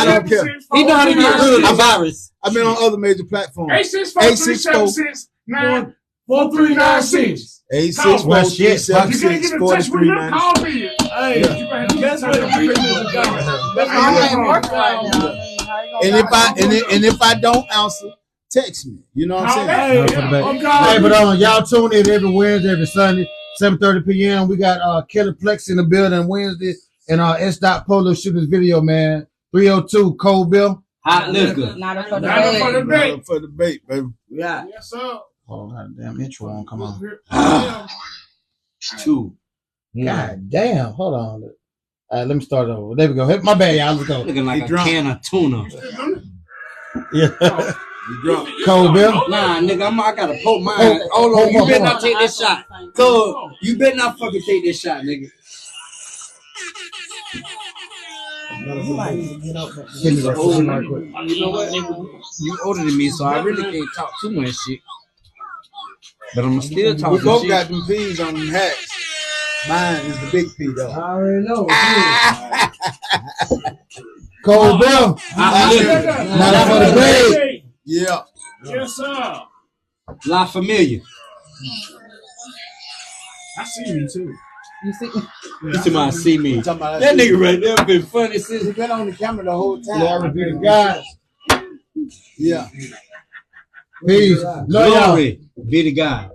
B: don't care.
I: He know how to get rid of the virus.
B: I've been on other major platforms.
F: 864-376-4396.
B: 864-376-4396.
F: You can't get in touch with him. Call me. Hey, that's where the people go.
B: And if I don't answer, text me. You know what I'm saying?
A: Hey, but y'all tune in every Wednesday, every Sunday, 7:30 p.m. We got Kelly Plex in the building Wednesday, and S. Polo shooting his video, man. 302 Cold Bill.
I: Hot liquor.
C: Not for the
B: bait, baby.
G: Yeah.
F: Yes, sir.
A: Oh, goddamn intro on. Come on.
I: 2.
A: God damn. Hold on. All right, let me start over. There we go. My bad, y'all. Let's go.
I: Looking like a can of tuna.
A: Yeah. Cold Bill?
I: Nah, nigga, I gotta poke mine. Hold on, you better not take this shot. So, you better not fucking take this shot, nigga.
A: You know what?
I: You older than me, so I really can't talk too much shit. But I'm still talking
B: shit. We both
I: shit.
B: got them P's on them hats. Mine is the big P, though.
G: I already know.
A: Cold Bill. Not for the grade.
B: Yeah.
F: Yes, sir.
I: La Familia.
F: I see you too.
C: You see?
I: You somebody see me. That nigga right there been funny since
B: he been on the camera the whole time.
A: Glory be to God.
B: Yeah.
A: Peace.
I: Glory be to God.